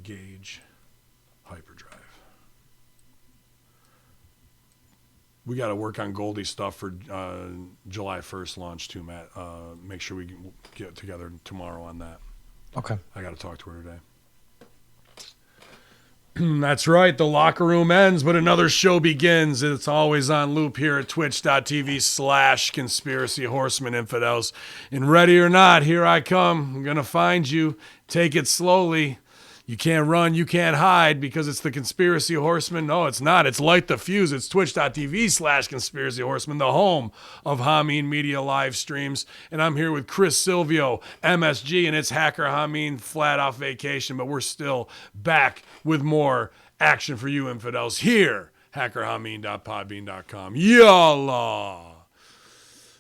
Engage hyperdrive. We got to work on Goldie stuff for July 1st launch too, Matt. Make sure we get together tomorrow on that. Okay. I got to talk to her today. That's right. The locker room ends, but another show begins. It's always on loop here at twitch.tv/Conspiracy Horseman Infidels. And ready or not, here I come. I'm going to find you. Take it slowly. You can't run, you can't hide because it's the Conspiracy Horseman. No, it's not. It's Light the Fuse. It's twitch.tv/Conspiracy Horseman, the home of Hamin Media live streams. And I'm here with Chris Silvio, MSG, and it's Hacker Hamin flat off vacation, but we're still back with more action for you infidels here. HackerHamin.podbean.com. Yalla.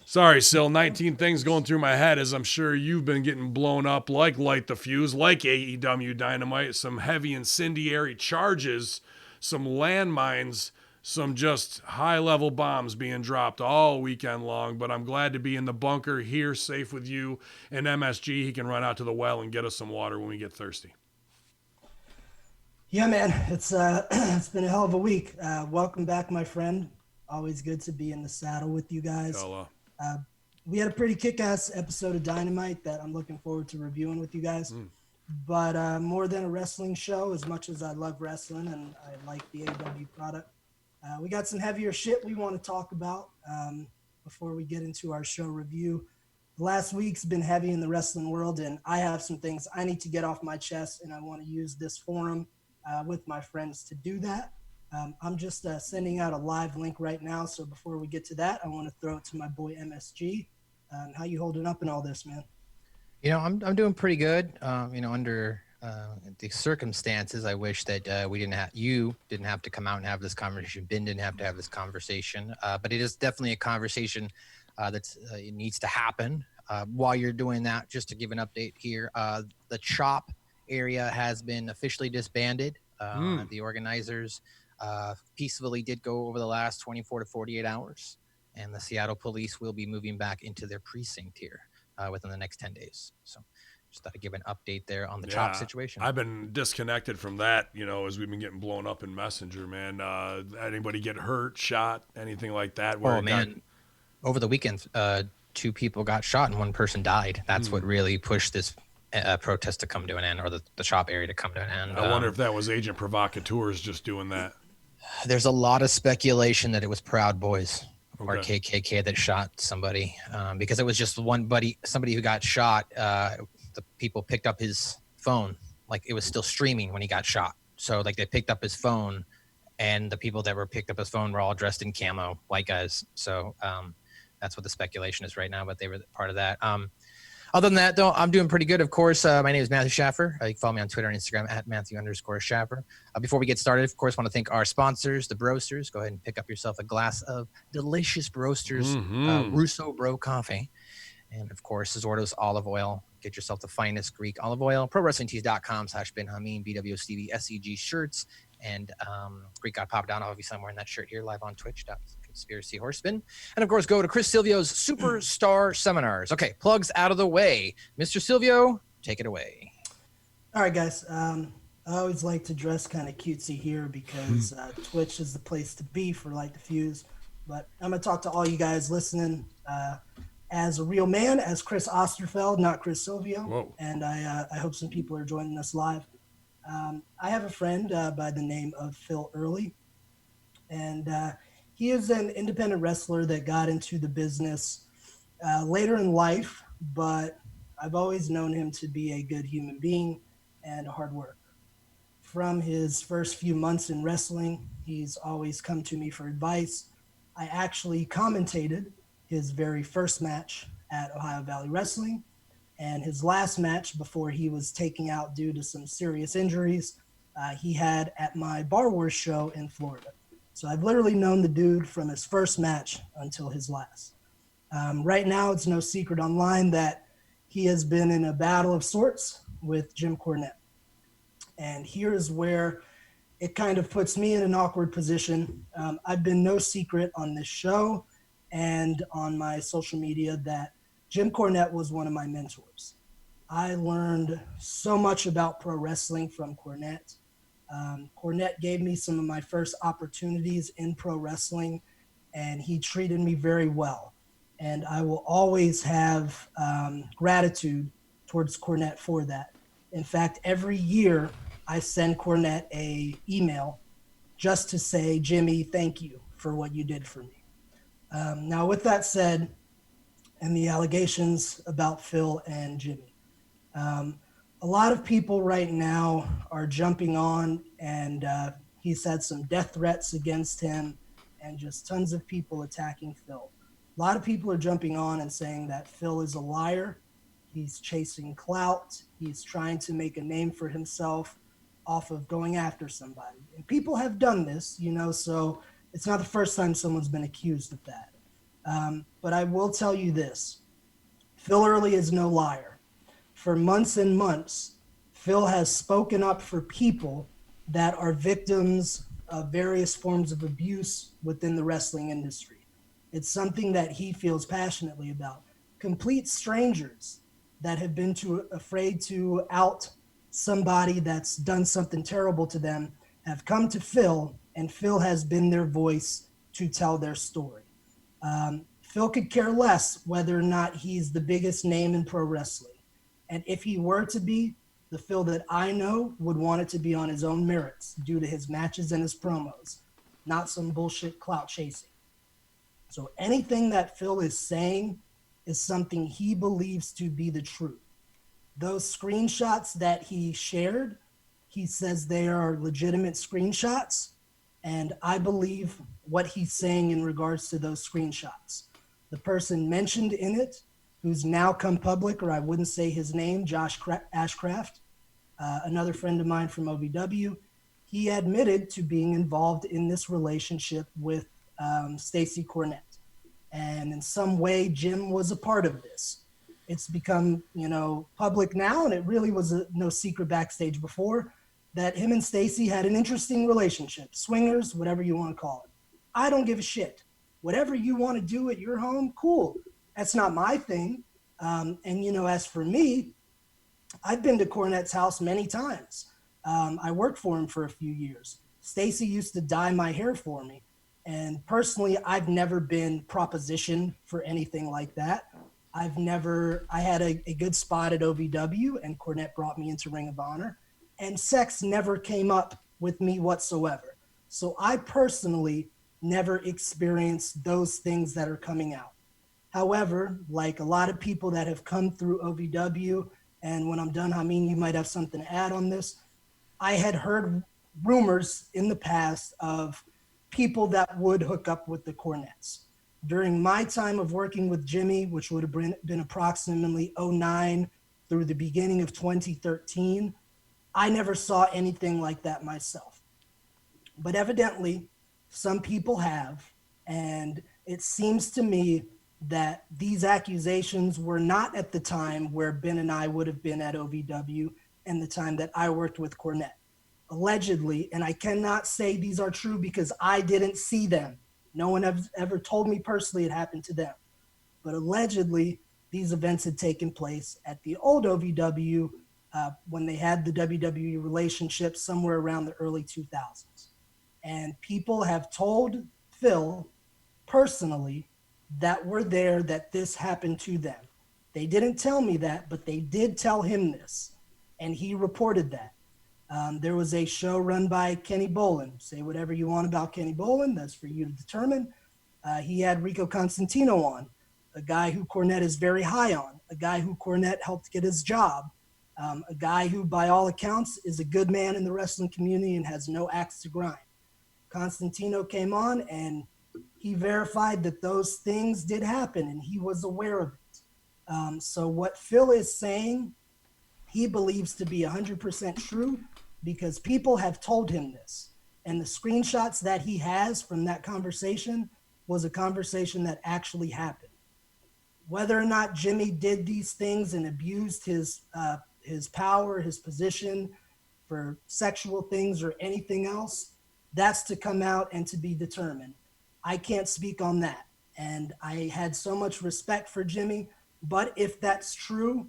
Sorry, Sil, 19 things going through my head as I'm sure you've been getting blown up like Light the Fuse, like AEW Dynamite, some heavy incendiary charges, some landmines, some just high-level bombs being dropped all weekend long. But I'm glad to be in the bunker here, safe with you and MSG. He can run out to the well and get us some water when we get thirsty. Yeah, man, it's been a hell of a week. Welcome back, my friend. Always good to be in the saddle with you guys. Hello. We had a pretty kick-ass episode of Dynamite that I'm looking forward to reviewing with you guys. But more than a wrestling show, as much as I love wrestling and I like the AEW product, we got some heavier shit we want to talk about before we get into our show review. Last week's been heavy in the wrestling world, and I have some things I need to get off my chest, and I want to use this forum with my friends to do that. I'm just sending out a live link right now. So before we get to that, I want to throw it to my boy MSG. How you holding up in all this, man? You know, I'm doing pretty good. Under the circumstances, I wish that you didn't have to come out and have this conversation. Ben didn't have to have this conversation. But it is definitely a conversation it needs to happen. While you're doing that, just to give an update here, the CHOP area has been officially disbanded. The organizers peacefully did go over the last 24 to 48 hours, and the Seattle police will be moving back into their precinct here within the next 10 days. So just thought I'd give an update there on the CHOP situation. I've been disconnected from that, as we've been getting blown up in Messenger, man. Anybody get hurt, shot, anything like that? Over the weekend, 2 people got shot and 1 person died. That's what really pushed this protest to come to an end, or the CHOP area to come to an end. I wonder if that was Agent Provocateurs just doing that. There's a lot of speculation that it was Proud Boys or KKK that shot somebody because it was just somebody who got shot. The people picked up his phone, like it was still streaming when he got shot. So like they picked up his phone, and the people that were picked up his phone were all dressed in camo, white guys. So that's what the speculation is right now, but they were part of that. Other than that, though, I'm doing pretty good. Of course, my name is Matthew Schaffer. You can follow me on Twitter and Instagram at Matthew_Schaffer. Before we get started, of course, want to thank our sponsors, the Broasters. Go ahead and pick up yourself a glass of delicious Broasters Russo Bro coffee. And, of course, Zordos olive oil. Get yourself the finest Greek olive oil. ProWrestlingTees.com/Ben Hamin, BWSTV, SEG shirts. And Greek God Papa Down. Obviously, I'm wearing that shirt here live on Twitch.Conspiracy Horseman. And, of course, go to Chris Silvio's Superstar Seminars. Okay, plugs out of the way. Mr. Silvio, take it away. All right, guys. I always like to dress kind of cutesy here because Twitch is the place to be for Light the Fuse. But I'm going to talk to all you guys listening as a real man, as Chris Osterfeld, not Chris Silvio. Whoa. And I hope some people are joining us live. I have a friend by the name of Phil Early, and he is an independent wrestler that got into the business later in life, but I've always known him to be a good human being and a hard worker. From his first few months in wrestling, he's always come to me for advice. I actually commentated his very first match at Ohio Valley Wrestling, and his last match before he was taken out due to some serious injuries, he had at my Bar Wars show in Florida. So I've literally known the dude from his first match until his last. Right now, it's no secret online that he has been in a battle of sorts with Jim Cornette. And here's where it kind of puts me in an awkward position. I've been no secret on this show and on my social media that Jim Cornette was one of my mentors. I learned so much about pro wrestling from Cornette. Cornette gave me some of my first opportunities in pro wrestling, and he treated me very well. And I will always have gratitude towards Cornette for that. In fact, every year I send Cornette a email just to say, Jimmy, thank you for what you did for me. Now, with that said, and the allegations about Phil and Jimmy, a lot of people right now are jumping on, and he's had some death threats against him and just tons of people attacking Phil. A lot of people are jumping on and saying that Phil is a liar. He's chasing clout. He's trying to make a name for himself off of going after somebody. And people have done this, so it's not the first time someone's been accused of that. But I will tell you this. Phil Early is no liar. For months and months, Phil has spoken up for people that are victims of various forms of abuse within the wrestling industry. It's something that he feels passionately about. Complete strangers that have been too afraid to out somebody that's done something terrible to them have come to Phil, and Phil has been their voice to tell their story. Phil could care less whether or not he's the biggest name in pro wrestling. And if he were to be, the Phil that I know would want it to be on his own merits due to his matches and his promos, not some bullshit clout chasing. So anything that Phil is saying is something he believes to be the truth. Those screenshots that he shared, he says they are legitimate screenshots, and I believe what he's saying in regards to those screenshots. The person mentioned in it, who's now come public, or I wouldn't say his name, Josh Ashcraft, another friend of mine from OVW, he admitted to being involved in this relationship with Stacey Cornette. And in some way, Jim was a part of this. It's become, public now, and it really was no secret backstage before, that him and Stacey had an interesting relationship. Swingers, whatever you want to call it. I don't give a shit. Whatever you want to do at your home, cool. That's not my thing. And, as for me, I've been to Cornette's house many times. I worked for him for a few years. Stacey used to dye my hair for me. And personally, I've never been propositioned for anything like that. I had a good spot at OVW, and Cornette brought me into Ring of Honor, and sex never came up with me whatsoever. So I personally never experienced those things that are coming out. However, like a lot of people that have come through OVW, and when I'm done, Hamin, you might have something to add on this. I had heard rumors in the past of people that would hook up with the Cornettes. During my time of working with Jimmy, which would have been approximately 2009 through the beginning of 2013, I never saw anything like that myself. But evidently, some people have, and it seems to me that these accusations were not at the time where Ben and I would have been at OVW and the time that I worked with Cornette. Allegedly, and I cannot say these are true because I didn't see them. No one has ever told me personally it happened to them. But allegedly, these events had taken place at the old OVW when they had the WWE relationship somewhere around the early 2000s. And people have told Phil personally that were there that this happened to them. They didn't tell me that, but they did tell him this, and he reported that. There was a show run by Kenny Bolin. Say whatever you want about Kenny Bolin, that's for you to determine. He had Rico Constantino on, a guy who Cornette is very high on, a guy who Cornette helped get his job, a guy who, by all accounts, is a good man in the wrestling community and has no axe to grind. Constantino came on, and he verified that those things did happen, and he was aware of it. So what Phil is saying, he believes to be 100% true because people have told him this. And the screenshots that he has from that conversation was a conversation that actually happened. Whether or not Jimmy did these things and abused his power, his position for sexual things or anything else, that's to come out and to be determined. I can't speak on that. And I had so much respect for Jimmy, but if that's true,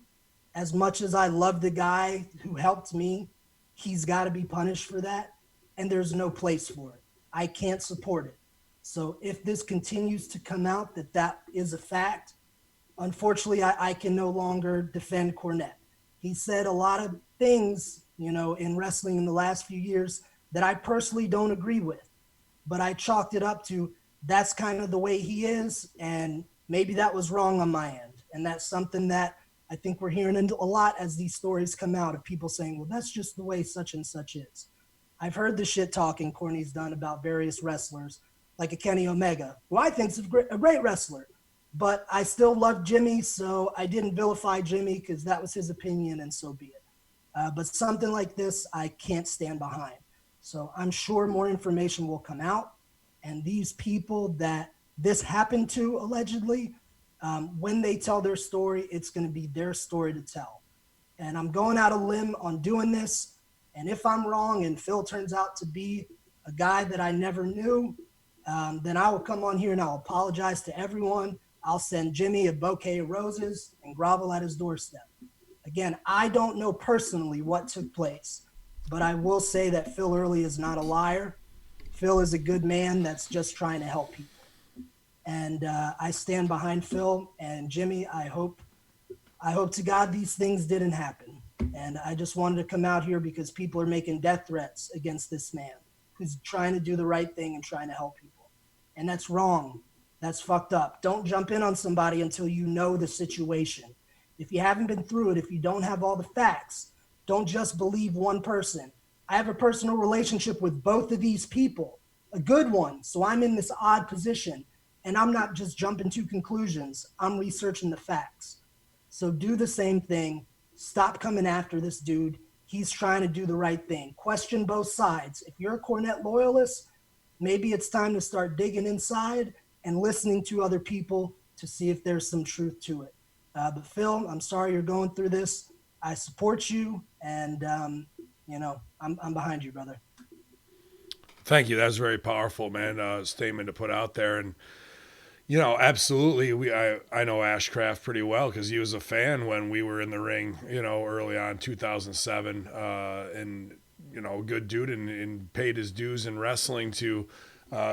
as much as I love the guy who helped me, he's got to be punished for that. And there's no place for it. I can't support it. So if this continues to come out that is a fact, unfortunately, I can no longer defend Cornette. He said a lot of things, in wrestling in the last few years that I personally don't agree with. But I chalked it up to that's kind of the way he is. And maybe that was wrong on my end. And that's something that I think we're hearing a lot as these stories come out of people saying, well, that's just the way such and such is. I've heard the shit talking Corny's done about various wrestlers, like a Kenny Omega, who I think's a great wrestler. But I still love Jimmy, so I didn't vilify Jimmy because that was his opinion, and so be it. But something like this, I can't stand behind. So I'm sure more information will come out. And these people that this happened to, allegedly, when they tell their story, it's going to be their story to tell. And I'm going out on a limb on doing this. And if I'm wrong and Phil turns out to be a guy that I never knew, then I will come on here and I'll apologize to everyone. I'll send Jimmy a bouquet of roses and grovel at his doorstep. Again, I don't know personally what took place, but I will say that Phil Early is not a liar. Phil is a good man that's just trying to help people. And I stand behind Phil and Jimmy. I hope to God these things didn't happen. And I just wanted to come out here because people are making death threats against this man who's trying to do the right thing and trying to help people. And that's wrong. That's fucked up. Don't jump in on somebody until you know the situation. If you haven't been through it, if you don't have all the facts, don't just believe one person. I have a personal relationship with both of these people, a good one. So I'm in this odd position and I'm not just jumping to conclusions. I'm researching the facts. So do the same thing. Stop coming after this dude. He's trying to do the right thing. Question both sides. If you're a Cornette loyalist, maybe it's time to start digging inside and listening to other people to see if there's some truth to it. But Phil, I'm sorry you're going through this. I support you, and I'm behind you, brother. Thank you. That was very powerful, man. Statement to put out there, and absolutely. I know Ashcraft pretty well because he was a fan when we were in the ring, early on 2007, and good dude, and paid his dues in wrestling to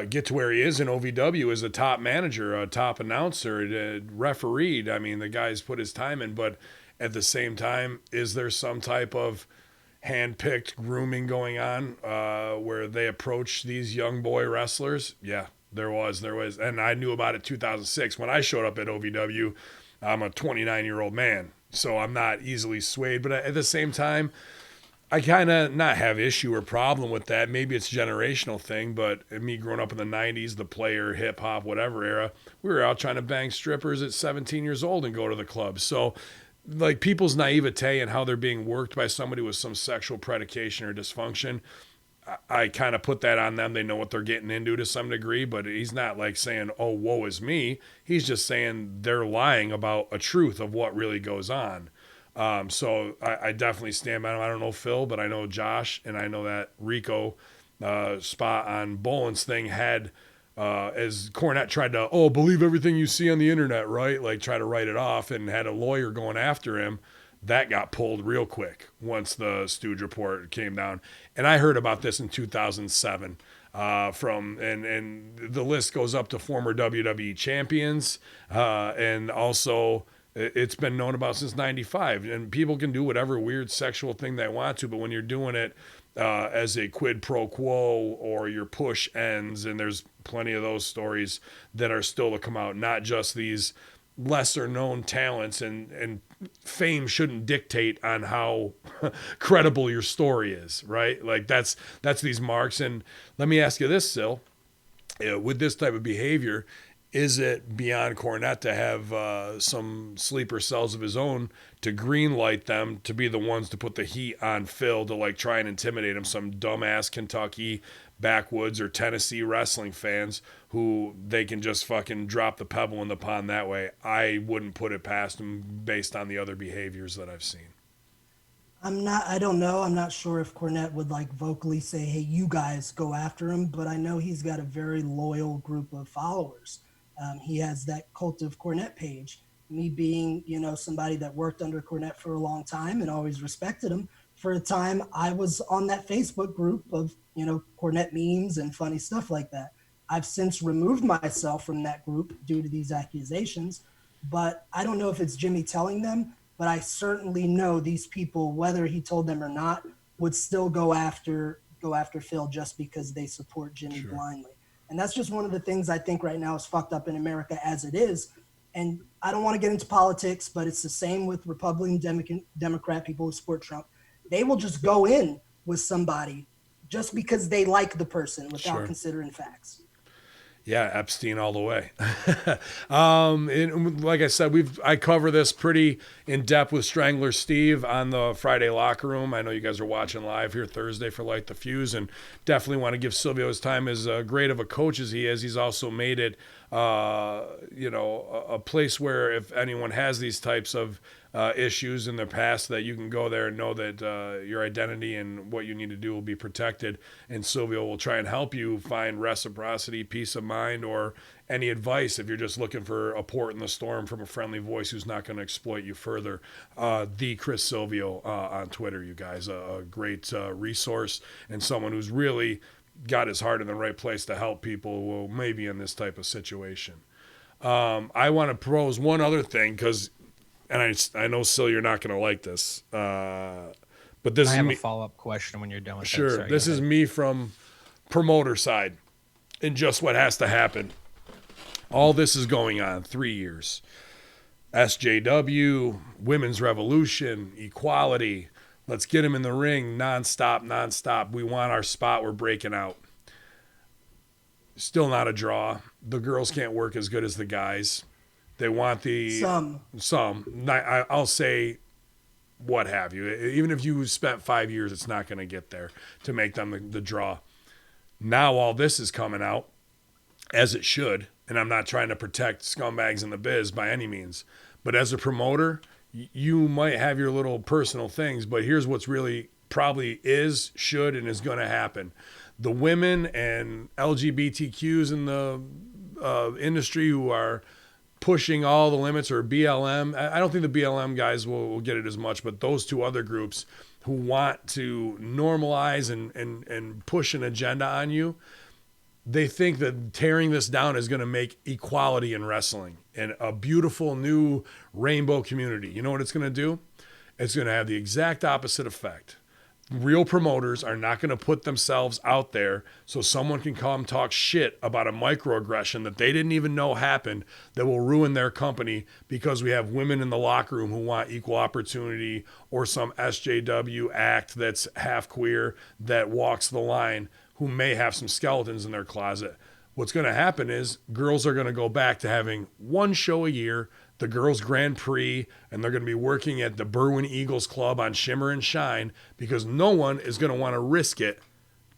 get to where he is in OVW as a top manager, a top announcer, refereed. I mean, the guy's put his time in, but at the same time, is there some type of hand-picked grooming going on where they approach these young boy wrestlers? Yeah, there was. And I knew about it 2006 when I showed up at OVW. I'm a 29-year-old man, so I'm not easily swayed, but at the same time, I kind of not have issue or problem with that. Maybe it's a generational thing, but me growing up in the 90s, the player, hip hop, whatever era, we were out trying to bang strippers at 17 years old and go to the club. So like people's naivete and how they're being worked by somebody with some sexual predication or dysfunction, I kind of put that on them. They know what they're getting into to some degree, but he's not like saying, oh, woe is me. He's just saying they're lying about a truth of what really goes on. So I definitely stand by him. I don't know Phil, but I know Josh, and I know that Rico spot on Boland's thing had, as Cornette tried to, believe everything you see on the internet, right? Like try to write it off and had a lawyer going after him. That got pulled real quick once the Stooge report came down. And I heard about this in 2007 and the list goes up to former WWE champions and also it's been known about since 95, and people can do whatever weird sexual thing they want to, but when you're doing it as a quid pro quo or your push ends, and there's plenty of those stories that are still to come out, not just these lesser known talents, and fame shouldn't dictate on how credible your story is, right? Like that's these marks. And let me ask you this, Sil, with this type of behavior, is it beyond Cornette to have some sleeper cells of his own to green light them to be the ones to put the heat on Phil to like try and intimidate him? Some dumbass Kentucky backwoods or Tennessee wrestling fans who they can just fucking drop the pebble in the pond that way. I wouldn't put it past him based on the other behaviors that I've seen. I don't know. I'm not sure if Cornette would like vocally say, hey, you guys go after him, but I know he's got a very loyal group of followers. He has that Cult of Cornette page, me being, you know, somebody that worked under Cornette for a long time and always respected him, for a time I was on that Facebook group of, you know, Cornette memes and funny stuff like that. I've since removed myself from that group due to these accusations, but I don't know if it's Jimmy telling them, but I certainly know these people, whether he told them or not, would still go after Phil just because they support Jimmy blindly. And that's just one of the things I think right now is fucked up in America as it is. And I don't want to get into politics, but it's the same with Republican, Democrat people who support Trump. They will just go in with somebody just because they like the person without considering facts. Yeah, Epstein all the way. And like I said, I cover this pretty in depth with Strangler Steve on the Friday Locker Room. I know you guys are watching live here Thursday for Light the Fuse, and definitely want to give Silvio his time. As great of a coach as he is, he's also made it, a place where if anyone has these types of issues in their past, that you can go there and know that your identity and what you need to do will be protected. And Silvio will try and help you find reciprocity, peace of mind, or any advice if you're just looking for a port in the storm from a friendly voice who's not going to exploit you further. The Chris Silvio on Twitter, you guys, a great resource and someone who's really got his heart in the right place to help people who may be in this type of situation. I want to propose one other thing because, and I know, Sil, you're not going to like this, but this I is have me. a follow-up question when you're done with that. Sure, Sorry, this is me from promoter side and just what has to happen. All this is going on 3 years. SJW, Women's Revolution, Equality. Let's get them in the ring nonstop. We want our spot. We're breaking out. Still not a draw. The girls can't work as good as the guys. They want some. I'll say what have you. Even if you spent 5 years, it's not going to get there to make them the draw. Now all this is coming out, as it should, and I'm not trying to protect scumbags in the biz by any means. But as a promoter, you might have your little personal things, but here's what's really probably is, should, and is going to happen. The women and LGBTQs in the industry who are pushing all the limits, or BLM. I don't think the BLM guys will get it as much, but those two other groups who want to normalize and push an agenda on you, they think that tearing this down is going to make equality in wrestling and a beautiful new rainbow community. You know what it's going to do? It's going to have the exact opposite effect. Real promoters are not going to put themselves out there so someone can come talk shit about a microaggression that they didn't even know happened that will ruin their company because we have women in the locker room who want equal opportunity, or some SJW act that's half queer that walks the line who may have some skeletons in their closet. What's going to happen is girls are going to go back to having one show a year, the Girls Grand Prix, and they're going to be working at the Berwyn Eagles Club on Shimmer and Shine, because no one is going to want to risk it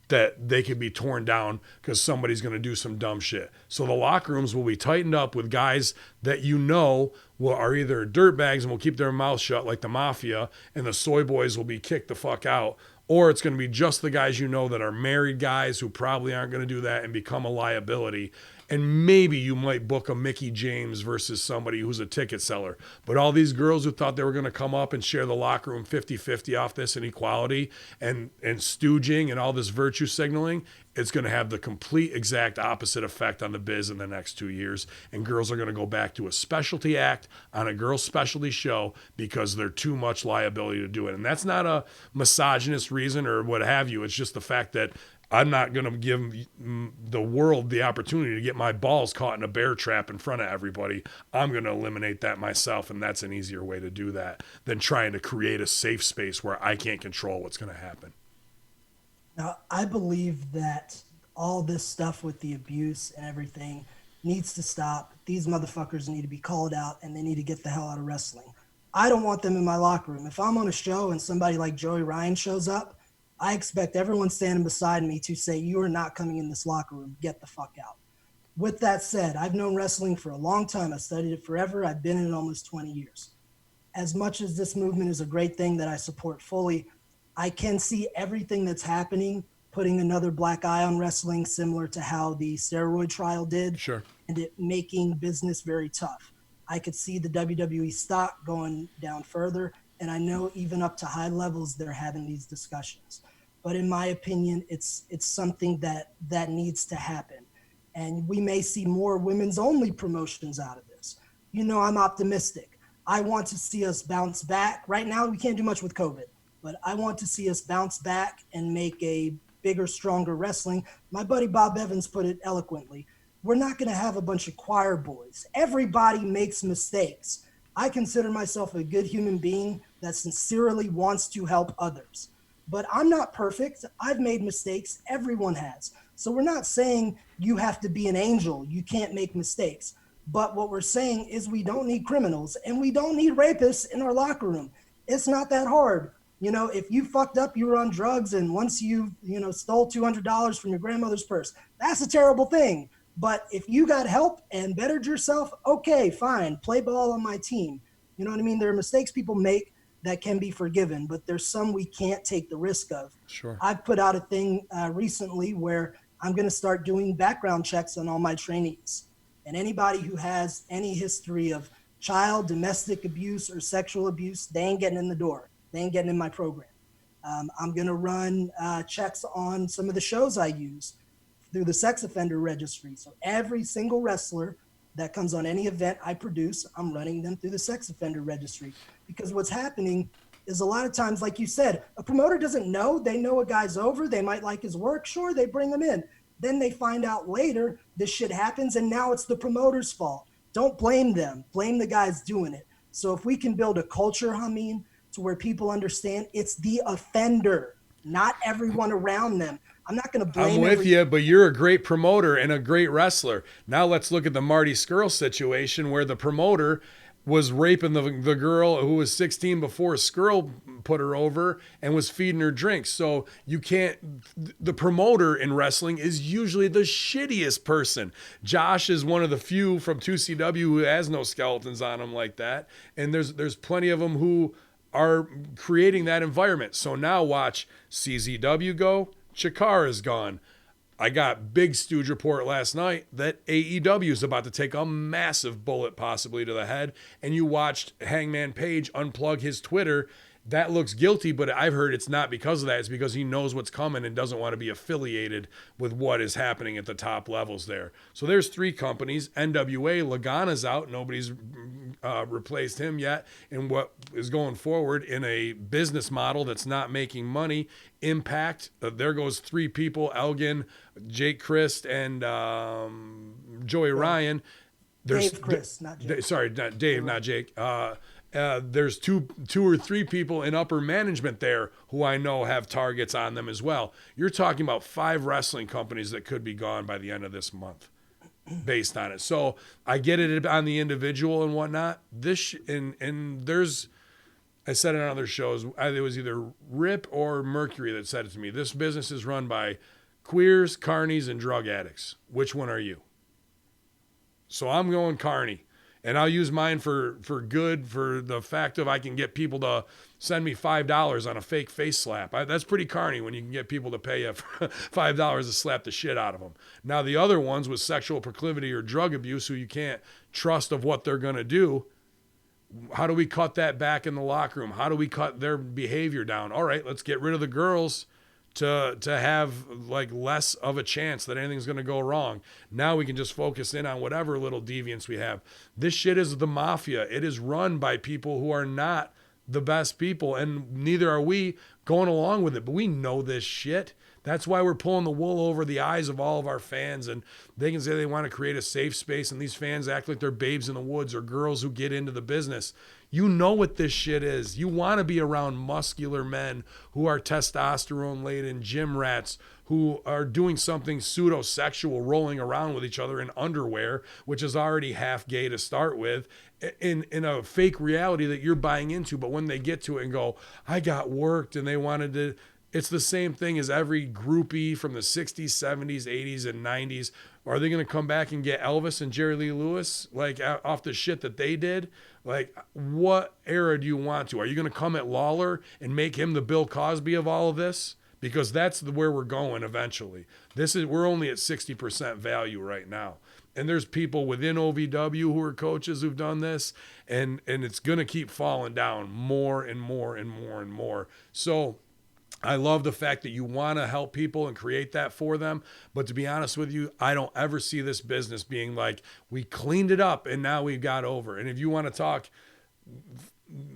that they could be torn down because somebody's going to do some dumb shit. So the locker rooms will be tightened up with guys that are either dirtbags and will keep their mouth shut like the mafia, and the soy boys will be kicked the fuck out. Or it's going to be just the guys that are married guys who probably aren't going to do that and become a liability. And maybe you might book a Mickey James versus somebody who's a ticket seller. But all these girls who thought they were going to come up and share the locker room 50-50 off this inequality and stooging and all this virtue signaling, it's going to have the complete exact opposite effect on the biz in the next 2 years. And girls are going to go back to a specialty act on a girls' specialty show because they're too much liability to do it. And that's not a misogynist reason or what have you. It's just the fact that I'm not going to give the world the opportunity to get my balls caught in a bear trap in front of everybody. I'm going to eliminate that myself, and that's an easier way to do that than trying to create a safe space where I can't control what's going to happen. Now, I believe that all this stuff with the abuse and everything needs to stop. These motherfuckers need to be called out, and they need to get the hell out of wrestling. I don't want them in my locker room. If I'm on a show and somebody like Joey Ryan shows up, I expect everyone standing beside me to say, you are not coming in this locker room. Get the fuck out. With that said, I've known wrestling for a long time. I studied it forever. I've been in it almost 20 years. As much as this movement is a great thing that I support fully, I can see everything that's happening putting another black eye on wrestling, similar to how the steroid trial did. Sure. And it making business very tough. I could see the WWE stock going down further. And I know even up to high levels, they're having these discussions. But in my opinion, it's something that needs to happen. And we may see more women's only promotions out of this. I'm optimistic. I want to see us bounce back. Right now, we can't do much with COVID, but I want to see us bounce back and make a bigger, stronger wrestling. My buddy Bob Evans put it eloquently. We're not going to have a bunch of choir boys. Everybody makes mistakes. I consider myself a good human being that sincerely wants to help others. But I'm not perfect. I've made mistakes. Everyone has. So we're not saying you have to be an angel. You can't make mistakes. But what we're saying is we don't need criminals and we don't need rapists in our locker room. It's not that hard. If you fucked up, you were on drugs, and once you stole $200 from your grandmother's purse, that's a terrible thing. But if you got help and bettered yourself, okay, fine, play ball on my team. You know what I mean? There are mistakes people make that can be forgiven, but there's some we can't take the risk of. Sure. I've put out a thing recently where I'm going to start doing background checks on all my trainees. And anybody who has any history of child, domestic abuse, or sexual abuse, they ain't getting in the door. They ain't getting in my program. I'm going to run checks on some of the shows I use through the sex offender registry. So every single wrestler that comes on any event I produce, I'm running them through the sex offender registry. Because what's happening is a lot of times, like you said, a promoter doesn't know. They know a guy's over. They might like his work. Sure, they bring him in. Then they find out later this shit happens, and now it's the promoter's fault. Don't blame them. Blame the guys doing it. So if we can build a culture, Hamin, to where people understand it's the offender, not everyone around them. I'm not going to blame. I'm with you, but you're a great promoter and a great wrestler. Now let's look at the Marty Scurll situation where the promoter was raping the girl who was 16 before Scurll put her over and was feeding her drinks. So you can't, the promoter in wrestling is usually the shittiest person. Josh is one of the few from 2CW who has no skeletons on him like that. And there's plenty of them who are creating that environment. So now watch CZW go, Chikara's gone. I got big stooge report last night that AEW is about to take a massive bullet possibly to the head. And you watched Hangman Page unplug his Twitter. That looks guilty, but I've heard it's not because of that. It's because he knows what's coming and doesn't want to be affiliated with what is happening at the top levels there. So there's 3 companies. NWA, Lagana's out. Nobody's replaced him yet in what is going forward in a business model that's not making money. Impact, there goes 3 people, Elgin, Jake Christ, and Joey Ryan. Dave Christ, not Jake. Sorry, not Dave, not Jake. There's two or 3 people in upper management there who I know have targets on them as well. You're talking about 5 wrestling companies that could be gone by the end of this month based on it. So I get it on the individual and whatnot. And there's, I said it on other shows, it was either Rip or Mercury that said it to me. This business is run by queers, carnies, and drug addicts. Which one are you? So I'm going carny. And I'll use mine for good, for the fact of I can get people to send me $5 on a fake face slap. That's pretty carny when you can get people to pay you for $5 to slap the shit out of them. Now, the other ones with sexual proclivity or drug abuse who you can't trust of what they're going to do, how do we cut that back in the locker room? How do we cut their behavior down? All right, let's get rid of the girls to have like less of a chance that anything's going to go wrong. Now we can just focus in on whatever little deviance we have. This shit is the mafia. It is run by people who are not the best people, and neither are we going along with it. But we know this shit. That's why we're pulling the wool over the eyes of all of our fans, and they can say they want to create a safe space, and these fans act like they're babes in the woods or girls who get into the business. You know what this shit is. You want to be around muscular men who are testosterone-laden gym rats who are doing something pseudo-sexual, rolling around with each other in underwear, which is already half gay to start with, in a fake reality that you're buying into. But when they get to it and go, I got worked, and they wanted to... It's the same thing as every groupie from the 60s, 70s, 80s, and 90s. Are they going to come back and get Elvis and Jerry Lee Lewis like off the shit that they did? Like, what era do you want to? Are you going to come at Lawler and make him the Bill Cosby of all of this? because that's where we're going eventually. We're only at 60% value right now. And there's people within OVW who are coaches who've done this, and it's going to keep falling down more and more and more and more. So I love the fact that you want to help people and create that for them. But to be honest with you, I don't ever see this business being like, we cleaned it up and now we've got over. And if you want to talk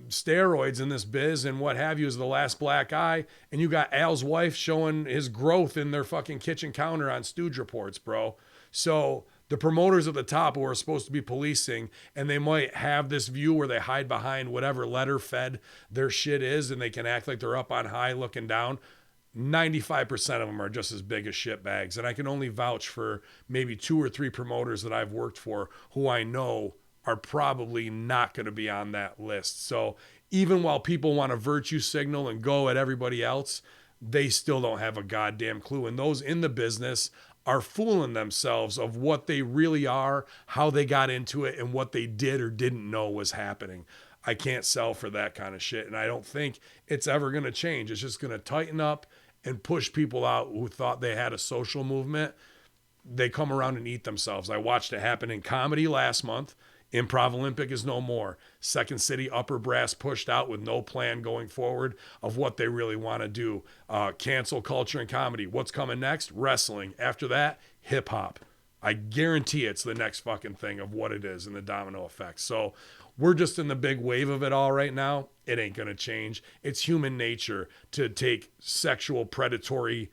steroids in this biz and what have you, is the last black eye, and you got Al's wife showing his growth in their fucking kitchen counter on Stooge Reports, bro. So the promoters at the top who are supposed to be policing, and they might have this view where they hide behind whatever letter fed their shit is, and they can act like they're up on high looking down. 95% of them are just as big as shit bags. And I can only vouch for maybe 2 or 3 promoters that I've worked for who I know are probably not going to be on that list. So even while people want to virtue signal and go at everybody else, they still don't have a goddamn clue. And those in the business are fooling themselves of what they really are, how they got into it, and what they did or didn't know was happening. I can't sell for that kind of shit. And I don't think it's ever going to change. It's just going to tighten up and push people out who thought they had a social movement. They come around and eat themselves. I watched it happen in comedy last month. Improv Olympic is no more. Second City upper brass pushed out with no plan going forward of what they really want to do. Cancel culture and comedy. What's coming next? Wrestling. After that, hip hop. I guarantee it's the next fucking thing of what it is and the domino effect. So we're just in the big wave of it all right now. It ain't going to change. It's human nature to take sexual predatory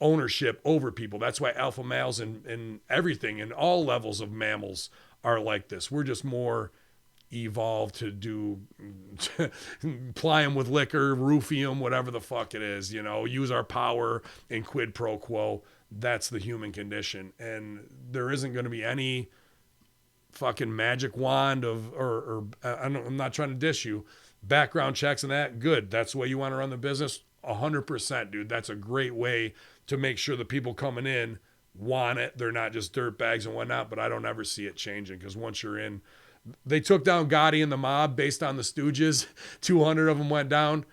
ownership over people. That's why alpha males and everything in all levels of mammals are like this. We're just more evolved to do ply them with liquor, roofie them, whatever the fuck it is, use our power and quid pro quo. That's the human condition. And there isn't going to be any fucking magic wand I'm not trying to dish you. Background checks and that, good. That's the way you want to run the business. 100%, dude. That's a great way to make sure the people coming in want it. They're not just dirt bags and whatnot, but I don't ever see it changing, because once you're in, they took down Gotti and the mob based on the Stooges. 200 of them went down.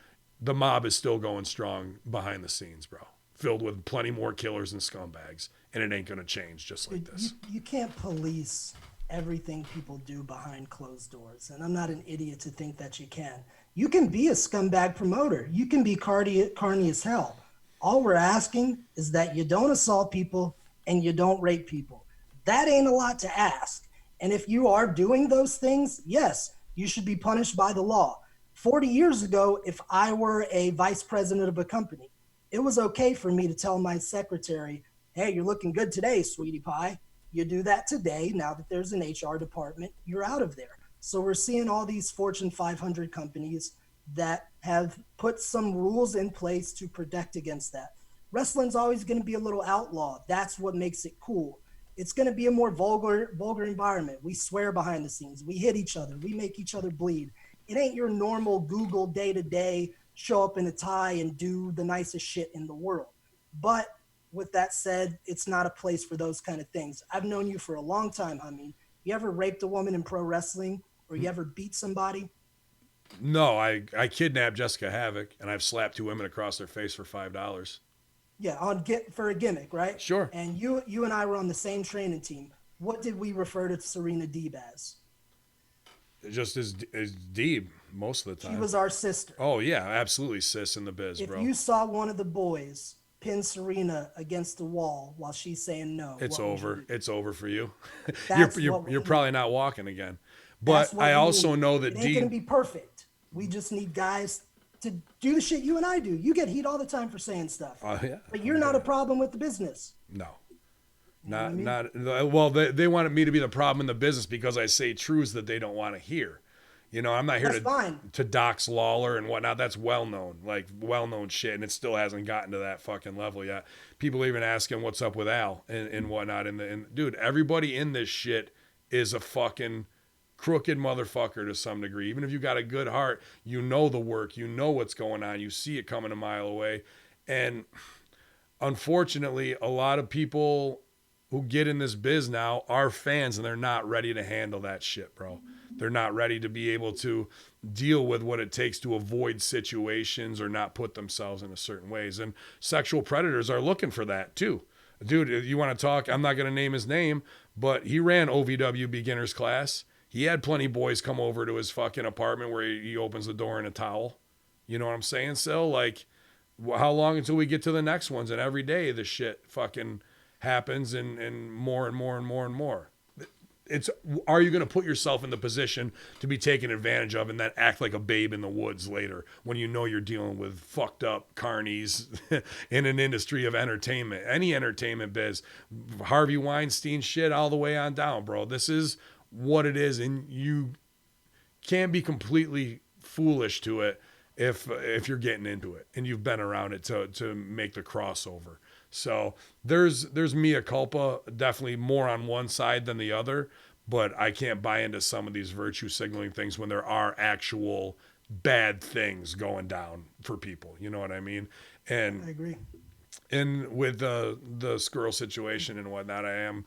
The mob is still going strong behind the scenes, bro. Filled with plenty more killers and scumbags. And it ain't going to change just like this. You can't police everything people do behind closed doors. And I'm not an idiot to think that you can. You can be a scumbag promoter. You can be carny as hell. All we're asking is that you don't assault people and you don't rape people. That ain't a lot to ask. And if you are doing those things, yes, you should be punished by the law. 40 years ago, if I were a vice president of a company, it was okay for me to tell my secretary, hey, you're looking good today, sweetie pie. You do that today. Now that there's an HR department, you're out of there. So we're seeing all these Fortune 500 companies that have put some rules in place to protect against that. Wrestling's always going to be a little outlaw. That's what makes it cool. It's going to be a more vulgar environment. We swear behind the scenes. We hit each other. We make each other bleed. It ain't your normal Google day-to-day show up in a tie and do the nicest shit in the world. But with that said, it's not a place for those kind of things. I've known you for a long time, Hamin. You ever raped a woman in pro wrestling, or you ever beat somebody? No, I kidnapped Jessica Havoc, and I've slapped 2 women across their face for $5. Yeah, for a gimmick, right? Sure. And you and I were on the same training team. What did we refer to Serena Deeb as? Just as Deeb most of the time. She was our sister. Oh, yeah, absolutely sis in the biz, bro. If you saw one of the boys pin Serena against the wall while she's saying no, it's over. It's over for you. You're probably not walking again. But I also know that it ain't going to be perfect. We just need guys to do the shit you and I do. You get heat all the time for saying stuff. Yeah. But you're not a problem with the business. No. Well, they wanted me to be the problem in the business because I say truths that they don't want to hear. I'm not here to dox Lawler and whatnot. That's well-known shit, and it still hasn't gotten to that fucking level yet. People even asking what's up with Al and whatnot. And dude, everybody in this shit is a fucking crooked motherfucker to some degree. Even if you got a good heart, you know the work, you know what's going on, you see it coming a mile away. And unfortunately, a lot of people who get in this biz now are fans, and they're not ready to handle that shit, bro. They're not ready to be able to deal with what it takes to avoid situations or not put themselves in a certain ways. And sexual predators are looking for that too. Dude, you want to talk, I'm not going to name his name, but he ran OVW beginners class. He had plenty of boys come over to his fucking apartment where he opens the door in a towel. You know what I'm saying? So, like, how long until we get to the next ones? And every day the shit fucking happens and more and more and more and more. Are you going to put yourself in the position to be taken advantage of and then act like a babe in the woods later when you know you're dealing with fucked up carnies in an industry of entertainment, any entertainment biz, Harvey Weinstein shit all the way on down, bro. This is what it is, and you can't be completely foolish to it if you're getting into it and you've been around it to make the crossover. So there's mea culpa, definitely more on one side than the other, but I can't buy into some of these virtue signaling things when there are actual bad things going down for people. You know what I mean? And I agree. And with the squirrel situation and whatnot, I am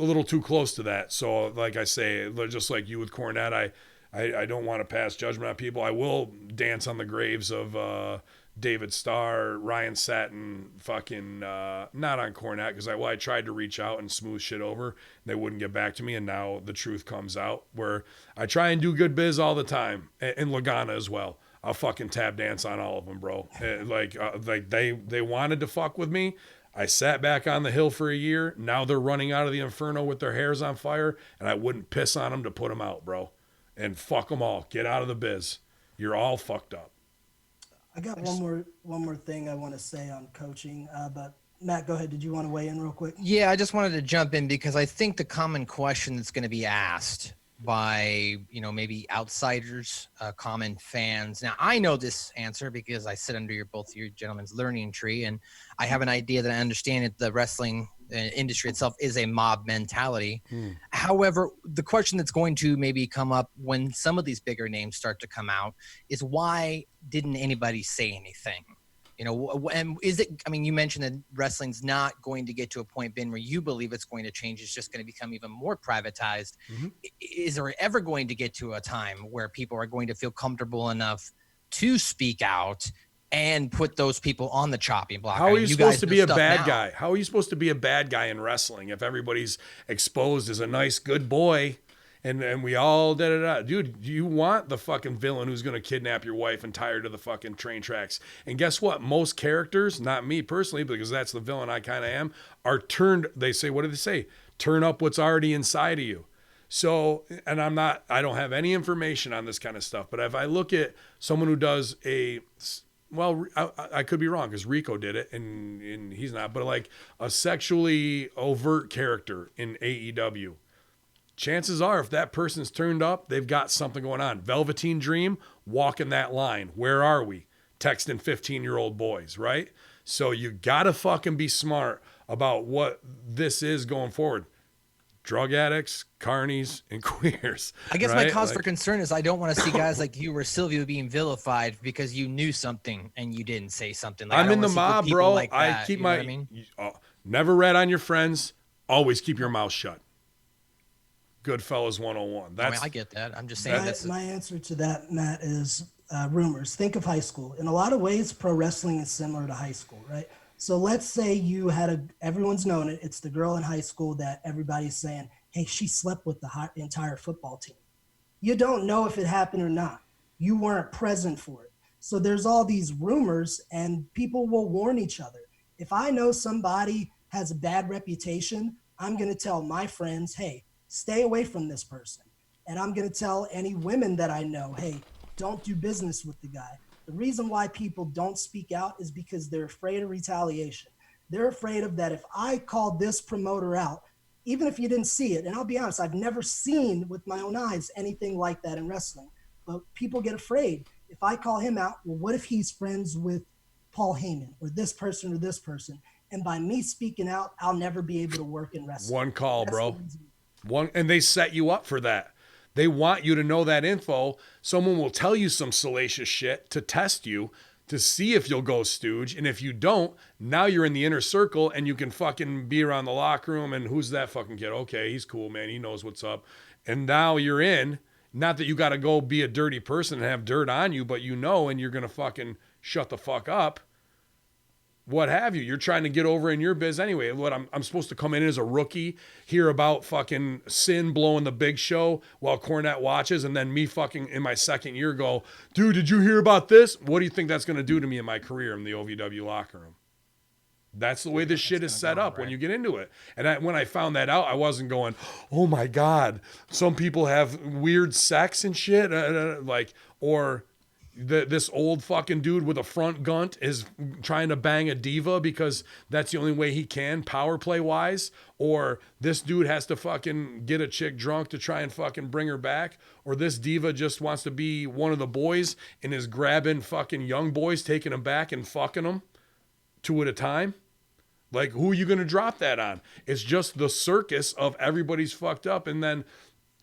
a little too close to that. So like I say, just like you with Cornette, I don't want to pass judgment on people. I will dance on the graves of David Starr, Ryan Satin, fucking not on Cornette, because I tried to reach out and smooth shit over. And they wouldn't get back to me, and now the truth comes out where I try and do good biz all the time, and Lagana as well. I'll fucking tap dance on all of them, bro. Like they wanted to fuck with me. I sat back on the hill for a year. Now they're running out of the inferno with their hairs on fire, and I wouldn't piss on them to put them out, bro. And fuck them all. Get out of the biz. You're all fucked up. I got one more thing I want to say on coaching, but Matt, go ahead. Did you want to weigh in real quick? Yeah, I just wanted to jump in because I think the common question that's going to be asked by, maybe outsiders, common fans. Now, I know this answer because I sit under both your gentlemen's learning tree, and I have an idea that I understand that the wrestling industry itself is a mob mentality. However, the question that's going to maybe come up when some of these bigger names start to come out is, why didn't anybody say anything? And is it, you mentioned that wrestling's not going to get to a point, Ben, where you believe it's going to change. It's just going to become even more privatized. Mm-hmm. Is there ever going to get to a time where people are going to feel comfortable enough to speak out and put those people on the chopping block? How are you supposed to be a bad guy? How are you supposed to be a bad guy in wrestling if everybody's exposed as a nice, good boy? And we all da-da-da. Dude, you want the fucking villain who's going to kidnap your wife and tie her to the fucking train tracks. And guess what? Most characters, not me personally, because that's the villain I kind of am, are turned, they say, what do they say? Turn up what's already inside of you. So, and I don't have any information on this kind of stuff, but if I look at someone who does I could be wrong because Rico did it and he's not, but like a sexually overt character in AEW, chances are, if that person's turned up, they've got something going on. Velveteen Dream, walking that line. Where are we? Texting 15-year-old boys, right? So you got to fucking be smart about what this is going forward. Drug addicts, carnies, and queers. I guess right? My cause for concern is I don't want to see guys like you or Silvio being vilified because you knew something and you didn't say something. Like, I'm in the mob, bro. Like I keep never rat on your friends. Always keep your mouth shut. Goodfellas 101. I get that. I'm just saying my answer to that, Matt, is rumors. Think of high school. In a lot of ways, pro wrestling is similar to high school, right? So let's say you had everyone's known it. It's the girl in high school that everybody's saying, hey, she slept with the entire football team. You don't know if it happened or not. You weren't present for it. So there's all these rumors, and people will warn each other. If I know somebody has a bad reputation, I'm going to tell my friends, hey, stay away from this person. And I'm going to tell any women that I know, hey, don't do business with the guy. The reason why people don't speak out is because they're afraid of retaliation. They're afraid of that if I call this promoter out, even if you didn't see it, and I'll be honest, I've never seen with my own eyes anything like that in wrestling, but people get afraid. If I call him out, well, what if he's friends with Paul Heyman or this person or this person? And by me speaking out, I'll never be able to work in wrestling. One call, bro. And they set you up for that. They want you to know that info. Someone will tell you some salacious shit to test you to see if you'll go stooge. And if you don't, now you're in the inner circle and you can fucking be around the locker room and who's that fucking kid? Okay, he's cool, man. He knows what's up. And now you're in. Not that you got to go be a dirty person and have dirt on you, but and you're going to fucking shut the fuck up. What have you? You're trying to get over in your biz anyway. What I'm supposed to come in as a rookie, hear about fucking Sin blowing the big show while Cornette watches, and then me fucking in my second year go, dude, did you hear about this? What do you think that's going to do to me in my career in the OVW locker room? That's the way this shit is set up when you get into it. And when I found that out, I wasn't going, oh my God, some people have weird sex and shit. Or this old fucking dude with a front gunt is trying to bang a diva because that's the only way he can power play wise. Or this dude has to fucking get a chick drunk to try and fucking bring her back. Or this diva just wants to be one of the boys and is grabbing fucking young boys, taking them back and fucking them 2 at a time. Like, who are you going to drop that on? It's just the circus of everybody's fucked up. And then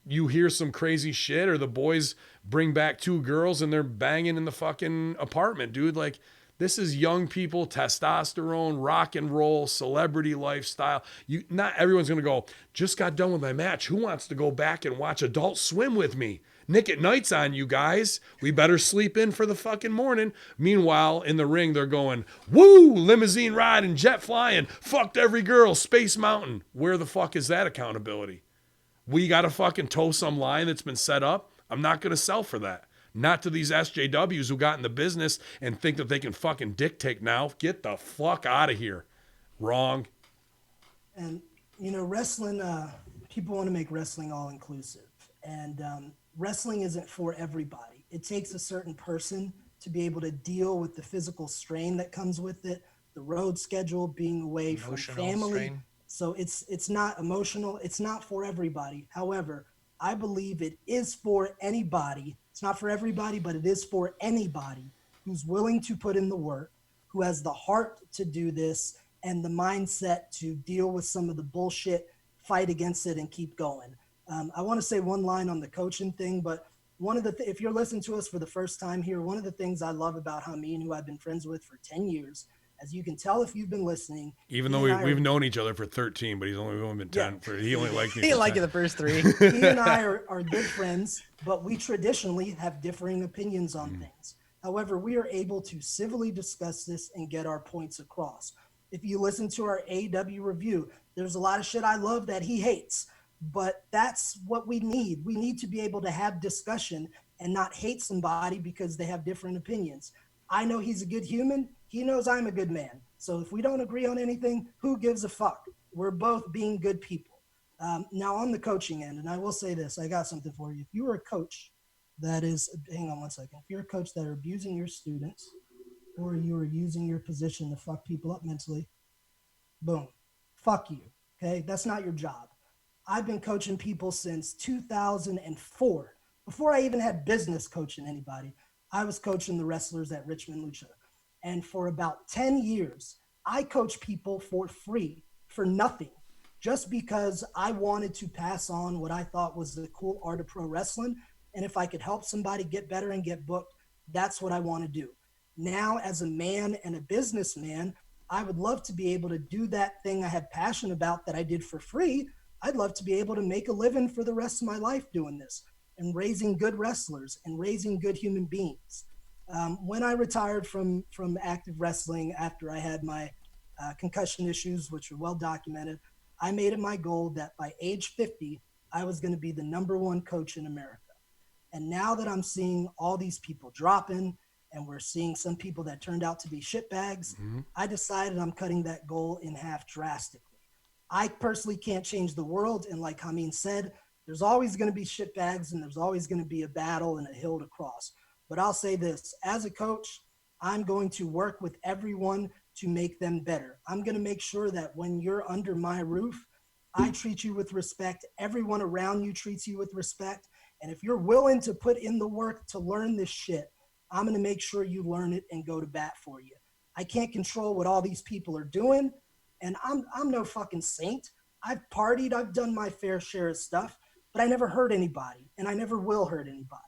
you hear some crazy shit, or the boys bring back 2 girls and they're banging in the fucking apartment, dude. Like, this is young people, testosterone, rock and roll, celebrity lifestyle. Not everyone's going to go, just got done with my match. Who wants to go back and watch Adult Swim with me? Nick at Night's on, you guys. We better sleep in for the fucking morning. Meanwhile, in the ring, they're going, woo, limousine ride and jet flying. Fucked every girl, Space Mountain. Where the fuck is that accountability? We got to fucking toe some line that's been set up. I'm not going to sell for that. Not to these SJWs who got in the business and think that they can fucking dictate now. Get the fuck out of here. Wrong. And, wrestling, people want to make wrestling all inclusive. And wrestling isn't for everybody. It takes a certain person to be able to deal with the physical strain that comes with it, the road schedule, being away from family. Strain. So it's not emotional. It's not for everybody. However, I believe it is for anybody. It's not for everybody, but it is for anybody who's willing to put in the work, who has the heart to do this and the mindset to deal with some of the bullshit, fight against it, and keep going. I want to say one line on the coaching thing, but if you're listening to us for the first time here, one of the things I love about Hamin, who I've been friends with for 10 years, as you can tell if you've been listening. Even though we've known each other for 13, but we've only been 10. Yeah. He only liked me. He liked you the first 3. He and I are good friends, but we traditionally have differing opinions on things. However, we are able to civilly discuss this and get our points across. If you listen to our AEW review, there's a lot of shit I love that he hates. But that's what we need. We need to be able to have discussion and not hate somebody because they have different opinions. I know he's a good human. He knows I'm a good man. So if we don't agree on anything, who gives a fuck? We're both being good people. Now on the coaching end, and I will say this, I got something for you. If you are a coach that is, hang on one second. If you're a coach that are abusing your students or you are using your position to fuck people up mentally, boom, fuck you. Okay, that's not your job. I've been coaching people since 2004. Before I even had business coaching anybody, I was coaching the wrestlers at Richmond Lucha. And for about 10 years, I coached people for free, for nothing, just because I wanted to pass on what I thought was the cool art of pro wrestling. And if I could help somebody get better and get booked, that's what I want to do. Now, as a man and a businessman, I would love to be able to do that thing I have passion about that I did for free. I'd love to be able to make a living for the rest of my life doing this and raising good wrestlers and raising good human beings. When I retired from active wrestling after I had my concussion issues, which are well documented, I made it my goal that by age 50, I was going to be the #1 coach in America. And now that I'm seeing all these people dropping and we're seeing some people that turned out to be shitbags, I decided I'm cutting that goal in half drastically. I personally can't change the world. And like Hamin said, there's always going to be shitbags and there's always going to be a battle and a hill to cross. But I'll say this, as a coach, I'm going to work with everyone to make them better. I'm going to make sure that when you're under my roof, I treat you with respect. Everyone around you treats you with respect. And if you're willing to put in the work to learn this shit, I'm going to make sure you learn it and go to bat for you. I can't control what all these people are doing. And I'm no fucking saint. I've partied. I've done my fair share of stuff, but I never hurt anybody, and I never will hurt anybody.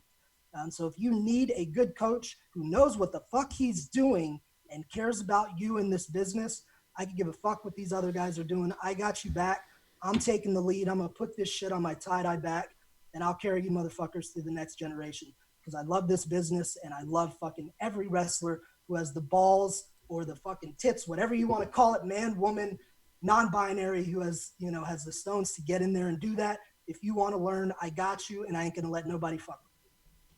So if you need a good coach who knows what the fuck he's doing and cares about you in this business, I can give a fuck what these other guys are doing. I got you back. I'm taking the lead. I'm going to put this shit on my tie-dye back, and I'll carry you motherfuckers through the next generation, because I love this business, and I love fucking every wrestler who has the balls or the fucking tits, whatever you want to call it, man, woman, non-binary, who has, you know, has the stones to get in there and do that. If you want to learn, I got you, and I ain't going to let nobody fuck with you.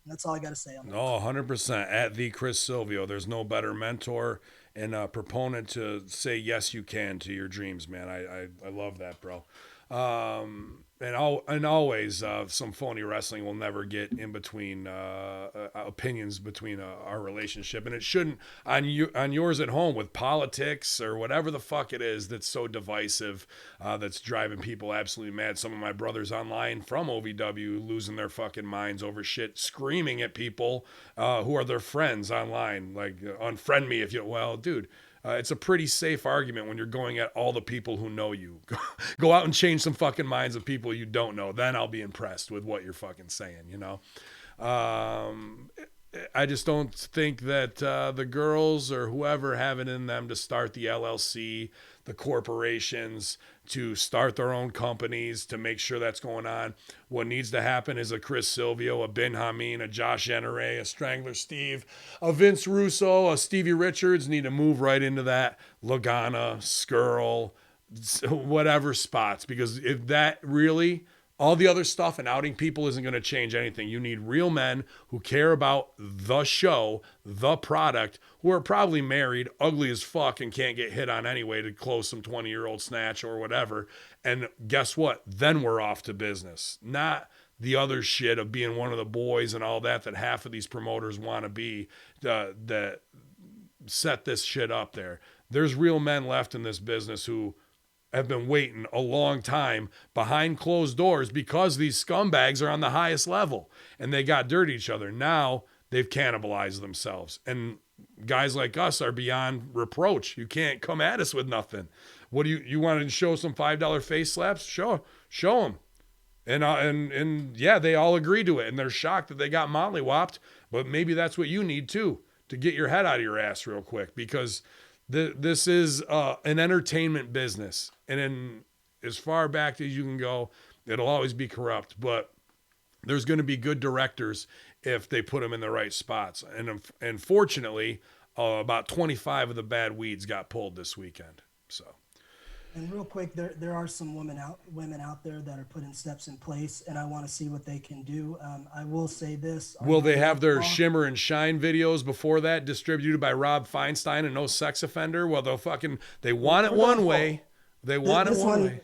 And that's all I got to say on that. No, 100%. At the Chris Silvio, there's no better mentor and a proponent to say yes you can to your dreams, man. I love that, bro. And always some phony wrestling will never get in between opinions between our relationship, and it shouldn't on yours at home with politics or whatever the fuck it is that's so divisive, that's driving people absolutely mad. Some of my brothers online from OVW losing their fucking minds over shit, screaming at people who are their friends online, like unfriend me if you. Well, dude. It's a pretty safe argument when you're going at all the people who know you. Go out and change some fucking minds of people you don't know. Then I'll be impressed with what you're fucking saying, you know? I just don't think that the girls or whoever have it in them to start the LLC, the corporations, to start their own companies, to make sure that's going on. What needs to happen is a Chris Silvio, a Ben Hamin, a Josh Enere, a Strangler Steve, a Vince Russo, a Stevie Richards need to move right into that Lagana, Skrull, whatever spots. Because if that really... all the other stuff and outing people isn't going to change anything. You need real men who care about the show, the product, who are probably married, ugly as fuck, and can't get hit on anyway to close some 20-year-old snatch or whatever. And guess what? Then we're off to business. Not the other shit of being one of the boys and all that half of these promoters want to be that set this shit up there. There's real men left in this business who have been waiting a long time behind closed doors because these scumbags are on the highest level and they got dirty each other. Now they've cannibalized themselves, and guys like us are beyond reproach. You can't come at us with nothing. What do you wanted to show some $5 face slaps? Show them. And yeah, they all agree to it, and they're shocked that they got mollywopped, but maybe that's what you need too, to get your head out of your ass real quick, because this is an entertainment business, and in as far back as you can go, it'll always be corrupt. But there's going to be good directors if they put them in the right spots. And fortunately, about 25 of the bad weeds got pulled this weekend. So. And real quick, there are some women out there that are putting steps in place, and I want to see what they can do. I will say this: will they have their Shimmer and Shine videos before that distributed by Rob Feinstein and No Sex Offender? Well, they want it one way. They want it one way.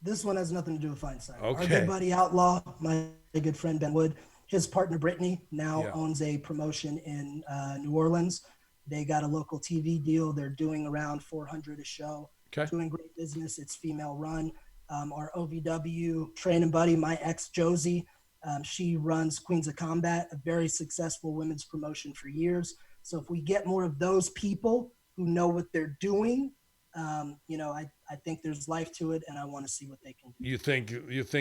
This one has nothing to do with Feinstein. Okay. Our good buddy Outlaw, my good friend Ben Wood, his partner Brittany now owns a promotion in New Orleans. They got a local TV deal. They're doing around 400 a show. Okay. Doing great business. It's female run. Our OVW training buddy, my ex Josie, she runs Queens of Combat, a very successful women's promotion for years. So if we get more of those people who know what they're doing, I think there's life to it, and I want to see what they can do. You think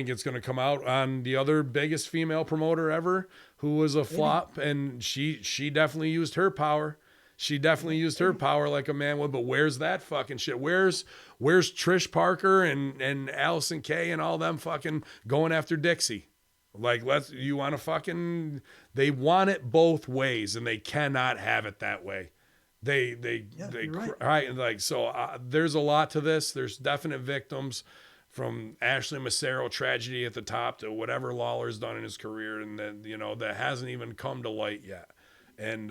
it's going to come out on the other biggest female promoter ever, who was a flop, and she definitely used her power. She definitely used her power like a man would, but where's that fucking shit? Where's Trish Parker and Allison Kay and all them fucking going after Dixie? Like, they want it both ways, and they cannot have it that way. You're right. Like, so there's a lot to this. There's definite victims, from Ashley Massaro tragedy at the top to whatever Lawler's done in his career, and then, that hasn't even come to light yet. And,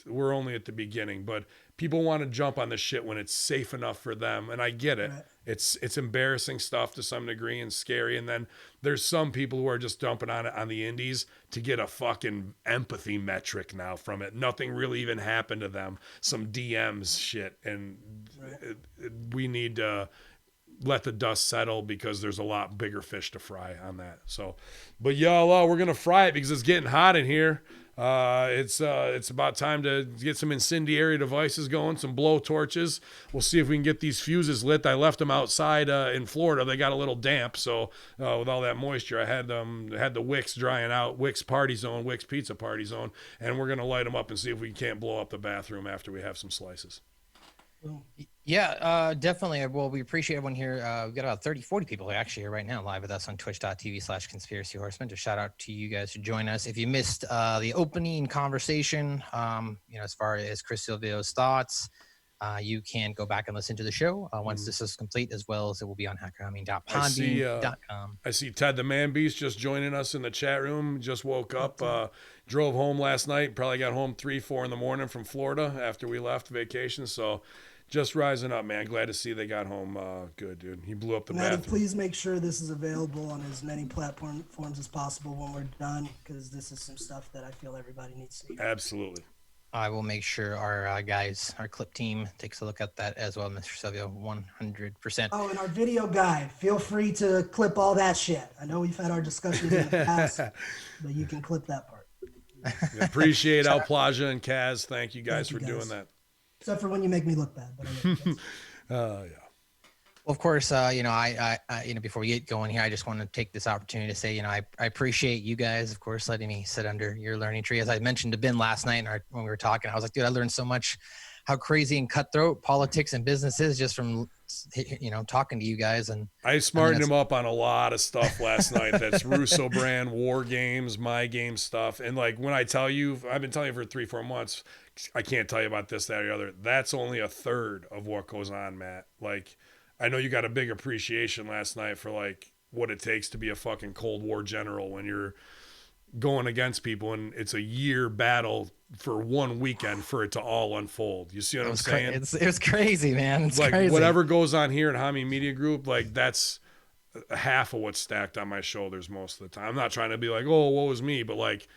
we're only at the beginning, but people want to jump on this shit when it's safe enough for them, and I get it. Right. It's embarrassing stuff to some degree and scary, and then there's some people who are just dumping on it on the indies to get a fucking empathy metric now from it. Nothing really even happened to them. Some DMs shit, and we need to let the dust settle, because there's a lot bigger fish to fry on that. So, but y'all, we're gonna fry it because it's getting hot in here. It's about time to get some incendiary devices going, some blow torches. We'll see if we can get these fuses lit. I left them outside in Florida. They got a little damp, so with all that moisture, I had the wicks drying out. Wicks party zone, Wicks pizza party zone, and we're gonna light them up and see if we can't blow up the bathroom after we have some slices. Yeah, definitely. Well, we appreciate everyone here. We've got about 30-40 people actually here right now live with us on twitch.tv/conspiracy horseman. Just shout out to you guys to join us. If you missed the opening conversation, as far as Chris Silvio's thoughts, you can go back and listen to the show once this is complete, as well as it will be on hackerhamin.podbean.com. I see Ted the Man Beast just joining us in the chat room. Just woke up, drove home last night. Probably got home 3-4 in the morning from Florida after we left vacation. So just rising up, man. Glad to see they got home good, dude. He blew up the bathroom. Please make sure this is available on as many platforms as possible when we're done, because this is some stuff that I feel everybody needs to see. Absolutely. I will make sure our guys, our clip team, takes a look at that as well, Mr. Silvio, 100%. Oh, and our video guy, feel free to clip all that shit. I know we've had our discussions in the past, but you can clip that part. Appreciate Al Plaja and Kaz. Thank you guys for doing that. Except for when you make me look bad. But yeah. Well, of course, I before we get going here, I just want to take this opportunity to say, I appreciate you guys, of course, letting me sit under your learning tree. As I mentioned to Ben last night when we were talking, I was like, dude, I learned so much how crazy and cutthroat politics and business is just from, talking to you guys. And I smartened him up on a lot of stuff last night. That's Russo brand, war games, my game stuff. And like, when I tell you, I've been telling you for 3-4 months, I can't tell you about this, that, or the other. That's only a third of what goes on, Matt. Like, I know you got a big appreciation last night for like what it takes to be a fucking Cold War general when you're going against people and it's a year battle for one weekend for it to all unfold. You see what I'm saying? It was crazy, man. It's like crazy. Whatever goes on here at Hamin Media Group, like that's half of what's stacked on my shoulders most of the time. I'm not trying to be like, oh, woe is me, but like,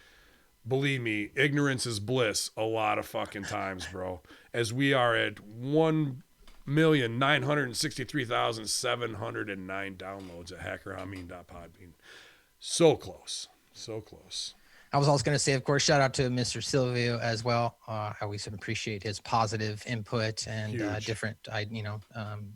believe me, ignorance is bliss a lot of fucking times, bro. As we are at 1,963,709 downloads at hackerhamin.podbean. So close. I was also going to say, of course, shout out to Mr. Silvio as well. I always appreciate his positive input and different,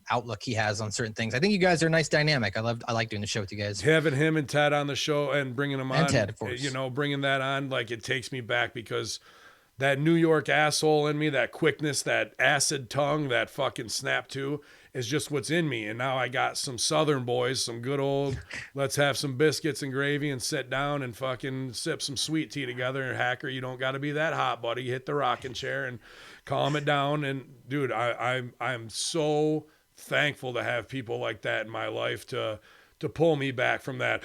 outlook he has on certain things. I think you guys are a nice dynamic. I like doing the show with you guys. Having him and Ted on the show and bringing them on, Ted, of course. Bringing that on, like it takes me back because that New York asshole in me, that quickness, that acid tongue, that fucking snap to is just what's in me. And now I got some Southern boys, some good old, let's have some biscuits and gravy and sit down and fucking sip some sweet tea together. And Hacker, you don't got to be that hot, buddy. Hit the rocking chair and calm it down. And dude, I'm so thankful to have people like that in my life to pull me back from that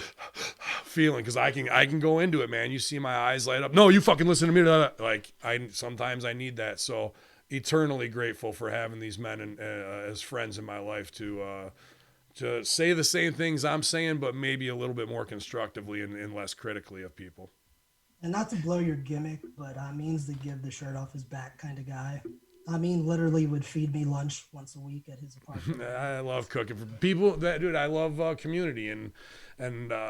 feeling, because I can go into it, man. You see my eyes light up. No, you fucking listen to me. Like sometimes I need that. So eternally grateful for having these men and as friends in my life to say the same things I'm saying, but maybe a little bit more constructively and less critically of people. And not to blow your gimmick, but Amin's the give the shirt off his back kind of guy. Amin literally would feed me lunch once a week at his apartment. I love cooking for people. Dude, I love community and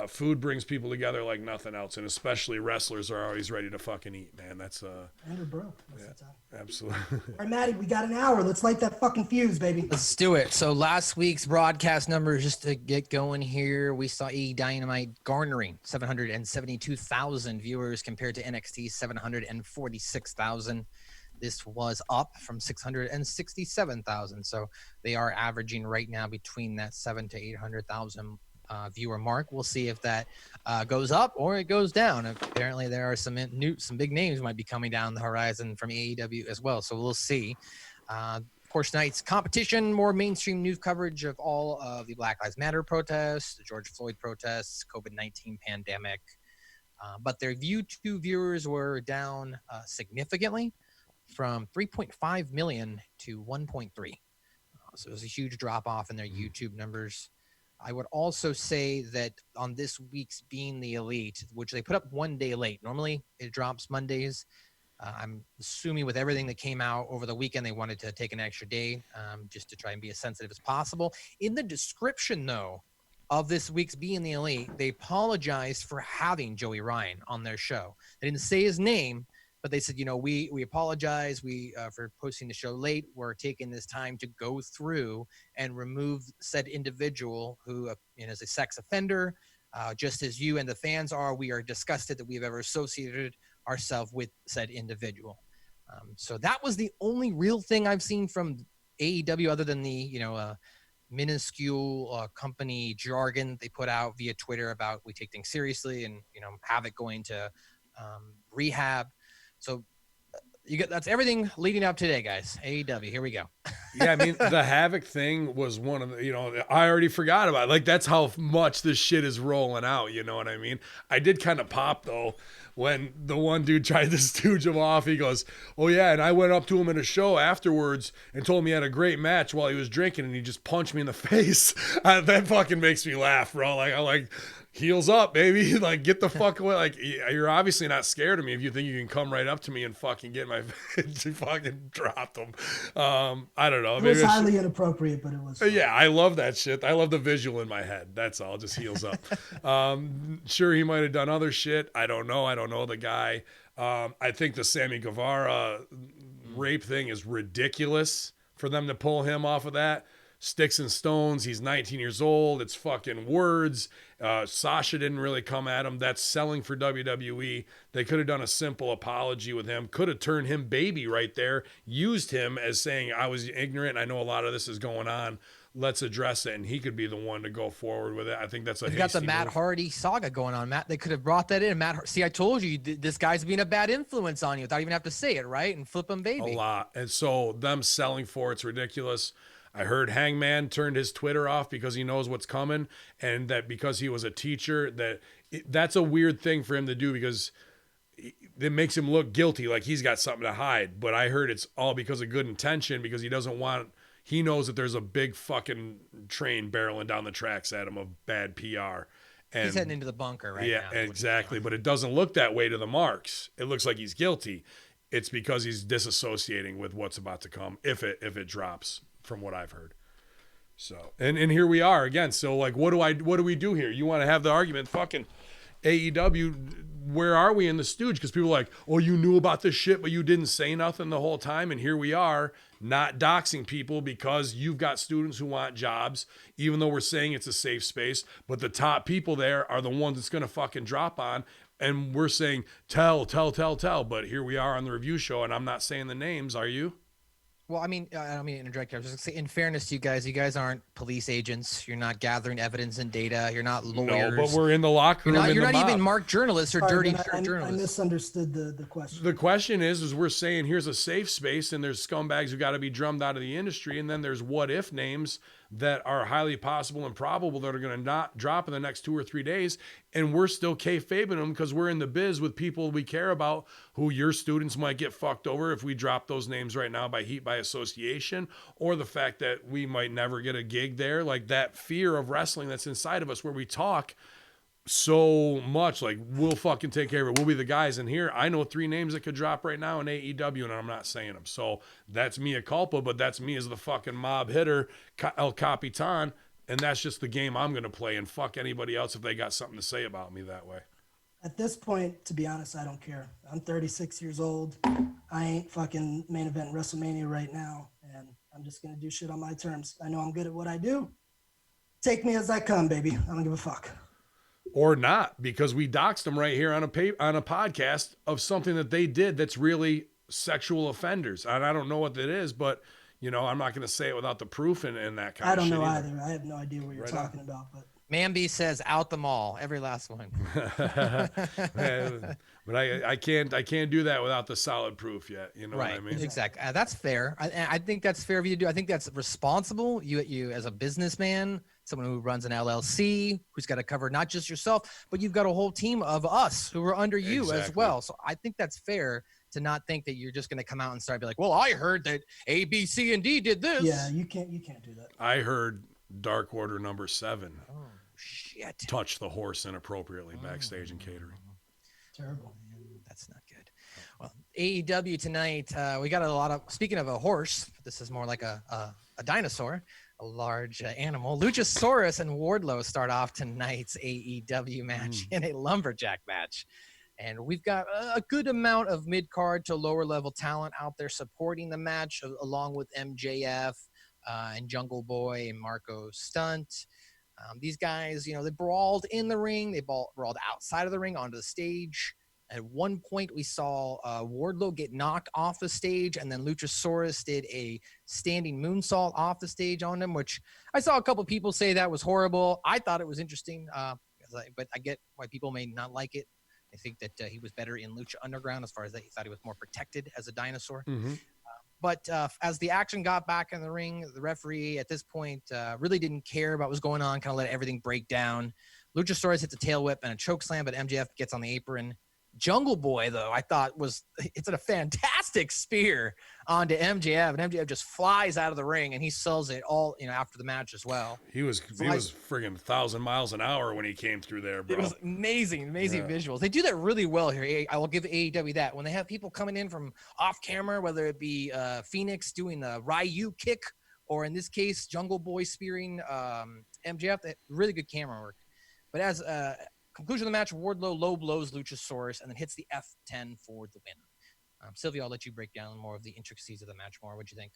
food brings people together like nothing else. And especially wrestlers are always ready to fucking eat, man. That's and you're broke most of the time. Absolutely. All right, Maddie, we got an hour. Let's light that fucking fuse, baby. Let's do it. So last week's broadcast numbers, just to get going here, we saw Dynamite garnering 772,000 viewers compared to NXT 746,000. This was up from 667,000. So they are averaging right now between that 700,000 to 800,000 viewer mark. We'll see if that goes up or it goes down. Apparently there are some big names might be coming down the horizon from AEW as well. So we'll see. Of course, tonight's competition, more mainstream news coverage of all of the Black Lives Matter protests, the George Floyd protests, COVID-19 pandemic. But their YouTube viewers were down significantly, from 3.5 million to 1.3. So it was a huge drop off in their YouTube numbers. I would also say that on this week's Being the Elite, which they put up one day late, normally it drops Mondays. I'm assuming with everything that came out over the weekend, they wanted to take an extra day just to try and be as sensitive as possible. In the description, though, of this week's Be in the Elite, they apologized for having Joey Ryan on their show. They didn't say his name, but they said, we apologize. For posting the show late. We're taking this time to go through and remove said individual who is a sex offender. Just as you and the fans are, we are disgusted that we've ever associated ourselves with said individual. So that was the only real thing I've seen from AEW other than the, minuscule company jargon they put out via Twitter about we take things seriously and, Havoc going to rehab. So that's everything leading up today, guys. AEW, here we go. Yeah, I mean, the Havoc thing was one of the, I already forgot about it. Like, that's how much this shit is rolling out, you know what I mean? I did kind of pop, though, when the one dude tried to stooge him off. He goes, oh, yeah, and I went up to him in a show afterwards and told him he had a great match while he was drinking, and he just punched me in the face. That fucking makes me laugh, bro. Like, heels up, baby. Like, get the fuck away. Like, you're obviously not scared of me if you think you can come right up to me and fucking get my fucking dropped him. I don't know. It was highly inappropriate, but it was fun. Yeah, I love that shit. I love the visual in my head. That's all. Just heels up. Sure, he might have done other shit. I don't know. I don't know the guy. I think the Sammy Guevara rape thing is ridiculous for them to pull him off of that. Sticks and stones. He's 19 years old. It's fucking words. Sasha didn't really come at him. That's selling for WWE. They could have done a simple apology with him. Could have turned him baby right there. Used him as saying, I was ignorant. I know a lot of this is going on. Let's address it. And he could be the one to go forward with it. I think that's a They've got the Matt Hardy saga going on, Matt. They could have brought that in. See, I told you, this guy's being a bad influence on you without even have to say it, right? And flip him baby. A lot. And so them selling for it's ridiculous. I heard Hangman turned his Twitter off because he knows what's coming, and that because he was a teacher, that's a weird thing for him to do because it makes him look guilty, like he's got something to hide. But I heard it's all because of good intention, because he knows that there's a big fucking train barreling down the tracks at him of bad PR. And he's heading into the bunker right now. Yeah, exactly. But it doesn't look that way to the marks. It looks like he's guilty. It's because he's disassociating with what's about to come if it drops, from what I've heard. So, and here we are again. So, like, what do we do here? You want to have the argument, fucking AEW, where are we in the stooge? Because people are like, oh, you knew about this shit, but you didn't say nothing the whole time. And here we are not doxing people because you've got students who want jobs, even though we're saying it's a safe space. But the top people there are the ones it's going to fucking drop on. And we're saying, tell. But here we are on the review show, and I'm not saying the names. Are you? Well, I mean, I don't mean to interject. I was just going to say, in fairness to you guys aren't police agents. You're not gathering evidence and data. You're not lawyers. No, but we're in the locker room. You're not even marked journalists or dirty journalists. I misunderstood the question. The question is we're saying here's a safe space, and there's scumbags who got to be drummed out of the industry, and then there's what if names that are highly possible and probable that are going to not drop in the next 2 or 3 days, and we're still kayfabing them because we're in the biz with people we care about who your students might get fucked over if we drop those names right now by heat by association, or the fact that we might never get a gig there. Like that fear of wrestling that's inside of us where we talk so much like we'll fucking take care of it. We'll be the guys in here. I know 3 names that could drop right now in AEW, and I'm not saying them. So that's mea culpa, but that's me as the fucking mob hitter, El Capitan, and that's just the game I'm going to play, and fuck anybody else if they got something to say about me that way. At this point, to be honest, I don't care. I'm 36 years old. I ain't fucking main event WrestleMania right now, and I'm just going to do shit on my terms. I know I'm good at what I do. Take me as I come, baby. I don't give a fuck. Or not, because we doxed them right here on a podcast of something that they did that's really sexual offenders. And I don't know what that is, but, you know, I'm not going to say it without the proof and that kind of shit. I don't know either. I have no idea what you're talking about. But Manby says out them all, every last one. But I can't do that without the solid proof yet. You know what I mean? Exactly. That's fair. I think that's fair of you to do. I think that's responsible. You as a businessman, someone who runs an LLC, who's got to cover not just yourself, but you've got a whole team of us who are under you as well. So I think that's fair to not think that you're just going to come out and start be like, well, I heard that A, B, C, and D did this. Yeah, you can't do that. I heard Dark Order number 7 shit touched the horse inappropriately backstage in catering. Terrible. That's not good. Well, AEW tonight, we got a lot of, speaking of a horse, this is more like a a dinosaur, a large animal. Luchasaurus and Wardlow start off tonight's AEW match in a lumberjack match. And we've got a good amount of mid-card to lower-level talent out there supporting the match, along with MJF and Jungle Boy and Marco Stunt. These guys, they brawled in the ring. They brawled outside of the ring onto the stage. At one point, we saw Wardlow get knocked off the stage, and then Luchasaurus did a standing moonsault off the stage on him, which I saw a couple people say that was horrible. I thought it was interesting, but I get why people may not like it. I think that he was better in Lucha Underground as far as that he thought he was more protected as a dinosaur. But as the action got back in the ring, the referee at this point really didn't care about what was going on, kind of let everything break down. Luchasaurus hits a tail whip and a choke slam, but MJF gets on the apron. Jungle Boy, though, I thought it's a fantastic spear onto MJF, and MJF just flies out of the ring, and he sells it all, after the match as well. He was friggin' 1,000 miles an hour when he came through there, bro. It was amazing visuals. They do that really well here. I will give AEW that. When they have people coming in from off camera, whether it be Phoenix doing the Ryu kick, or in this case, Jungle Boy spearing MJF, really good camera work. But as conclusion of the match, Wardlow low blows Luchasaurus and then hits the F10 for the win. Silvio, I'll let you break down more of the intricacies of the match more. What'd you think?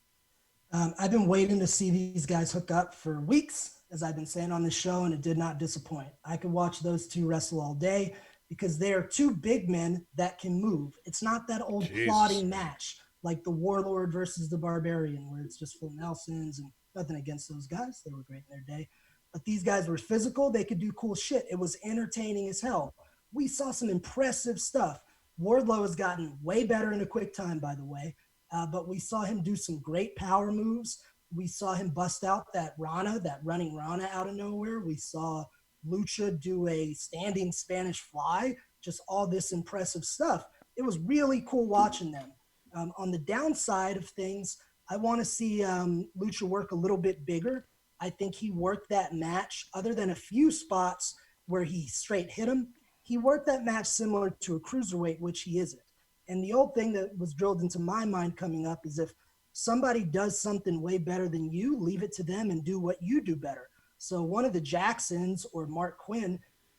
I've been waiting to see these guys hook up for weeks, as I've been saying on the show, and it did not disappoint. I could watch those two wrestle all day because they are two big men that can move. It's not that old plodding match like the Warlord versus the Barbarian, where it's just full Nelsons, and nothing against those guys. They were great in their day. But these guys were physical. They could do cool shit. It was entertaining as hell. We saw some impressive stuff. Wardlow has gotten way better in a quick time, by the way. But we saw him do some great power moves. We saw him bust out that running Rana out of nowhere. We saw Lucha do a standing Spanish fly, just all this impressive stuff. It was really cool watching them. On the downside of things, I want to see Lucha work a little bit bigger. I think he worked that match, other than a few spots where he straight hit him, he worked that match similar to a cruiserweight, which he isn't. And the old thing that was drilled into my mind coming up is if somebody does something way better than you, leave it to them and do what you do better. So one of the Jacksons or Mark Quinn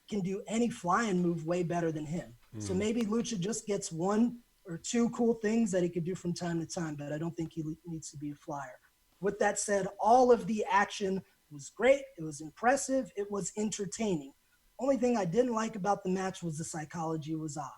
can do any flying move way better than him. So maybe Lucha just gets one or two cool things that he could do from time to time, but I don't think he needs to be a flyer. With that said, all of the action was great. It was impressive. It was entertaining. Only thing I didn't like about the match was the psychology was odd,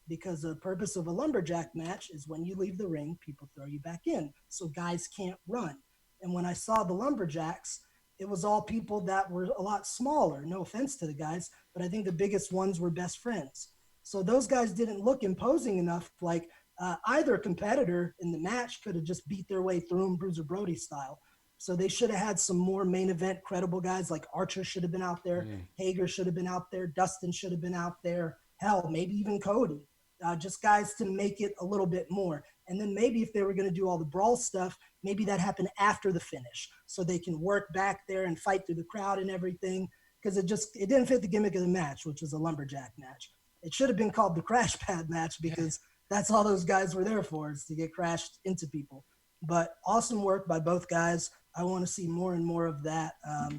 because the purpose of a lumberjack match is when you leave the ring, people throw you back in, so guys can't run. And when I saw the lumberjacks, it was all people that were a lot smaller. No offense to the guys, but I think the biggest ones were best friends. So those guys didn't look imposing enough. Like either competitor in the match could have just beat their way through them, Bruiser Brodie style. So they should have had some more main event credible guys, like Archer should have been out there. Hager should have been out there. Dustin should have been out there. Hell, maybe even Cody. Just guys to make it a little bit more. And then maybe if they were going to do all the brawl stuff, maybe that happened after the finish so they can work back there and fight through the crowd and everything, because it didn't fit the gimmick of the match, which was a lumberjack match. It should have been called the crash pad match, because that's all those guys were there for, is to get crashed into people. But awesome work by both guys. I want to see more and more of that.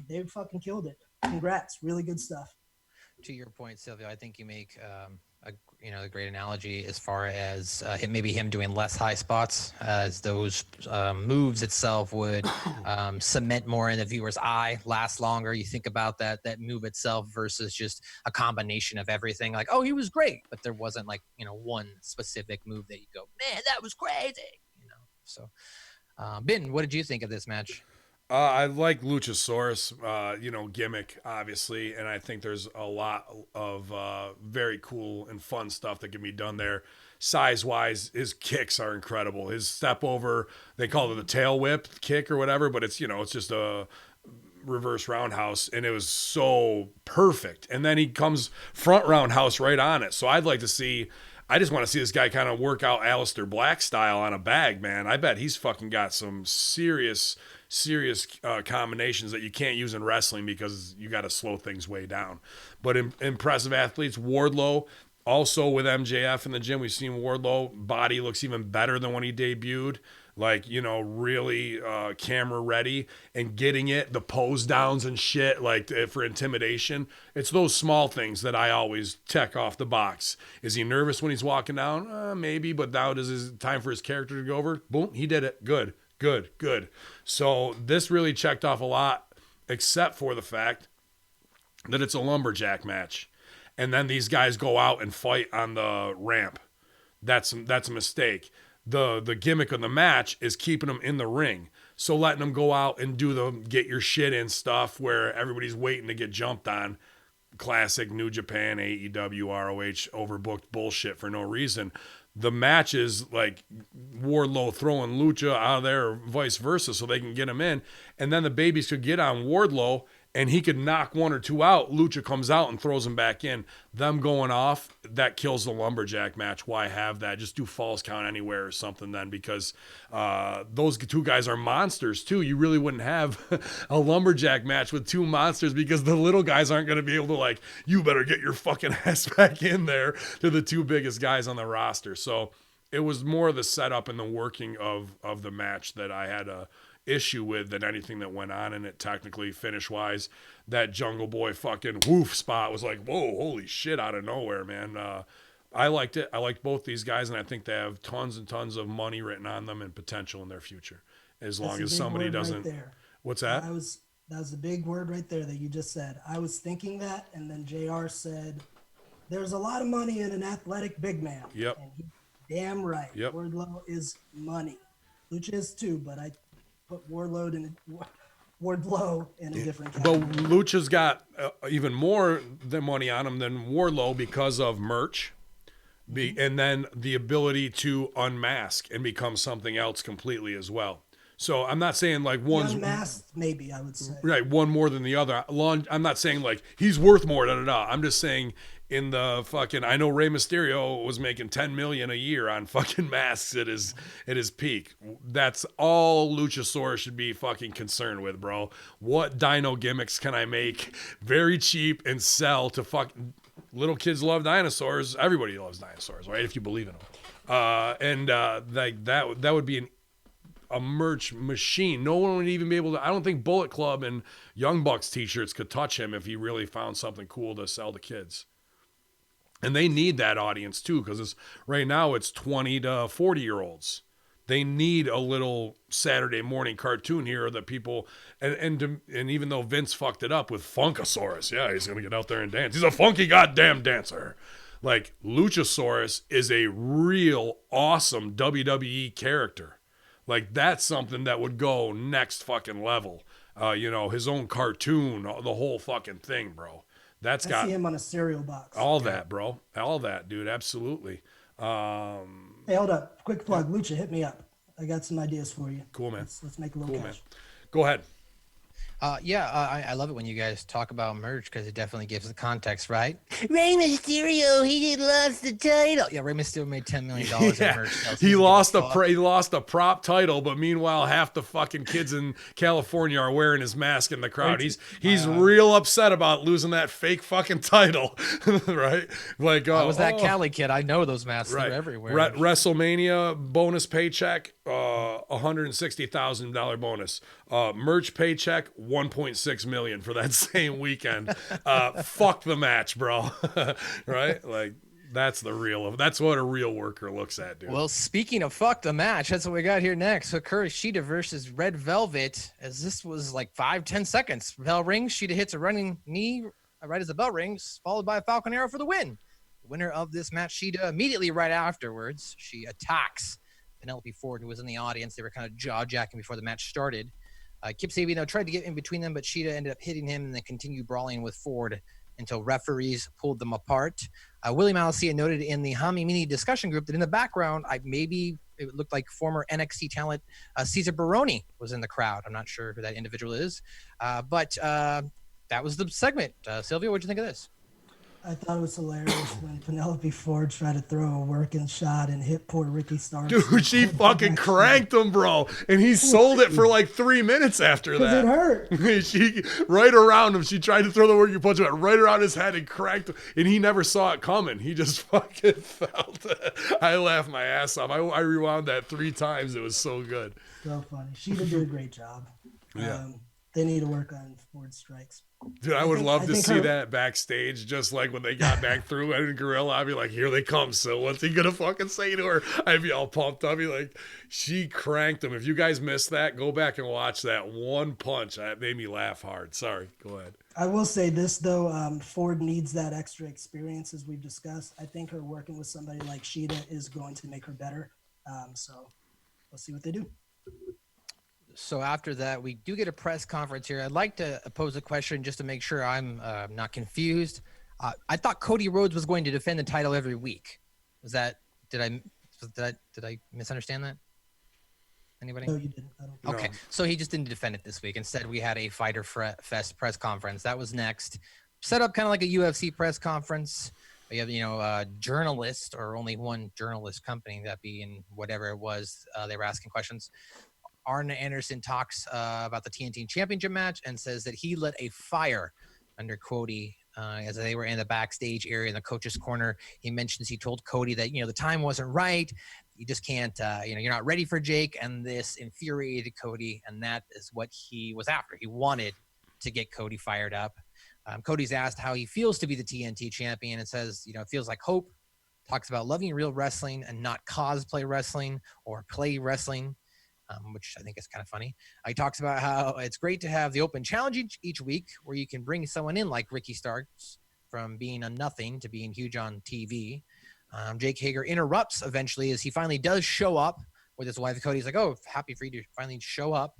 They fucking killed it. Congrats. Really good stuff. To your point, Silvio, I think you make a great analogy as far as maybe him doing less high spots, as those moves itself would cement more in the viewer's eye, last longer. You think about that move itself versus just a combination of everything. Like, oh, he was great, but there wasn't one specific move that you go, man, that was crazy. So, Ben, what did you think of this match? I like Luchasaurus, gimmick, obviously, and I think there's a lot of very cool and fun stuff that can be done there. Size-wise, his kicks are incredible. His step over, they call it the tail whip kick or whatever, but it's just a reverse roundhouse, and it was so perfect. And then he comes front roundhouse right on it. So I just want to see this guy kind of work out Aleister Black style on a bag, man. I bet he's fucking got some serious combinations that you can't use in wrestling because you got to slow things way down. But impressive athletes. Wardlow, also with MJF in the gym, we've seen Wardlow body looks even better than when he debuted. like, you know, really camera ready and getting it, the pose downs and shit, like for intimidation. It's those small things that I always check off the box. Is he nervous when he's walking down? Maybe, but now is it time for his character to go over? Boom, he did it. Good, good, good. So this really checked off a lot, except for the fact that it's a lumberjack match. And then these guys go out and fight on the ramp. That's a mistake. The gimmick of the match is keeping them in the ring. So letting them go out and do the get your shit in stuff where everybody's waiting to get jumped on. Classic New Japan, AEW, ROH, overbooked bullshit for no reason. The match is like Wardlow throwing Lucha out of there or vice versa so they can get him in. And then the babies could get on Wardlow and he could knock one or two out. Lucha comes out and throws him back in. Them going off, that kills the lumberjack match. Why have that? Just do falls count anywhere or something then, because those two guys are monsters too. You really wouldn't have a lumberjack match with two monsters because the little guys aren't going to be able to, like, you better get your fucking ass back in there to the two biggest guys on the roster. So it was more the setup and the working of the match that I had a issue with than anything that went on in it. Technically, finish wise, that Jungle Boy fucking woof spot was like, whoa, holy shit, out of nowhere, man. I liked it. I liked both these guys, and I think they have tons and tons of money written on them and potential in their future, as long as somebody doesn't. Right, what's that? That was a big word right there that you just said. I was thinking that, and then JR said, "There's a lot of money in an athletic big man." Yep. And damn right. Yep. Wardlow is money. Lucha is too, but I put Wardlow in a different category. But Lucha's got even more than money on him than Wardlow because of merch, and then the ability to unmask and become something else completely as well. So I'm not saying like one's unmasked, maybe I would say. Right, one more than the other. I'm not saying like he's worth more. I'm just saying in the fucking. I know Rey Mysterio was making $10 million a year on fucking masks at his peak. That's all Luchasaurus should be fucking concerned with, bro. What dino gimmicks can I make very cheap and sell to fucking little kids? Love dinosaurs. Everybody loves dinosaurs, right? If you believe in them. Like that would be a merch machine. No one would even be able to. I don't think Bullet Club and Young Bucks t-shirts could touch him if he really found something cool to sell to kids. And they need that audience too, because right now it's 20 to 40-year-olds. They need a little Saturday morning cartoon here that people and even though Vince fucked it up with Funkasaurus, yeah, he's gonna get out there and dance. He's a funky goddamn dancer. Like Luchasaurus is a real awesome WWE character. Like, that's something that would go next fucking level. His own cartoon, the whole fucking thing, bro. I see him on a cereal box. All that, bro. All that, dude. Absolutely. Hey, hold up. Quick plug. Lucha, hit me up. I got some ideas for you. Cool, man. Let's make a little cash. Man. Go ahead. I love it when you guys talk about merch because it definitely gives the context, right? Rey Mysterio, he lost the title. Yeah, Rey Mysterio made $10 million in merch sales. He lost a prop title, but meanwhile, half the fucking kids in California are wearing his mask in the crowd. He's real upset about losing that fake fucking title, right? Like, I was that Cali kid. I know those masks are everywhere. WrestleMania bonus paycheck, $160,000 bonus. Merch paycheck, $1.6 million for that same weekend. Fuck the match, bro. Right? Like, that's what a real worker looks at, dude. Well, speaking of fuck the match, that's what we got here next. Hikaru Shida versus Red Velvet, as this was like 5-10 seconds. Bell rings, Shida hits a running knee right as the bell rings, followed by a Falcon Arrow for the win. The winner of this match, Shida, immediately right afterwards, she attacks Penelope Ford, who was in the audience. They were kind of jaw-jacking before the match started. Kip Sabian tried to get in between them, but Shida ended up hitting him and then continued brawling with Ford until referees pulled them apart. Willie Malacia noted in the Hamin Media discussion group that in the background, it looked like former NXT talent Cesar Baroni was in the crowd. I'm not sure who that individual is, but that was the segment. Silvio, what'd you think of this? I thought it was hilarious when Penelope Ford tried to throw a working shot and hit poor Ricky Starks. Dude, she fucking cranked him, bro. And he sold it for like 3 minutes after that. It hurt. She right around him. She tried to throw the working punch right around his head and cracked him. And he never saw it coming. He just fucking felt it. I laughed my ass off. I rewound that 3 times. It was so good. So funny. She did do a great job. Yeah. They need to work on Ford strikes. Dude, I would love to see that backstage, just like when they got back through and Gorilla. I'd be like, here they come. So what's he gonna fucking say to her? I'd be all pumped up. I'd be like, she cranked him. If you guys missed that, go back and watch that one punch. That made me laugh hard. Sorry, go ahead. I will say this though, Ford needs that extra experience as we've discussed. I think her working with somebody like Sheeta is going to make her better. So we'll see what they do. So after that, we do get a press conference here. I'd like to pose a question just to make sure I'm not confused. I thought Cody Rhodes was going to defend the title every week. Did I misunderstand that? Anybody? No, you didn't. I don't. Okay, so he just didn't defend it this week. Instead, we had a Fighter Fest press conference. That was next. Set up kind of like a UFC press conference. We have, a journalist or only one journalist company, that being whatever it was. They were asking questions. Arn Anderson talks about the TNT Championship match and says that he lit a fire under Cody as they were in the backstage area in the coach's corner. He mentions he told Cody that, the time wasn't right. You just can't, you're not ready for Jake. And this infuriated Cody. And that is what he was after. He wanted to get Cody fired up. Cody's asked how he feels to be the TNT champion and says, it feels like hope. Talks about loving real wrestling and not cosplay wrestling or play wrestling. Which I think is kind of funny. He talks about how it's great to have the open challenge each week where you can bring someone in like Ricky Starks from being a nothing to being huge on TV. Jake Hager interrupts eventually as he finally does show up with his wife. Cody's like, oh, happy for you to finally show up.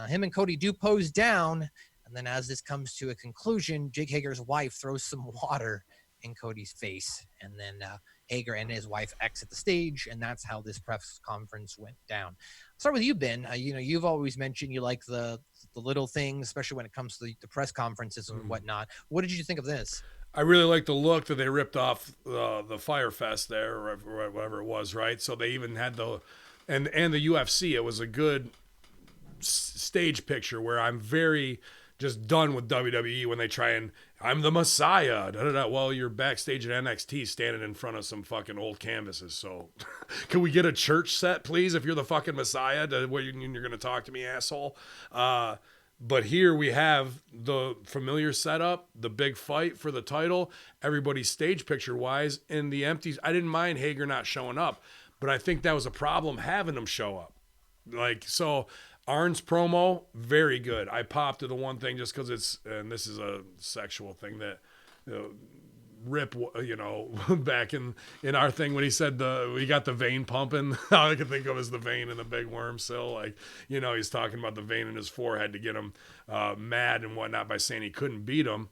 Him and Cody do pose down. And then as this comes to a conclusion, Jake Hager's wife throws some water in Cody's face. And then Hager and his wife exit the stage, and that's how this press conference went down. I'll start with you, Ben. You've always mentioned you like the little things, especially when it comes to the press conferences and whatnot. What did you think of this? I really like the look that they ripped off the Fire Fest there, or whatever it was, right? So they even had and the UFC. It was a good stage picture where I'm very just done with WWE when they try and I'm the Messiah. Well, you're backstage at NXT standing in front of some fucking old canvases. So can we get a church set, please, if you're the fucking Messiah? You're going to talk to me, asshole. But here we have the familiar setup, the big fight for the title, everybody's stage picture-wise, and the empties. I didn't mind Hager not showing up, but I think that was a problem having him show up. So Arn's promo, very good. I popped to the one thing just because and this is a sexual thing that Rip, back in our thing when he said we got the vein pumping. All I can think of is the vein in the big worm still. He's talking about the vein in his forehead to get him mad and whatnot by saying he couldn't beat him.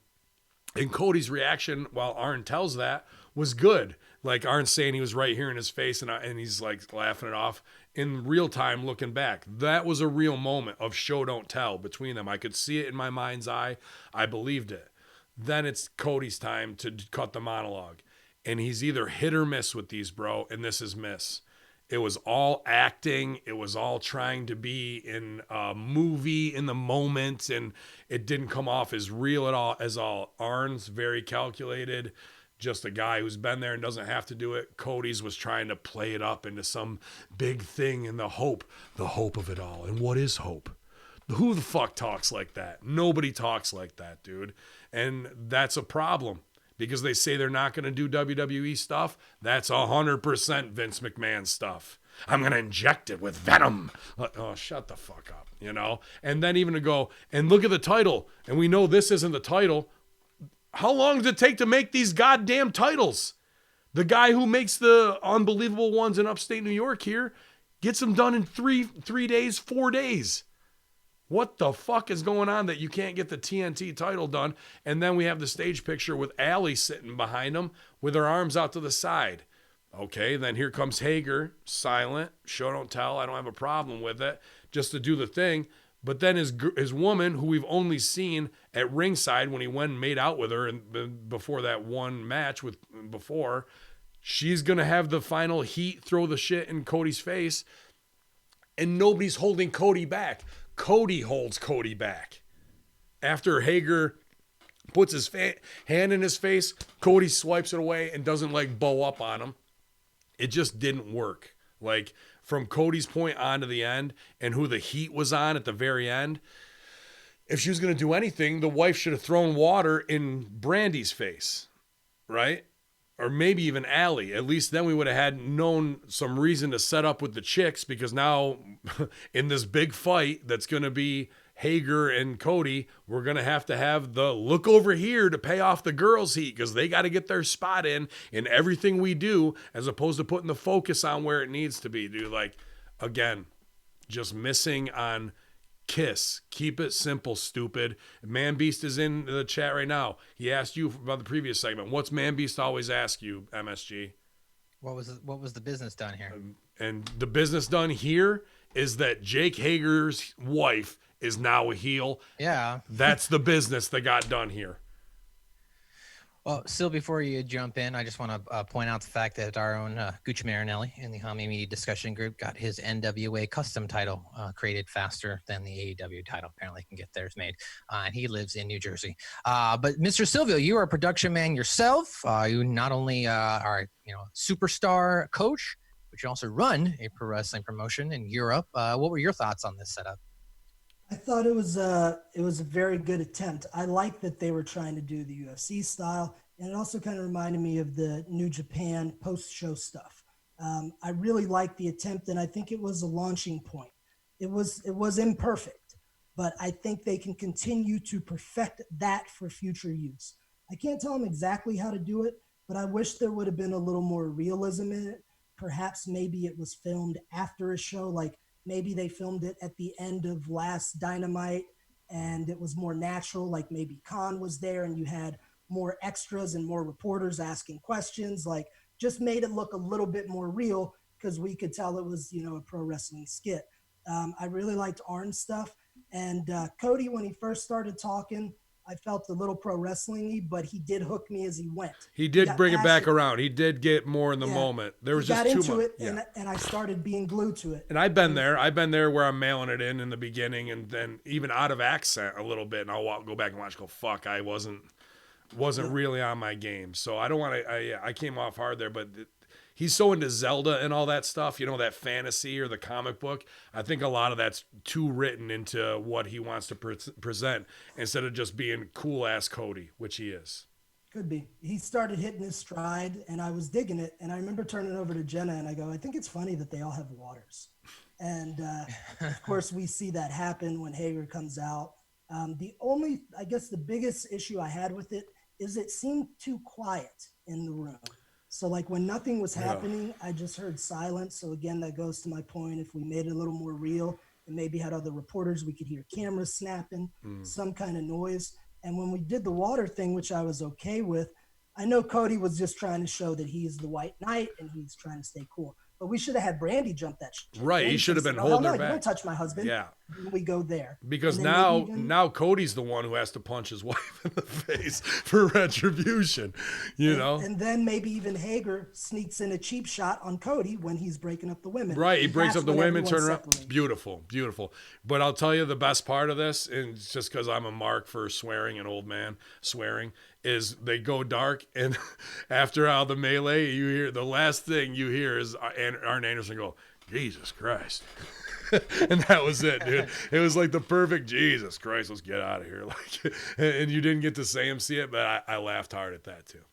And Cody's reaction while Arn tells that was good. Like Arn's saying he was right here in his face and he's like laughing it off. In real time, looking back, that was a real moment of show don't tell between them. I could see it in my mind's eye. I believed it. Then it's Cody's time to cut the monologue. And he's either hit or miss with these, bro, and this is miss. It was all acting. It was all trying to be in a movie in the moment, and it didn't come off as real at all. Arn's very calculated. Just a guy who's been there and doesn't have to do it. Cody's was trying to play it up into some big thing and the hope of it all. And what is hope? Who the fuck talks like that? Nobody talks like that, dude. And that's a problem because they say they're not going to do WWE stuff. That's 100% Vince McMahon stuff. I'm going to inject it with venom. Oh, shut the fuck up, And then even to go and look at the title, and we know this isn't the title. How long does it take to make these goddamn titles? The guy who makes the unbelievable ones in upstate New York here gets them done in 3 days, 4 days. What the fuck is going on that you can't get the TNT title done? And then we have the stage picture with Allie sitting behind him with her arms out to the side. Okay, then here comes Hager, silent, show don't tell. I don't have a problem with it, just to do the thing. But then his woman, who we've only seen at ringside when he went and made out with her and before that one match before, she's going to have the final heat, throw the shit in Cody's face, and nobody's holding Cody back. Cody holds Cody back. After Hager puts his hand in his face, Cody swipes it away and doesn't like bow up on him. It just didn't work. Like, from Cody's point on to the end, and who the heat was on at the very end, if she was going to do anything, the wife should have thrown water in Brandy's face, right? Or maybe even Allie. At least then we would have known some reason to set up with the chicks, because now in this big fight that's going to be Hager and Cody, we're going to have the look over here to pay off the girls' heat, because they got to get their spot in everything we do, as opposed to putting the focus on where it needs to be, dude. Like, again, just missing on Kiss. Keep it simple, stupid. Man Beast is in the chat right now. He asked you about the previous segment. What's Man Beast always ask you, MSG? What was the business done here? And the business done here is that Jake Hager's wife is now a heel. Yeah. That's the business that got done here. Well, still, before you jump in, I just want to point out the fact that our own Gucci Marinelli in the Hamin Media discussion group got his NWA custom title created faster than the AEW title. Apparently can get theirs made. And he lives in New Jersey. But Mr. Silvio, you are a production man yourself. You not only are superstar coach, but you also run a pro wrestling promotion in Europe. What were your thoughts on this setup? I thought it was a very good attempt. I like that they were trying to do the UFC style, and it also kind of reminded me of the New Japan post-show stuff. I really liked the attempt, and I think it was a launching point. It was imperfect, but I think they can continue to perfect that for future use. I can't tell them exactly how to do it, but I wish there would have been a little more realism in it. Perhaps maybe it was filmed after a show, like maybe they filmed it at the end of last Dynamite and it was more natural, like maybe Khan was there and you had more extras and more reporters asking questions, like just made it look a little bit more real, because we could tell it was, a pro wrestling skit. I really liked Arn's stuff. And Cody, when he first started talking, I felt a little pro wrestling-y, but he did hook me as he went. He did bring it back around. He did get more in the moment. There was just too much. And I started being glued to it. And I've been there. I've been there where I'm mailing it in the beginning, and then even out of accent a little bit, and I'll go back and watch. Go, fuck, I wasn't really on my game. So I don't want to. I came off hard there, but. He's so into Zelda and all that stuff, that fantasy or the comic book. I think a lot of that's too written into what he wants to present, instead of just being cool-ass Cody, which he is. Could be. He started hitting his stride, and I was digging it. And I remember turning it over to Jenna, and I go, I think it's funny that they all have waters. And, of course, we see that happen when Hager comes out. The biggest issue I had with it is it seemed too quiet in the room. So like when nothing was happening, I just heard silence. So again, that goes to my point. If we made it a little more real and maybe had other reporters, we could hear cameras snapping, some kind of noise. And when we did the water thing, which I was okay with, I know Cody was just trying to show that he's the White Knight and he's trying to stay cool. But we should have had Brandy jump that shit. Right, he should have been holding her back. You don't touch my husband. Yeah. We go there. Because now Cody's the one who has to punch his wife in the face for retribution, And then maybe even Hager sneaks in a cheap shot on Cody when he's breaking up the women. Right, he breaks up the women, turn around. Beautiful, beautiful. But I'll tell you the best part of this, and it's just because I'm a mark for swearing, an old man swearing, is they go dark, and after all the melee, you hear the last thing you hear is Arn Anderson go, Jesus Christ. And that was it, dude. It was like the perfect Jesus Christ, let's get out of here. Like, and you didn't get to say him see it, but I laughed hard at that too.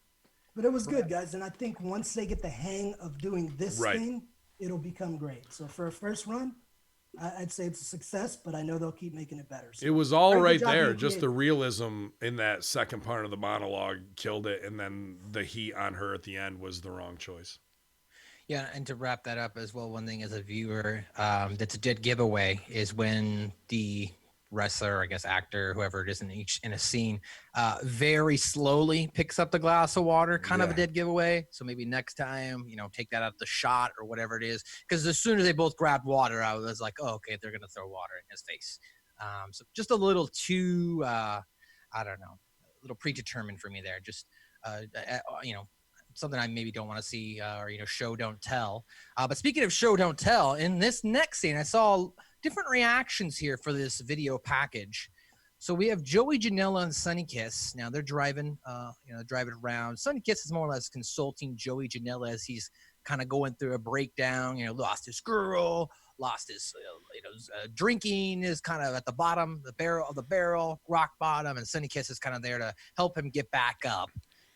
But it was good, guys. And I think once they get the hang of doing this thing, it'll become great. So for a first run, I'd say it's a success, but I know they'll keep making it better. So it was all right there. Just the realism in that second part of the monologue killed it. And then the heat on her at the end was the wrong choice. Yeah, and to wrap that up as well, one thing as a viewer that's a dead giveaway is when the wrestler, I guess actor, whoever it is in a scene, very slowly picks up the glass of water, kind of a dead giveaway. So maybe next time, take that out the shot or whatever it is. Because as soon as they both grabbed water, I was like, oh, okay, they're going to throw water in his face. So just a little too, I don't know, a little predetermined for me there. Just, something I maybe don't want to see, or show don't tell. But speaking of show don't tell, in this next scene, I saw different reactions here for this video package. So we have Joey Janela and Sonny Kiss. Now they're driving around. Sonny Kiss is more or less consulting Joey Janela as he's kind of going through a breakdown. Lost his girl, lost his, drinking is kind of at the bottom, the barrel, rock bottom, and Sonny Kiss is kind of there to help him get back up.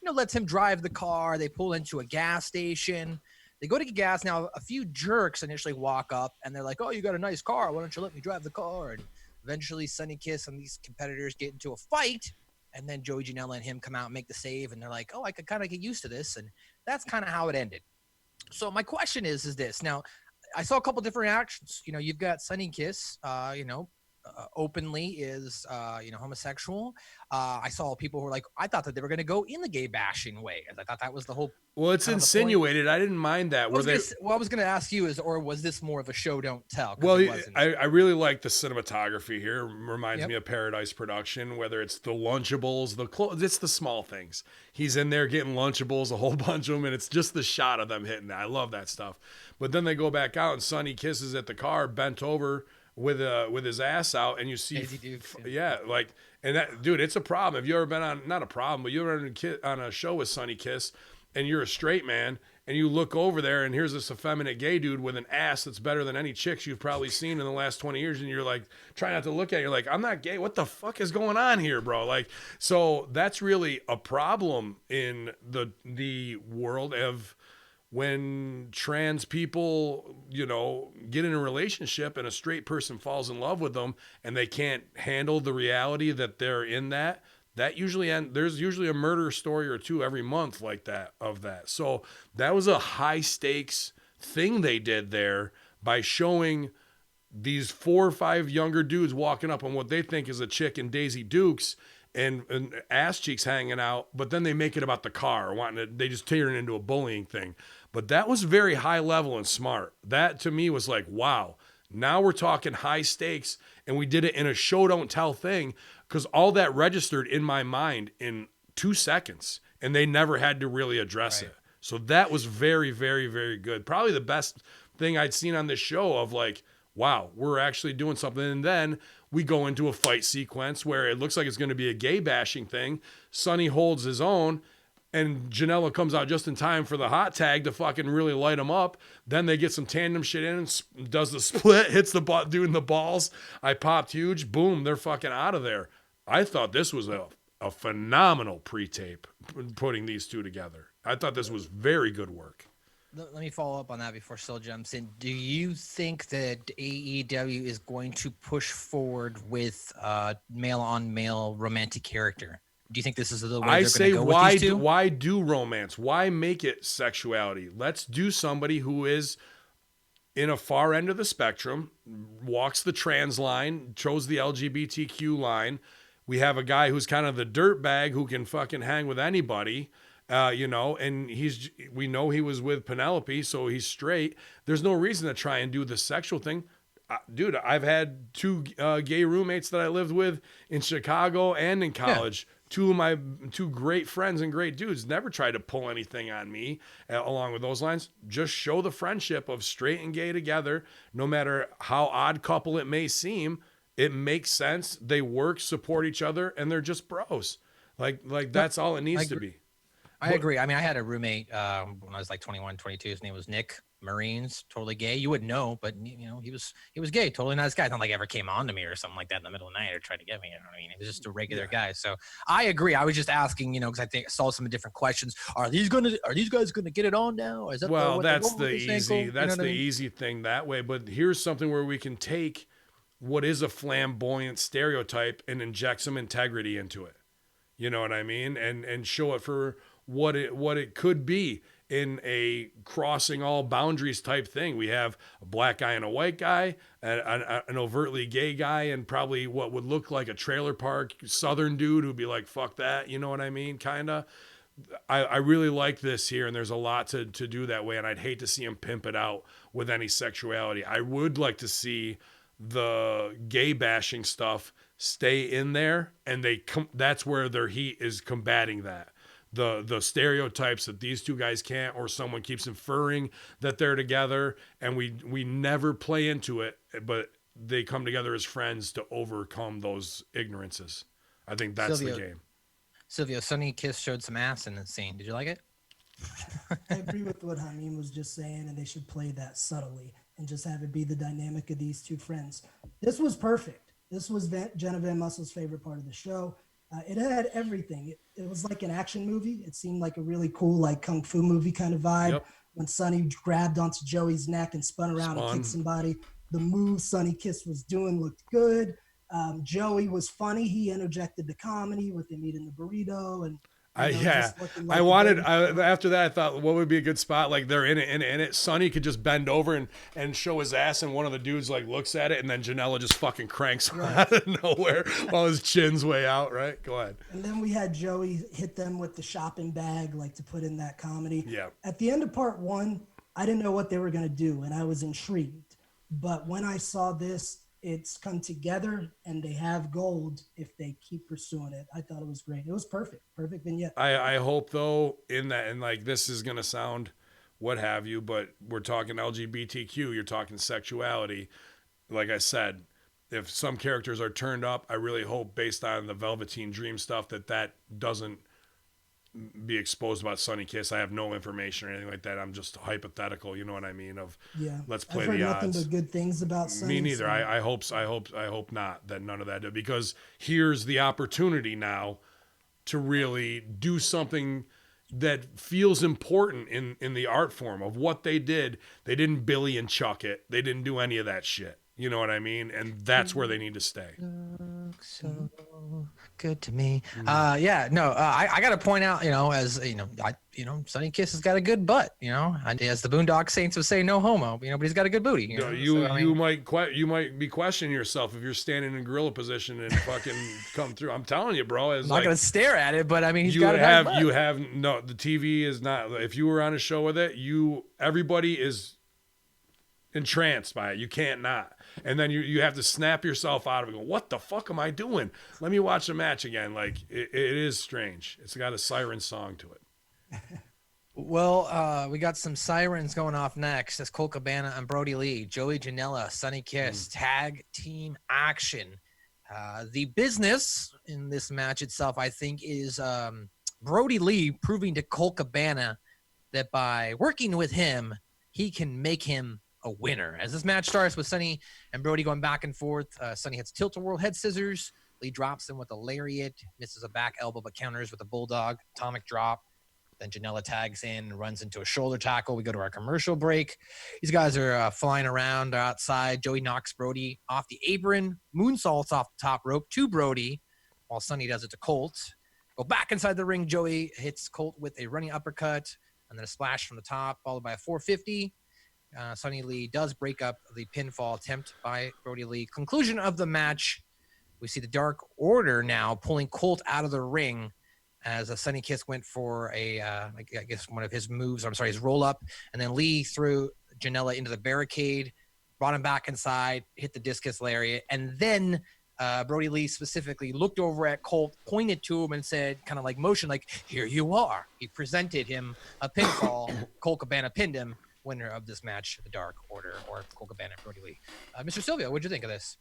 Lets him drive the car. They pull into a gas station. They go to get gas. Now, a few jerks initially walk up, and they're like, "Oh, you got a nice car. Why don't you let me drive the car?" And eventually, Sonny Kiss and these competitors get into a fight, and then Joey Janela and him come out and make the save, and they're like, "Oh, I could kind of get used to this," and that's kind of how it ended. So my question is this. Now, I saw a couple different reactions. You've got Sonny Kiss, openly is, homosexual. I saw people who were like, I thought that they were going to go in the gay bashing way. I thought that was the whole. Well, it's insinuated. I didn't mind that. I was going to ask you or was this more of a show don't tell? Well, I really like the cinematography here. Reminds me of Paradise Production, whether it's the Lunchables, it's the small things. He's in there getting Lunchables, a whole bunch of them, and it's just the shot of them hitting. I love that stuff. But then they go back out and Sonny Kiss is at the car, bent over with his ass out, and you see, and that, dude, it's a problem. Have you ever been on, not a problem, but you ever been on a show with Sonny Kiss, and you're a straight man, and you look over there, and here's this effeminate gay dude with an ass that's better than any chicks you've probably seen in the last 20 years, and you're like, try not to look at it. You're like, I'm not gay. What the fuck is going on here, bro? Like, so that's really a problem in the world of when trans people, get in a relationship and a straight person falls in love with them and they can't handle the reality that they're in that usually there's usually a murder story or two every month like that of that. So that was a high stakes thing they did there by showing these 4 or 5 younger dudes walking up on what they think is a chick in Daisy Dukes and ass cheeks hanging out, but then they make it about the car, they just turn it into a bullying thing. But that was very high level and smart. That to me was like, wow, now we're talking high stakes, and we did it in a show don't tell thing, because all that registered in my mind in 2 seconds, and they never had to really address it. So that was very, very, very good. Probably the best thing I'd seen on this show of like, wow, we're actually doing something. And then we go into a fight sequence where it looks like it's going to be a gay bashing thing. Sonny holds his own, and Janela comes out just in time for the hot tag to fucking really light him up. Then they get some tandem shit in and does the split, hits the butt, doing the balls. I popped huge. Boom, they're fucking out of there. I thought this was a phenomenal pre-tape, putting these two together. I thought this was very good work. Let me follow up on that before Sil jumps in. Do you think that AEW is going to push forward with male-on-male romantic character? Do you think this is the way they're going to go with these two? Why do romance? Why make it sexuality? Let's do somebody who is in a far end of the spectrum, walks the trans line, chose the LGBTQ line. We have a guy who's kind of the dirtbag who can fucking hang with anybody. And we know he was with Penelope, so he's straight. There's no reason to try and do the sexual thing. Dude, I've had 2 gay roommates that I lived with in Chicago and in college. Yeah. 2 of my 2 great friends and great dudes never tried to pull anything on me along with those lines. Just show the friendship of straight and gay together, no matter how odd couple it may seem. It makes sense. They work, support each other, and they're just bros. Like that's all it needs to be. I agree. I mean, I had a roommate when I was like 21, 22. His name was Nick. Marines, totally gay. You wouldn't know, but he was gay. Totally nice guy. It's not like ever came on to me or something like that in the middle of the night or tried to get me. You know what I mean? He was just a regular guy. So I agree. I was just asking, because I think I saw some different questions. Are these guys gonna get it on now? Or is that that's the easy thing that way. But here's something where we can take what is a flamboyant stereotype and inject some integrity into it. You know what I mean? And show it for what it could be in a crossing all boundaries type thing. We have a black guy and a white guy, an overtly gay guy, and probably what would look like a trailer park Southern dude who'd be like, fuck that. You know what I mean? Kinda. I really like this here, and there's a lot to do that way, and I'd hate to see him pimp it out with any sexuality. I would like to see the gay bashing stuff stay in there, and that's where their heat is combating that. The stereotypes that these two guys can't, or someone keeps inferring that they're together, and we never play into it, but they come together as friends to overcome those ignorances. I think that's the game. Silvio, Sonny Kiss showed some ass in the scene. Did you like it? I agree with what Hamin was just saying, and they should play that subtly and just have it be the dynamic of these two friends. This was perfect. This was Jenna Van Mussel's favorite part of the show. It had everything. It was like an action movie. It seemed like a really cool, like kung fu movie kind of vibe. Yep. When Sonny grabbed onto Joey's neck and spun around and kicked somebody, the move Sonny Kiss was doing looked good. Joey was funny. He interjected the comedy with him eating the burrito and. After that, I thought, what would be a good spot? Like, they're in it. Sonny could just bend over and show his ass, and one of the dudes like looks at it, and then Janela just fucking cranks him out of nowhere while his chin's way out. Right? Go ahead. And then we had Joey hit them with the shopping bag, like to put in that comedy. Yeah. At the end of part one, I didn't know what they were gonna do, and I was intrigued. But when I saw this, it's come together, and they have gold if they keep pursuing it. I thought it was great. It was perfect vignette. I hope, though, in that, and like this is going to sound what have you, but we're talking LGBTQ, you're talking sexuality. Like I said, if some characters are turned up, I really hope, based on the Velveteen Dream stuff, that doesn't be exposed about Sonny Kiss. I have no information or anything like that. I'm just hypothetical, you know what I mean? Let's play the odds. I've heard nothing but good things about Sonny. Me neither. So. I hope not, that none of that, because here's the opportunity now to really do something that feels important in the art form of what they did. They didn't Billy and Chuck it. They didn't do any of that shit. You know what I mean? And that's where they need to stay. So good to me. I got to point out, as Sonny Kiss has got a good butt, and as the Boondock Saints would say, no homo, but he's got a good booty. You might be questioning yourself if you're standing in gorilla position and fucking come through. I'm telling you, bro. I'm not gonna stare at it, but I mean, the TV is not. If you were on a show with it, everybody is entranced by it. You can't not. And then you have to snap yourself out of it and go, what the fuck am I doing? Let me watch the match again. Like, it is strange. It's got a siren song to it. Well, we got some sirens going off next. That's Colt Cabana and Brodie Lee, Joey Janela, Sonny Kiss, tag team action. The business in this match itself, I think, is Brodie Lee proving to Colt Cabana that by working with him, he can make him a winner. As this match starts with Sonny and Brodie going back and forth, Sonny hits tilt-a-whirl head scissors. Lee drops him with a lariat, misses a back elbow, but counters with a bulldog, atomic drop. Then Janela tags in and runs into a shoulder tackle. We go to our commercial break. These guys are flying around outside. Joey knocks Brodie off the apron, moonsaults off the top rope to Brodie, while Sonny does it to Colt. Go back inside the ring. Joey hits Colt with a running uppercut and then a splash from the top, followed by a 450. Sonny Lee does break up the pinfall attempt by Brodie Lee. Conclusion of the match, we see the Dark Order now pulling Colt out of the ring as Sonny Kiss went for one of his moves. His roll up, and then Lee threw Janela into the barricade, brought him back inside, hit the discus lariat, and then Brodie Lee specifically looked over at Colt, pointed to him, and said, kind of like motion, like, here you are. He presented him a pinfall. Colt Cabana pinned him. Winner of this match, the Dark Order, or Colt Cabana and Brodie Lee. Mr. Silvio, what'd you think of this?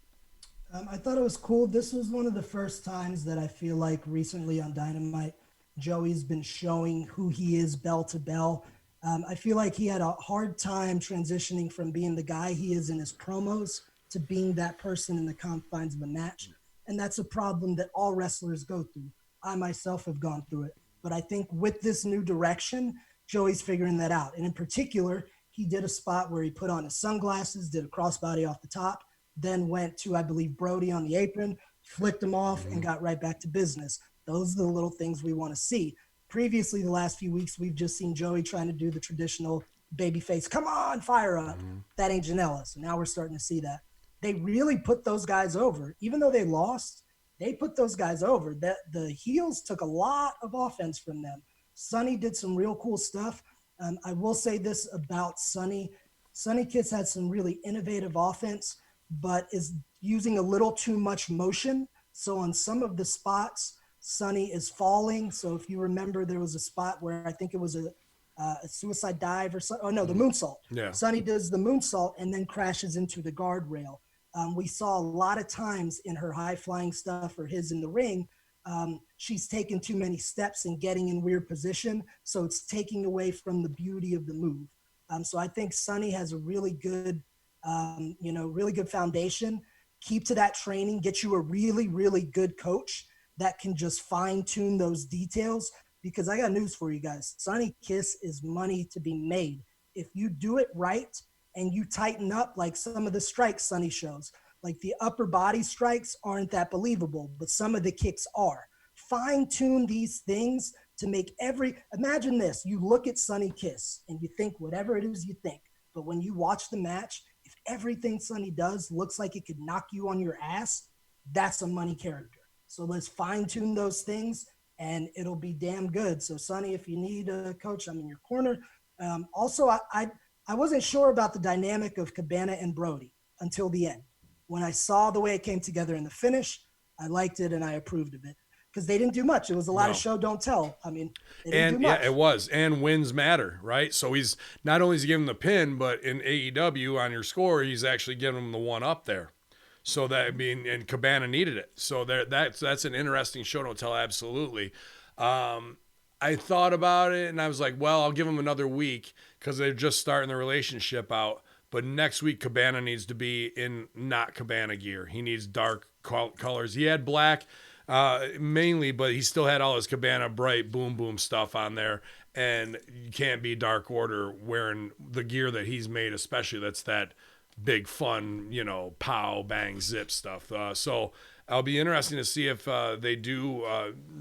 I thought it was cool. This was one of the first times that I feel like recently on Dynamite, Joey's been showing who he is bell to bell. I feel like he had a hard time transitioning from being the guy he is in his promos to being that person in the confines of a match. And that's a problem that all wrestlers go through. I myself have gone through it. But I think with this new direction, Joey's figuring that out. And in particular, he did a spot where he put on his sunglasses, did a crossbody off the top, then went to, I believe, Brodie on the apron, flicked him off, and got right back to business. Those are the little things we want to see. Previously, the last few weeks, we've just seen Joey trying to do the traditional babyface, come on, fire up. That ain't Janela. So now we're starting to see that. They really put those guys over. Even though they lost, they put those guys over. The heels took a lot of offense from them. Sonny did some real cool stuff. I will say this about Sonny. Sonny Kiss had some really innovative offense, but is using a little too much motion. So on some of the spots, Sonny is falling. So if you remember, there was a spot where I think it was a suicide dive or something. Oh no, the moonsault. Yeah. Sonny does the moonsault and then crashes into the guardrail. We saw a lot of times in her high flying stuff or his in the ring, she's taken too many steps and getting in weird position. So it's taking away from the beauty of the move. So I think Sonny has a really good, really good foundation. Keep to that training, get you a really, really good coach that can just fine tune those details. Because I got news for you guys. Sonny Kiss is money to be made. If you do it right and you tighten up like some of the strikes Sonny shows, like the upper body strikes aren't that believable, but some of the kicks are. Fine tune these things to make imagine this, you look at Sonny Kiss and you think whatever it is you think, but when you watch the match, if everything Sonny does looks like it could knock you on your ass, that's a money character. So let's fine tune those things and it'll be damn good. So Sonny, if you need a coach, I'm in your corner. Also, I wasn't sure about the dynamic of Cabana and Brodie until the end. When I saw the way it came together in the finish, I liked it and I approved of it. Because they didn't do much. It was a lot of show, don't tell. I mean, they didn't do much. Yeah, it was. And wins matter, right? So he's not only is he giving the pin, but in AEW on your score, he's actually giving him the one up there. So that and Cabana needed it. So that's an interesting show, don't tell. Absolutely. I thought about it and I was like, well, I'll give him another week because they're just starting the relationship out. But next week, Cabana needs to be in not Cabana gear. He needs dark colors. He had black. Mainly, but he still had all his Cabana bright boom boom stuff on there, and you can't be Dark Order wearing the gear that he's made, especially that's that big fun, pow bang zip stuff. So I'll be interesting to see if they do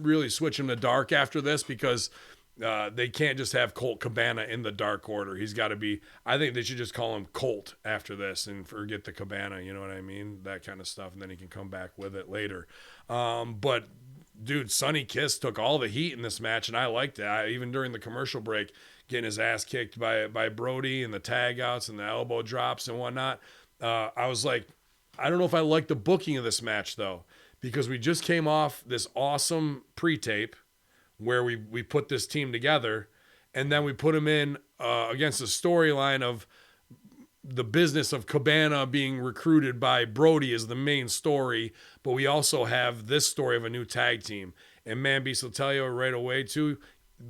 really switch him to dark after this, because they can't just have Colt Cabana in the Dark Order. He's got to be. I think they should just call him Colt after this and forget the Cabana. You know what I mean? That kind of stuff, and then he can come back with it later. But dude, Sonny Kiss took all the heat in this match, and I liked it. Even during the commercial break, getting his ass kicked by Brodie and the tag outs and the elbow drops and whatnot. I was like, I don't know if I like the booking of this match though, because we just came off this awesome pre-tape where we put this team together, and then we put them in against the storyline of the business of Cabana being recruited by Brodie is the main story, but we also have this story of a new tag team. And man, Beast will tell you right away too,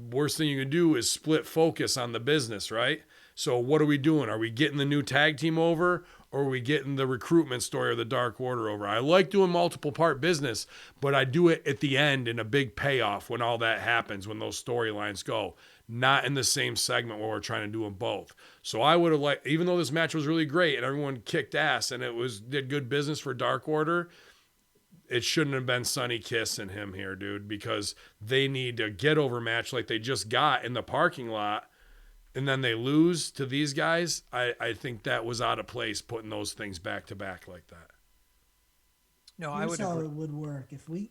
worst thing you can do is split focus on the business, right? So what are we doing? Are we getting the new tag team over, or are we getting the recruitment story of the Dark Order over? I like doing multiple part business, but I do it at the end in a big payoff when all that happens, when those storylines go, not in the same segment where we're trying to do them both. So I would have liked, even though this match was really great and everyone kicked ass and did good business for Dark Order, it shouldn't have been Sonny Kiss and him here, dude, because they need a get over match like they just got in the parking lot, and then they lose to these guys. I think that was out of place, putting those things back to back like that. No, I would. Here's how it would work if we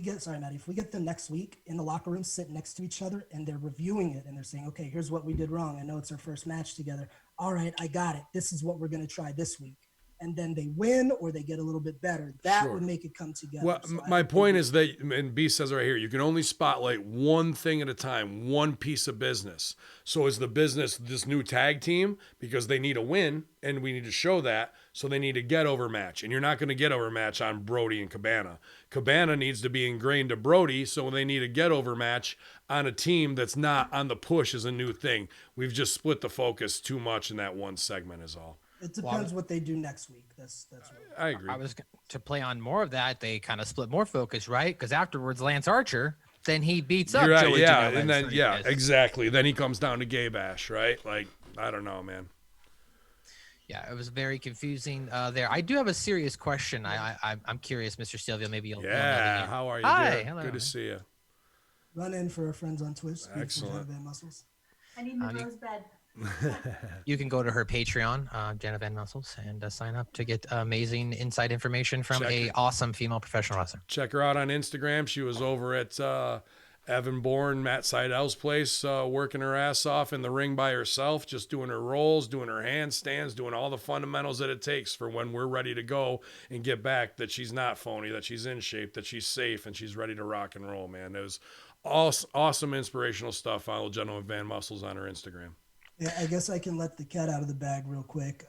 get Maddie, if we get them next week in the locker room, sitting next to each other, and they're reviewing it and they're saying, okay, here's what we did wrong. I know it's our first match together. All right, I got it. This is what we're going to try this week. And then they win or they get a little bit better. That would make it come together. Well, so my point is that, and B says right here, you can only spotlight one thing at a time, one piece of business. So is the business this new tag team? Because they need a win, and we need to show that. So they need a get-over match. And you're not going to get over match on Brodie and Cabana. Cabana needs to be ingrained to Brodie, so they need a get-over match on a team that's not on the push as a new thing. We've just split the focus too much in that one segment is all. It depends what they do next week. That's right. I agree. I was to play on more of that. They kind of split more focus, right? Because afterwards, Lance Archer, then he beats up right, Joey yeah, Janela and then exactly. Then he comes down to Gay Bash, right? Like, I don't know, man. Yeah, it was very confusing there. I do have a serious question. I'm curious, Mr. Silvio. Maybe you'll. Yeah, how are you? Hi, hello. Good to see you. Run in for our friends on Twitch. Excellent. Muscles. I need my rose bed. You can go to her Patreon, Jenna Van Muscles, and sign up to get amazing inside information from awesome female professional wrestler. Check her out on Instagram. She was over at Evan Bourne, Matt Seidel's place, working her ass off in the ring by herself, just doing her rolls, doing her handstands, doing all the fundamentals that it takes for when we're ready to go and get back, that she's not phony, that she's in shape, that she's safe, and she's ready to rock and roll, man. It was awesome, inspirational stuff. Follow Gentleman Van Muscles on her Instagram. Yeah, I guess I can let the cat out of the bag real quick.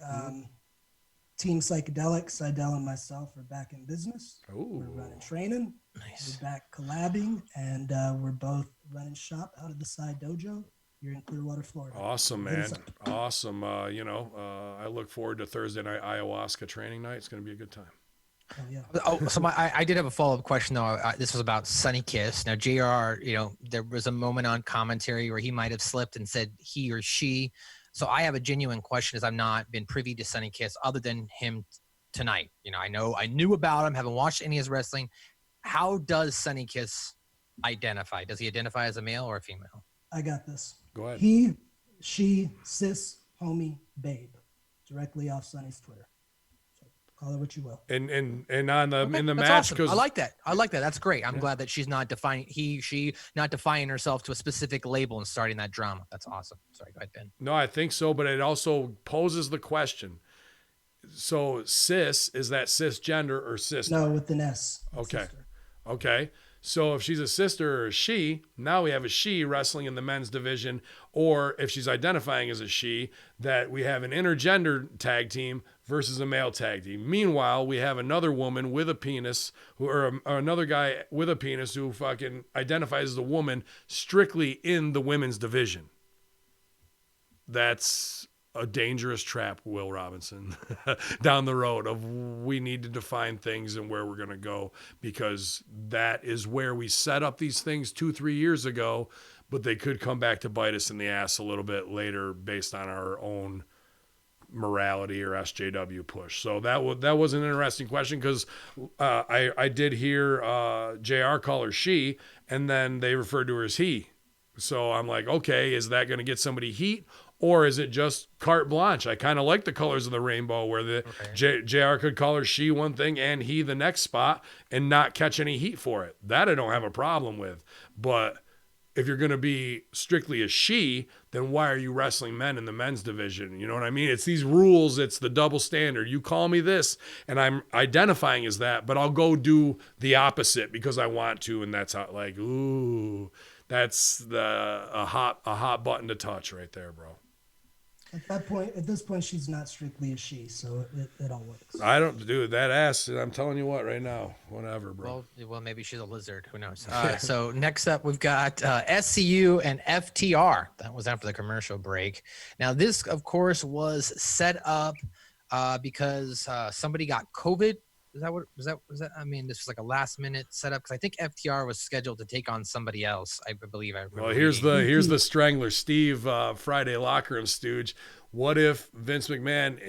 Team Psychedelic, Seidel and myself are back in business. Ooh. We're running training. Nice. We're back collabing, and we're both running shop out of the Side Dojo here in Clearwater, Florida. Awesome, man. Awesome. I look forward to Thursday night ayahuasca training night. It's going to be a good time. Oh, yeah. So I did have a follow-up question, though. This was about Sonny Kiss. Now, JR, there was a moment on commentary where he might have slipped and said he or she. So I have a genuine question, as I've not been privy to Sonny Kiss other than him tonight. I knew about him, haven't watched any of his wrestling. How does Sonny Kiss identify? Does he identify as a male or a female? I got this. Go ahead. He, she, sis, homie, babe. Directly off Sonny's Twitter. So call it what you will. And on the in the That's match, awesome. because I like that. That's great. I'm glad that she's not she not defining herself to a specific label and starting that drama. That's awesome. Sorry, go ahead, Ben. No, I think so, but it also poses the question. So cis, is that cisgender or sister? No, with an S. Okay. Sister. Okay. So if she's a sister or a she, now we have a she wrestling in the men's division, or if she's identifying as a she, that we have an intergender tag team versus a male tag team. Meanwhile, we have another woman with a penis or another guy with a penis who fucking identifies as a woman strictly in the women's division. That's a dangerous trap, Will Robinson, down the road of we need to define things and where we're going to go, because that is where we set up these things 2-3 years ago, but they could come back to bite us in the ass a little bit later based on our own morality or SJW push. So that was an interesting question, because I did hear JR call her she, and then they referred to her as he. So I'm like, okay, is that going to get somebody heat? Or is it just carte blanche? I kind of like the colors of the rainbow, where the JR could call her she one thing and he the next spot and not catch any heat for it. That I don't have a problem with. But if you're going to be strictly a she, then why are you wrestling men in the men's division? You know what I mean? It's these rules. It's the double standard. You call me this and I'm identifying as that, but I'll go do the opposite because I want to. And that's how, like, ooh, that's a hot button to touch right there, bro. At this point, she's not strictly a she, so it all works. I don't do that ass. I'm telling you what, right now, whatever, bro. Well, maybe she's a lizard. Who knows? So next up, we've got SCU and FTR. That was after the commercial break. Now, this, of course, was set up because somebody got COVID. Was that? I mean, this was like a last minute setup, because I think FTR was scheduled to take on somebody else. I believe. Well, here's the strangler, Steve, Friday locker room stooge. What if Vince McMahon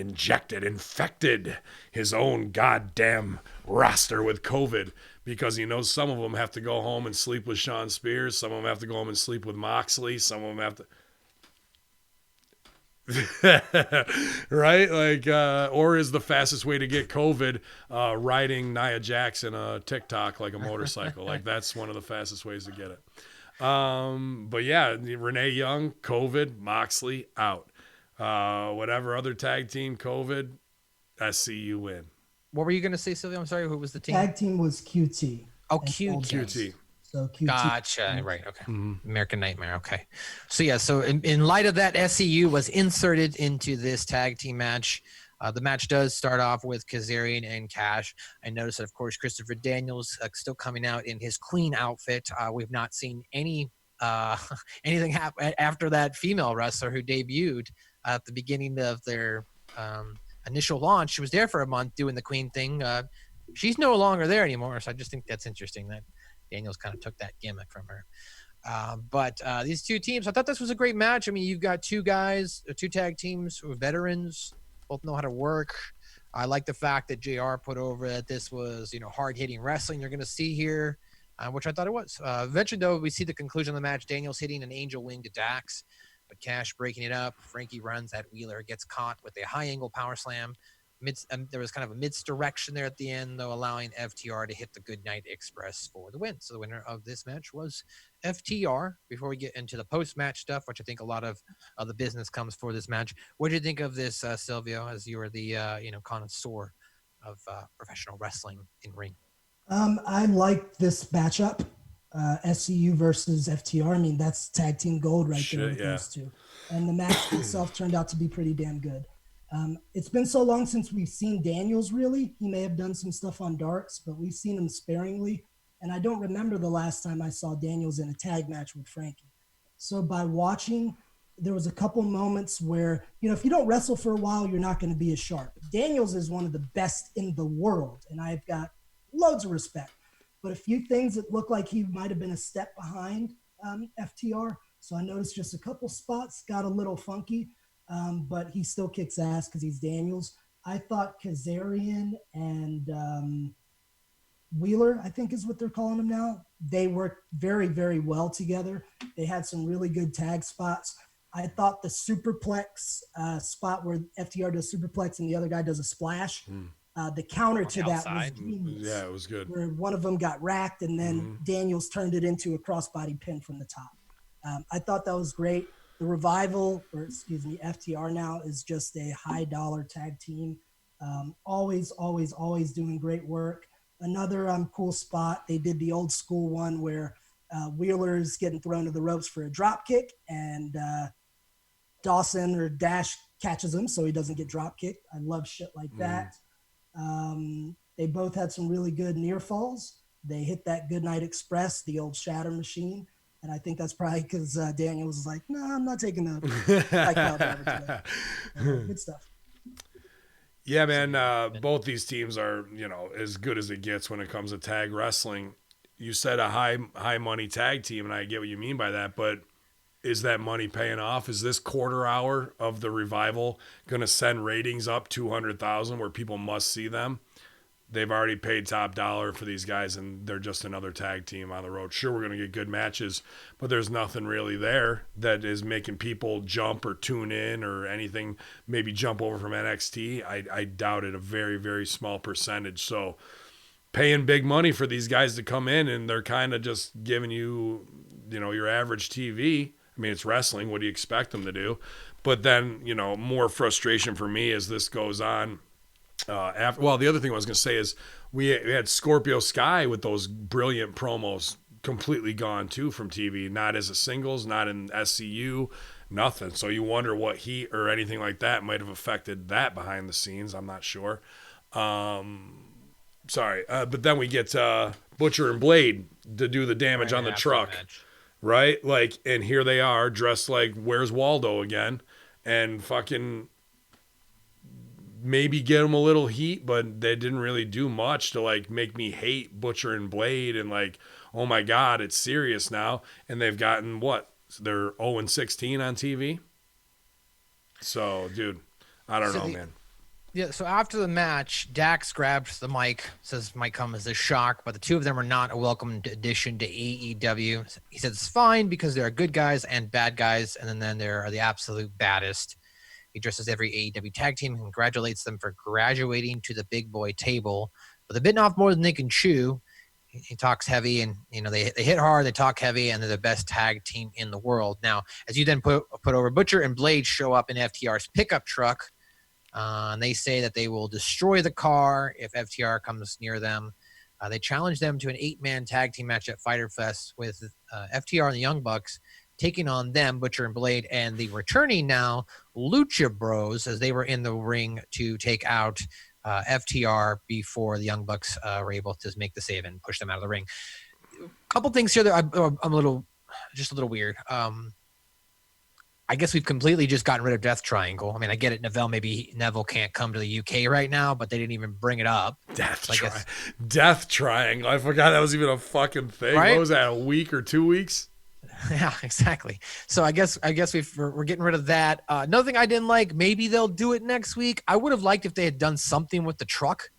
infected his own goddamn roster with COVID, because he knows some of them have to go home and sleep with Sean Spears, some of them have to go home and sleep with Moxley, some of them have to. Right, like or is the fastest way to get COVID riding Nia Jax in a TikTok like a motorcycle? Like, that's one of the fastest ways to get it. But yeah, Renee Young, COVID, Moxley out. Whatever other tag team, COVID, SCU win. What were you gonna say, Silvio? I'm sorry. Who was the team? Tag team was QT. Oh, QT. So QT. Gotcha. Right. Okay. American Nightmare. Okay. So yeah. So in light of that, SCU was inserted into this tag team match. The match does start off with Kazarian and Cash. I noticed that, of course, Christopher Daniels still coming out in his clean outfit. We've not seen anything happen after that female wrestler who debuted at the beginning of their initial launch. She was there for a month doing the Queen thing. She's no longer there anymore. So I just think that's interesting that Daniels kind of took that gimmick from her. But these two teams, I thought this was a great match. I mean, you've got two tag teams who are veterans, both know how to work. I like the fact that JR put over that this was, hard-hitting wrestling you're going to see here, which I thought it was. Eventually, though, we see the conclusion of the match. Daniels hitting an angel wing to Dax, but Cash breaking it up. Frankie runs at Wheeler, gets caught with a high-angle power slam. there was kind of a misdirection there at the end, though, allowing FTR to hit the Goodnight Express for the win. So the winner of this match was FTR. Before we get into the post-match stuff, which I think a lot of the business comes for this match, what did you think of this, Silvio, as you were the connoisseur of professional wrestling in ring? I like this matchup. SCU versus FTR. I mean, that's tag team gold right there with those two. And the match itself turned out to be pretty damn good. It's been so long since we've seen Daniels, really. He may have done some stuff on Darks, but we've seen him sparingly. And I don't remember the last time I saw Daniels in a tag match with Frankie. So by watching, there was a couple moments where, if you don't wrestle for a while, you're not going to be as sharp. Daniels is one of the best in the world, and I've got loads of respect. But a few things that look like he might have been a step behind FTR. So I noticed just a couple spots got a little funky, but he still kicks ass because he's Daniels. I thought Kazarian and Wheeler, I think is what they're calling him now, they worked very, very well together. They had some really good tag spots. I thought the superplex spot where FTR does superplex and the other guy does a splash, the counter to that was genius. Yeah, it was good. Where one of them got racked and then Daniels turned it into a crossbody pin from the top. I thought that was great. The Revival, FTR now is just a high dollar tag team. Always doing great work. Another cool spot, they did the old school one where Wheeler's getting thrown to the ropes for a drop kick and Dawson or Dash catches him so he doesn't get drop kicked. I love shit like that. They both had some really good near falls. They hit that Goodnight Express, the old shatter machine. And I think that's probably because Daniel was like, no, I'm not taking the bike out today. Good stuff. Yeah, man. Both these teams are, as good as it gets when it comes to tag wrestling. You said a high money tag team, and I get what you mean by that, but is that money paying off? Is this quarter hour of the Revival going to send ratings up 200,000 where people must see them? They've already paid top dollar for these guys, and they're just another tag team on the road. Sure, we're going to get good matches, but there's nothing really there that is making people jump or tune in or anything, maybe jump over from NXT. I doubt it, a very, very small percentage. So paying big money for these guys to come in, and they're kind of just giving you, your average TV. I mean, it's wrestling. What do you expect them to do? But then, more frustration for me as this goes on. The other thing I was going to say is we had Scorpio Sky with those brilliant promos completely gone too from TV, not as a singles, not in SCU, nothing. So you wonder what heat or anything like that might have affected that behind the scenes. I'm not sure. But then we get Butcher and Blade to do the damage on the truck. Right? Like, and here they are dressed like Where's Waldo again, and fucking maybe get them a little heat, but they didn't really do much to like make me hate Butcher and Blade and like, oh my God, it's serious now. And they've gotten they're 0-16 on TV. So, dude, I don't know, man. Yeah, so after the match, Dax grabs the mic, says might come as a shock, but the two of them are not a welcome addition to AEW. He says it's fine because there are good guys and bad guys, and then there are the absolute baddest. He addresses every AEW tag team and congratulates them for graduating to the big boy table. But they're bitten off more than they can chew. He talks heavy, and they hit hard, they talk heavy, and they're the best tag team in the world. Now, as you then put over, Butcher and Blade show up in FTR's pickup truck. And they say that they will destroy the car if FTR comes near them. They challenge them to an 8-man tag team match at Fyter Fest with FTR and the Young Bucks taking on them, Butcher and Blade, and the returning now Lucha Bros, as they were in the ring to take out FTR before the Young Bucks were able to make the save and push them out of the ring. A couple things here that I'm a little weird. I guess we've completely just gotten rid of Death Triangle. I mean, I get it. Neville can't come to the UK right now, but they didn't even bring it up. Death Triangle. I forgot that was even a fucking thing. Right? What was that, a week or 2 weeks? Yeah, exactly. So I guess we're getting rid of that. Another thing I didn't like, maybe they'll do it next week. I would have liked if they had done something with the truck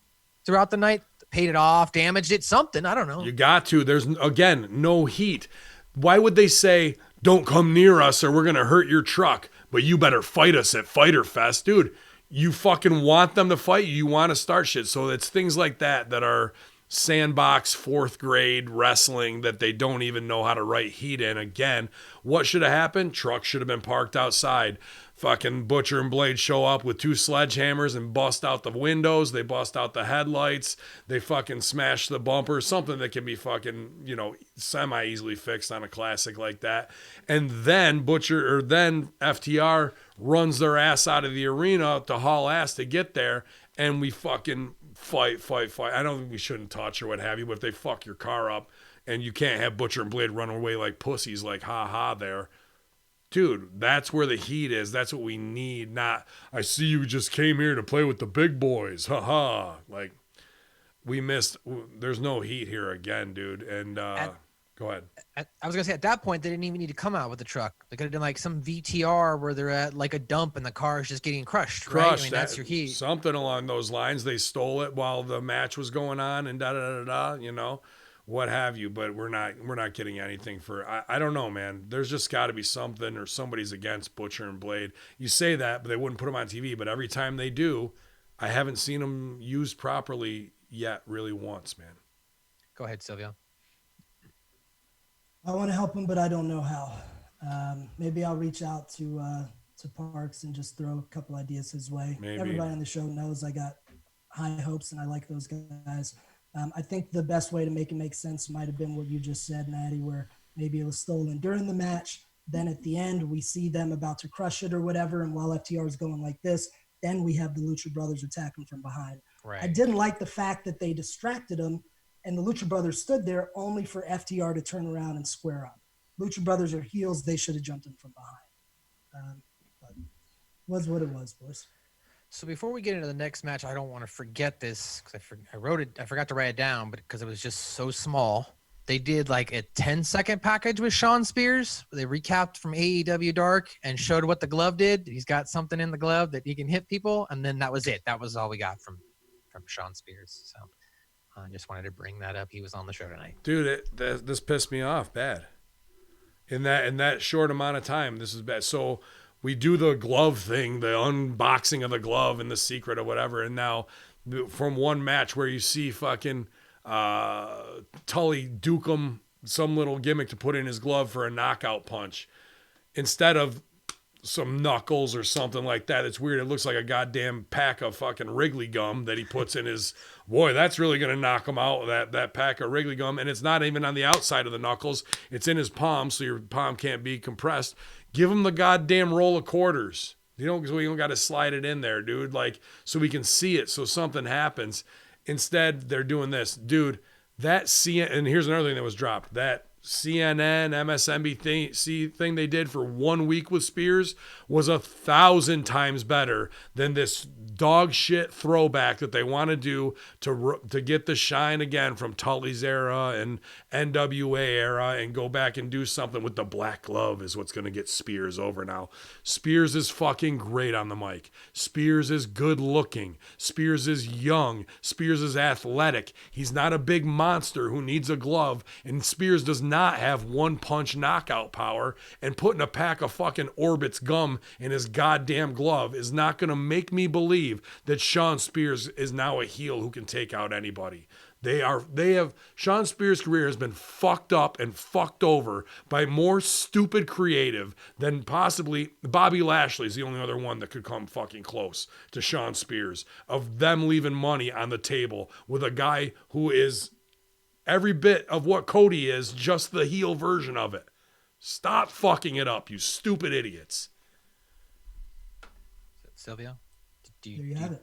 throughout the night, paid it off, damaged it, something. I don't know. You got to. There's, again, no heat. Why would they say, don't come near us or we're going to hurt your truck, but you better fight us at Fyter Fest? Dude, you fucking want them to fight you. You want to start shit. So it's things like that are sandbox 4th grade wrestling that they don't even know how to write heat in. Again, what should have happened? Truck should have been parked outside. Fucking Butcher and Blade show up with 2 sledgehammers and bust out the windows. They bust out the headlights. They fucking smash the bumper. Something that can be fucking, semi-easily fixed on a classic like that. And then then FTR runs their ass out of the arena to haul ass to get there. And we fucking fight. I don't think we shouldn't touch or what have you, but if they fuck your car up and you can't have Butcher and Blade run away like pussies, like ha there. Dude, that's where the heat is. That's what we need. Not, I see you just came here to play with the big boys. Ha. Like, we missed. There's no heat here again, dude. And go ahead. I was going to say, at that point, they didn't even need to come out with the truck. They could have done like some VTR where they're at like a dump and the car is just getting crushed, right? I mean, that's your heat. Something along those lines. They stole it while the match was going on and what have you, but we're not getting anything for, I don't know, man. There's just got to be something, or somebody's against Butcher and Blade. You say that, but they wouldn't put them on TV, but every time they do, I haven't seen them used properly yet, really once, man. Go ahead, Silvio. I want to help him, but I don't know how. Maybe I'll reach out to Parks and just throw a couple ideas his way. Maybe. Everybody on the show knows I got high hopes and I like those guys. I think the best way to make it make sense might have been what you just said, Natty, where maybe it was stolen during the match. Then at the end, we see them about to crush it or whatever. And while FTR is going like this, then we have the Lucha Brothers attack them from behind. Right. I didn't like the fact that they distracted them and the Lucha Brothers stood there only for FTR to turn around and square up. Lucha Brothers are heels. They should have jumped in from behind. But was what it was, boys. So before we get into the next match, I don't want to forget this because I wrote it. I forgot to write it down, but because it was just so small. They did like a 10-second package with Shawn Spears. They recapped from AEW Dark and showed what the glove did. He's got something in the glove that he can hit people, and then that was it. That was all we got from Shawn Spears. So I just wanted to bring that up. He was on the show tonight. Dude, this pissed me off bad. In that short amount of time, this is bad. So we do the glove thing, the unboxing of the glove and the secret or whatever. And now from one match where you see fucking Tully duke him some little gimmick to put in his glove for a knockout punch instead of some knuckles or something like that. It's weird. It looks like a goddamn pack of fucking Wrigley gum that he puts in his, boy, that's really going to knock him out, that pack of Wrigley gum. And it's not even on the outside of the knuckles. It's in his palm, so your palm can't be compressed. Give him the goddamn roll of quarters. We don't got to slide it in there, dude. Like, so we can see it, so something happens. Instead, they're doing this. Dude, and here's another thing that was dropped. That CNN, MSNBC thing they did for 1 week with Spears was 1,000 times better than this dog shit throwback that they want to do to get the shine again from Tully's era and NWA era and go back and do something with the black glove is what's going to get Spears over now. Spears is fucking great on the mic. Spears is good looking. Spears is young. Spears is athletic. He's not a big monster who needs a glove, and Spears does not have one punch knockout power, and putting a pack of fucking Orbit's gum in his goddamn glove is not going to make me believe that Shawn Spears is now a heel who can take out anybody. Shawn Spears' career has been fucked up and fucked over by more stupid creative than possibly Bobby Lashley's the only other one that could come fucking close to Shawn Spears, of them leaving money on the table with a guy who is every bit of what Cody is, just the heel version of it. Stop fucking it up, you stupid idiots. Silvio? There you have it.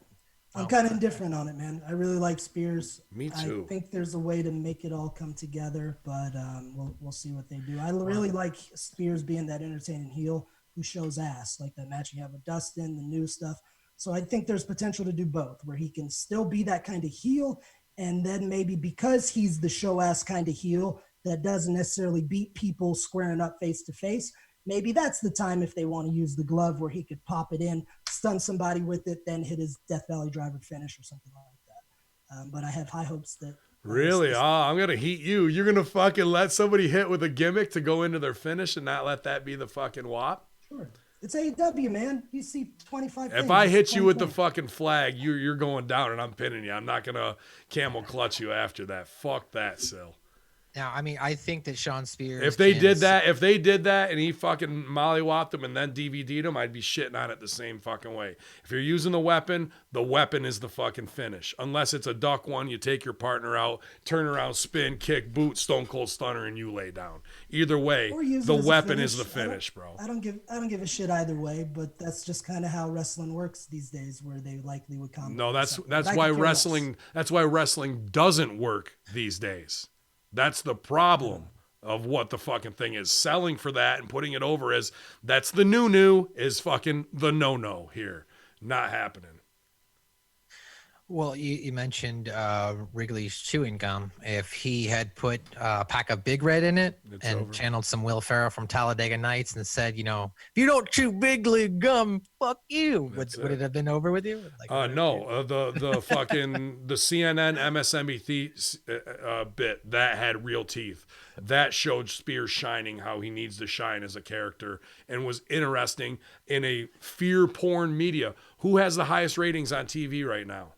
I'm kind of indifferent on it, man. I really like Spears. Me too. I think there's a way to make it all come together, but we'll see what they do. I really like Spears being that entertaining heel who shows ass, like that match you have with Dustin, the new stuff. So I think there's potential to do both, where he can still be that kind of heel, and then maybe because he's the show ass kind of heel that doesn't necessarily beat people squaring up face to face, maybe that's the time if they want to use the glove where he could pop it in, stun somebody with it, then hit his Death Valley Driver finish or something like that. But I have high hopes that... Really? I'm going to heat you. You're going to fucking let somebody hit with a gimmick to go into their finish and not let that be the fucking wop? Sure. It's AEW, man. You see 25 If things. I It's hit you with the 20. fucking flag, you're going down and I'm pinning you. I'm not going to camel clutch you after that. Fuck that, Sil. Now, I mean, I think that Sean Spears. If they did that and he fucking mollywopped him and then DVD'd him, I'd be shitting on it the same fucking way. If you're using the weapon is the fucking finish. Unless it's a duck one, you take your partner out, turn around, spin, kick, boot, stone cold stunner, and you lay down. Either way, the weapon is the finish, bro. I don't give a shit either way, but that's just kind of how wrestling works these days, where they likely would come. No, that's why wrestling doesn't work these days. That's the problem of what the fucking thing is. Selling for that and putting it over as that's the new is fucking the no here. Not happening. Well, you mentioned Wrigley's chewing gum. If he had put a pack of Big Red in it channeled some Will Ferrell from Talladega Nights and said, if you don't chew Big League gum, fuck you. Would it have been over with you? No. The fucking the CNN MSNBC bit that had real teeth. That showed Spears shining how he needs to shine as a character and was interesting in a fear porn media. Who has the highest ratings on TV right now?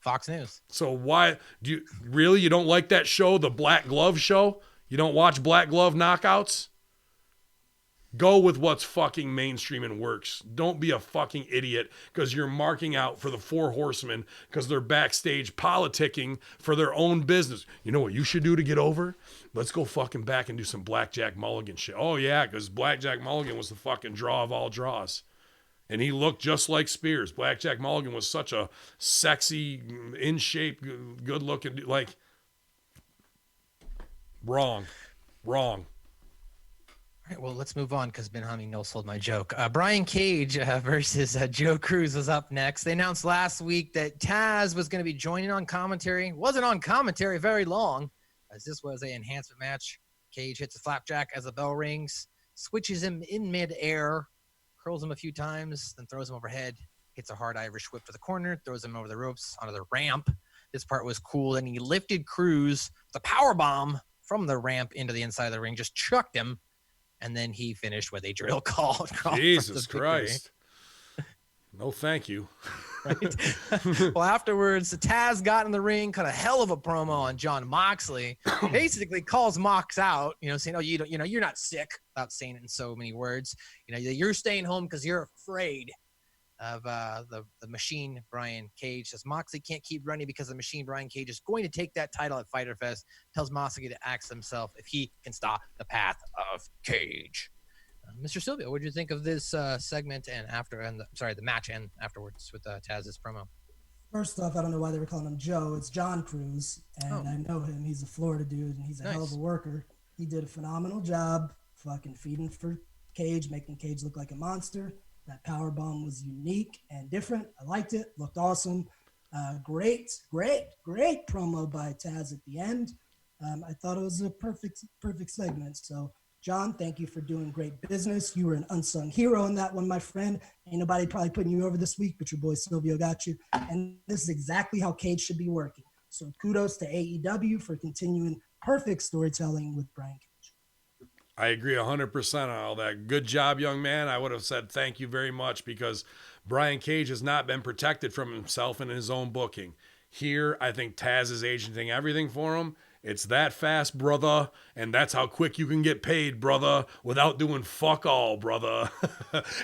Fox News. So why you don't like that show, the Black Glove show? You don't watch Black Glove Knockouts? Go with what's fucking mainstream and works. Don't be a fucking idiot because you're marking out for the Four Horsemen because they're backstage politicking for their own business. You know what you should do to get over? Let's go fucking back and do some Blackjack Mulligan shit. Oh yeah, because Blackjack Mulligan was the fucking draw of all draws. And he looked just like Spears. Blackjack Mulligan was such a sexy, in shape, good looking, wrong. All right, well, let's move on because Ben Hami no-sold my joke. Brian Cage versus Joe Cruz was up next. They announced last week that Tazz was going to be joining on commentary. Wasn't on commentary very long, as this was an enhancement match. Cage hits a flapjack as the bell rings, switches him in midair, curls him a few times, then throws him overhead, hits a hard Irish whip to the corner, throws him over the ropes onto the ramp. This part was cool. And he lifted Cruz, the power bomb from the ramp into the inside of the ring, just chucked him. And then he finished with a drill call. Jesus Christ. No, thank you. Right? Well, afterwards, Taz got in the ring, cut a hell of a promo on Jon Moxley. Basically, calls Mox out, saying, "Oh, you're not sick," without saying it in so many words. You're staying home because you're afraid of the machine. Brian Cage says Moxley can't keep running because the machine. Brian Cage is going to take that title at Fyter Fest. Tells Moxley to ask himself if he can stop the path of Cage. Mr. Silvio, what did you think of this segment the match and afterwards with Taz's promo? First off, I don't know why they were calling him Joe. It's John Cruz, and I know him. He's a Florida dude, and he's a hell of a worker. He did a phenomenal job fucking feeding for Cage, making Cage look like a monster. That power bomb was unique and different. I liked it. Looked awesome. Great promo by Taz at the end. I thought it was a perfect segment. So, John, thank you for doing great business. You were an unsung hero in that one, my friend. Ain't nobody probably putting you over this week, but your boy Silvio got you. And this is exactly how Cage should be working. So kudos to AEW for continuing perfect storytelling with Brian Cage. I agree 100% on all that. Good job, young man. I would have said thank you very much because Brian Cage has not been protected from himself in his own booking. Here, I think Taz is agenting everything for him. It's that fast, brother, and that's how quick you can get paid, brother, without doing fuck all, brother.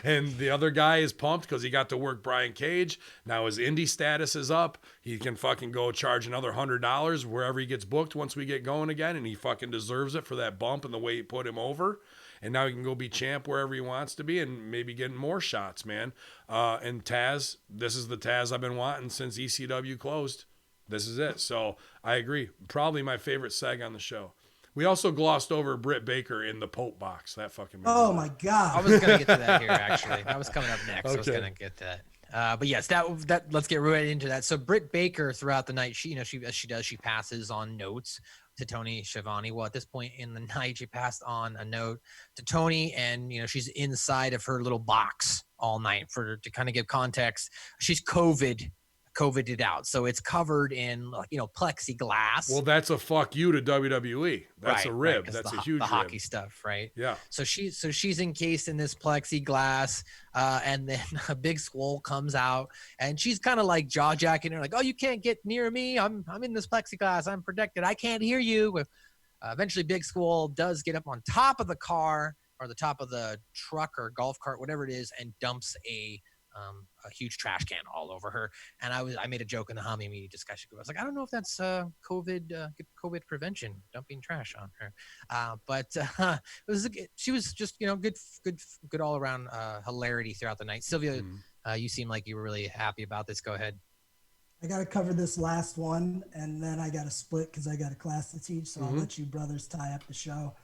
And the other guy is pumped because he got to work Brian Cage. Now his indie status is up. He can fucking go charge another $100 wherever he gets booked once we get going again, and he fucking deserves it for that bump and the way he put him over. And now he can go be champ wherever he wants to be and maybe getting more shots, man. And Taz, this is the Taz I've been wanting since ECW closed. This is it. So I agree. Probably my favorite seg on the show. We also glossed over Britt Baker in the Pope box. That fucking. Oh my God. I was going to get to that here, actually. That was coming up next. Okay. I was going to get that. But yes, that let's get right into that. So Britt Baker throughout the night, she passes on notes to Tony Schiavone. Well, at this point in the night, she passed on a note to Tony, and she's inside of her little box all night to kind of give context. She's COVID COVIDed out. So it's covered in, plexiglass. Well, that's a fuck you to WWE. That's a rib. That's a huge the rib. hockey stuff, right? Yeah. So she's encased in this plexiglass, and then a big swole comes out, and she's kind of like jaw jacking her, like, "Oh, you can't get near me. I'm in this plexiglass. I'm protected. I can't hear you." Eventually, Big Swole does get up on top of the car or the top of the truck or golf cart, whatever it is, and dumps a huge trash can all over her. And I made a joke in the Hamin Media discussion group. I was like, I don't know if that's COVID prevention, dumping trash on her. But she was just, good all around hilarity throughout the night. Silvio, you seem like you were really happy about this. Go ahead. I got to cover this last one, and then I got to split because I got a class to teach. So I'll let you brothers tie up the show.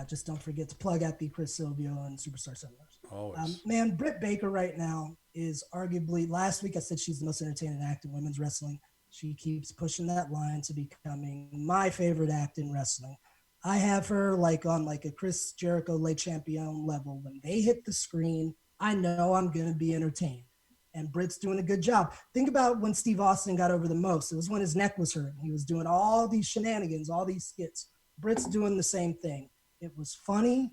Just don't forget to plug at the Chris Silvio and Superstar Seminars. Always. Man, Britt Baker right now is arguably, last week I said she's the most entertaining act in women's wrestling. She keeps pushing that line to becoming my favorite act in wrestling. I have her on a Chris Jericho late champion level. When they hit the screen, I know I'm going to be entertained. And Britt's doing a good job. Think about when Steve Austin got over the most. It was when his neck was hurt. He was doing all these shenanigans, all these skits. Britt's doing the same thing. It was funny.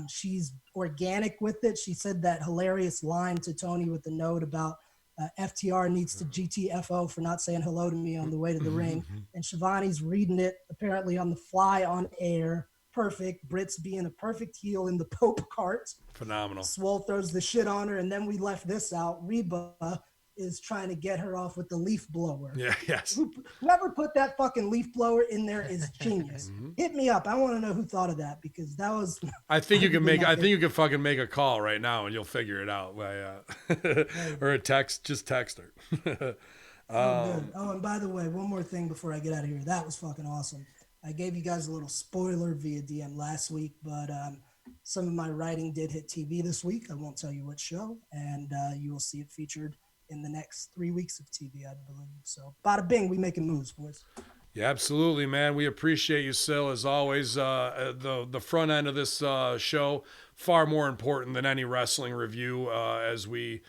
She's organic with it. She said that hilarious line to Tony with the note about FTR needs to GTFO for not saying hello to me on the way to the ring. And Shivani's reading it apparently on the fly on air. Perfect. Britt's being a perfect heel in the Pope cart. Phenomenal. Swole throws the shit on her, and then we left this out. Reba is trying to get her off with the leaf blower. Yeah, yes. Whoever put that fucking leaf blower in there is genius. Hit me up. I want to know who thought of that, because that was. I think you can fucking make a call right now and you'll figure it out. Or a text. Just text her. Good. Oh, and by the way, one more thing before I get out of here. That was fucking awesome. I gave you guys a little spoiler via DM last week, but some of my writing did hit TV this week. I won't tell you what show, and you will see it featured in the next 3 weeks of TV, I believe. So, bada bing, we making moves, boys. Yeah, absolutely, man. We appreciate you, Sil, as always. The front end of this show, far more important than any wrestling review, as we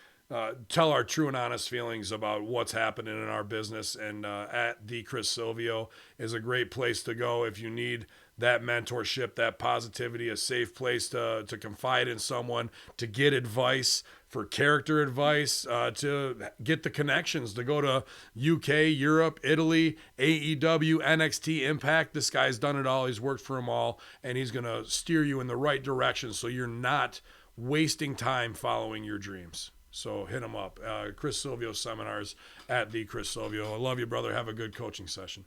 tell our true and honest feelings about what's happening in our business. And at the Chris Silvio is a great place to go if you need that mentorship, that positivity, a safe place to confide in someone, to get advice, for character advice, to get the connections, to go to UK, Europe, Italy, AEW, NXT, Impact. This guy's done it all. He's worked for them all, and he's going to steer you in the right direction so you're not wasting time following your dreams. So hit him up. Chris Silvio Seminars at the Chris Silvio. I love you, brother. Have a good coaching session.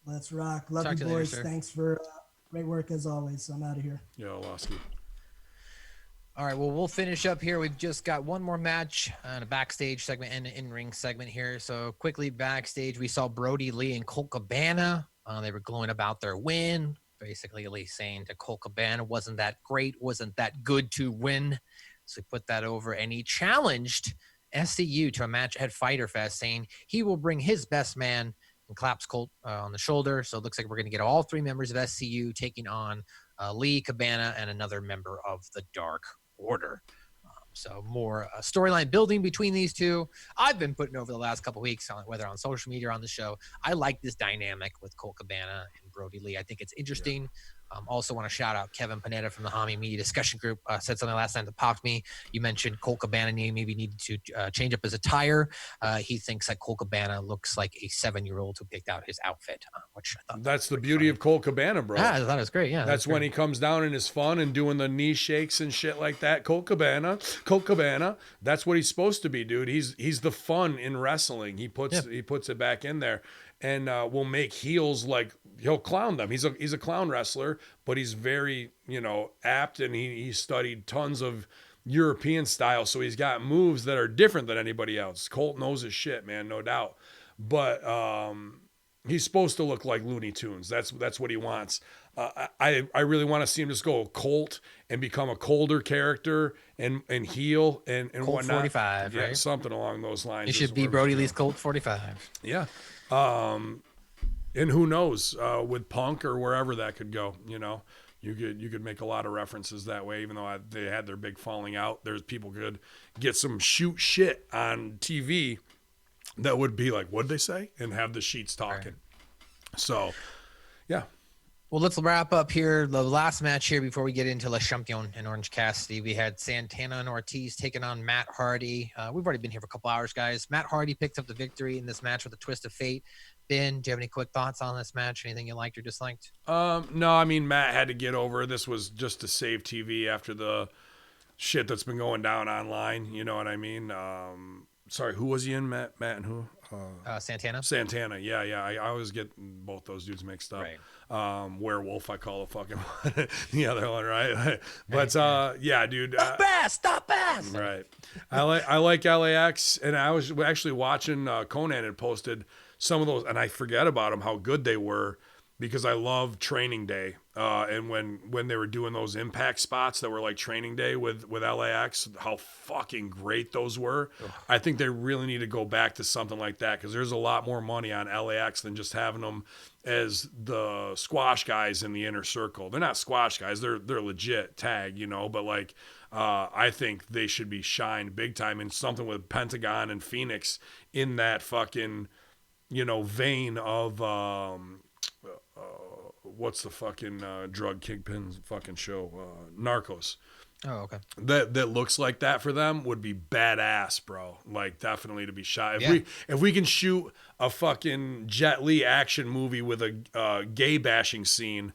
Let's rock. Love you, boys. Later, thanks for great work as always. I'm out of here. Yo, Losky. All right, well, we'll finish up here. We've just got one more match and a backstage segment and an in-ring segment here. So quickly backstage, we saw Brodie Lee and Colt Cabana. They were glowing about their win, basically Lee saying to Colt Cabana wasn't that great, wasn't that good to win. So he put that over, and he challenged SCU to a match at Fyter Fest, saying he will bring his best man, and claps Colt on the shoulder. So it looks like we're going to get all three members of SCU taking on Lee, Cabana, and another member of the Dark Order. So more storyline building between these two. I've been putting over the last couple of weeks, whether on social media or on the show. I like this dynamic with Colt Cabana and Brodie Lee. I think it's interesting. Also want to shout out Kevin Panetta from the Hamin Media discussion group. Said something last time that popped me. You mentioned Colt Cabana maybe needed to change up his attire. He thinks that Colt Cabana looks like a 7-year-old who picked out his outfit, which I thought that's the beauty of Colt Cabana, bro. Yeah, I thought it was great. Yeah, that's when he comes down and is fun and doing the knee shakes and shit like that. Colt Cabana. That's what he's supposed to be, dude. He's the fun in wrestling. He puts it back in there. And will make heels, like he'll clown them. He's a clown wrestler, but he's very, apt, and he studied tons of European style, so he's got moves that are different than anybody else. Colt knows his shit, man, no doubt. But he's supposed to look like Looney Tunes. That's what he wants. I really want to see him just go Colt and become a colder character and heel and Colt whatnot. 45, right? Something along those lines. It should be Brodie Lee's Colt 45. Yeah. And who knows, with Punk or wherever that could go, you could make a lot of references that way, even though they had their big falling out. There's people could get some shoot shit on TV that would be like, what'd they say? And have the sheets talking. Right. So, yeah. Well, let's wrap up here. The last match here before we get into Le Champion and Orange Cassidy. We had Santana and Ortiz taking on Matt Hardy. We've already been here for a couple hours, guys. Matt Hardy picked up the victory in this match with a twist of fate. Ben, do you have any quick thoughts on this match? Anything you liked or disliked? No, I mean, Matt had to get over. This was just to save TV after the shit that's been going down online. You know what I mean? Sorry, who was he in? Matt and who? Santana. Santana, yeah. I always get both those dudes mixed up. Right. Werewolf, I call the fucking one. The other one, right? But yeah, dude. Stop ass. Right. I like LAX, and I was actually watching Conan had posted some of those, and I forget about them how good they were because I love Training Day. And when they were doing those Impact spots that were like Training Day with LAX, how fucking great those were. Ugh. I think they really need to go back to something like that because there's a lot more money on LAX than just having them as the squash guys in the inner circle. They're not squash guys. They're legit tag, you know, but like I think they should be shined big time in something with Pentagon and Phoenix in that fucking, you know, vein of what's the fucking drug kingpin fucking show? Narcos. Oh, okay. That looks like that for them would be badass, bro. Like definitely to be shot. If we can shoot a fucking Jet Li action movie with a gay bashing scene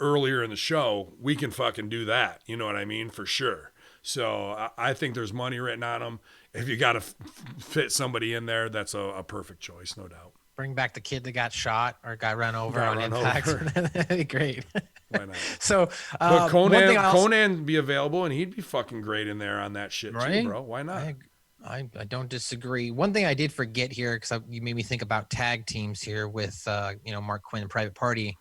earlier in the show, we can fucking do that. You know what I mean? For sure. So I think there's money written on them. If you got to fit somebody in there, that's a perfect choice, no doubt. Bring back the kid that got shot or got run over on Impact. That'd be great. Why not? So, but Conan be available, and he'd be fucking great in there on that shit right? too, bro. Why not? I don't disagree. One thing I did forget here, because you made me think about tag teams here with Mark Quinn and Private Party,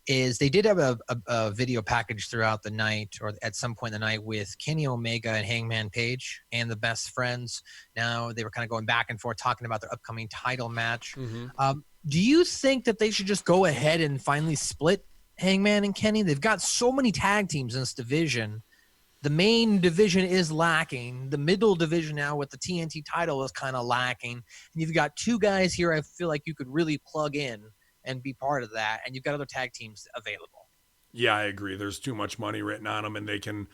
is they did have a video package throughout the night or at some point in the night with Kenny Omega and Hangman Page and the Best Friends. Now they were kind of going back and forth talking about their upcoming title match. Mm-hmm. Do you think that they should just go ahead and finally split Hangman and Kenny? They've got so many tag teams in this division. The main division is lacking. The middle division now with the TNT title is kind of lacking. And you've got two guys here I feel like you could really plug in and be part of that, and you've got other tag teams available. Yeah, I agree. There's too much money written on them, and they can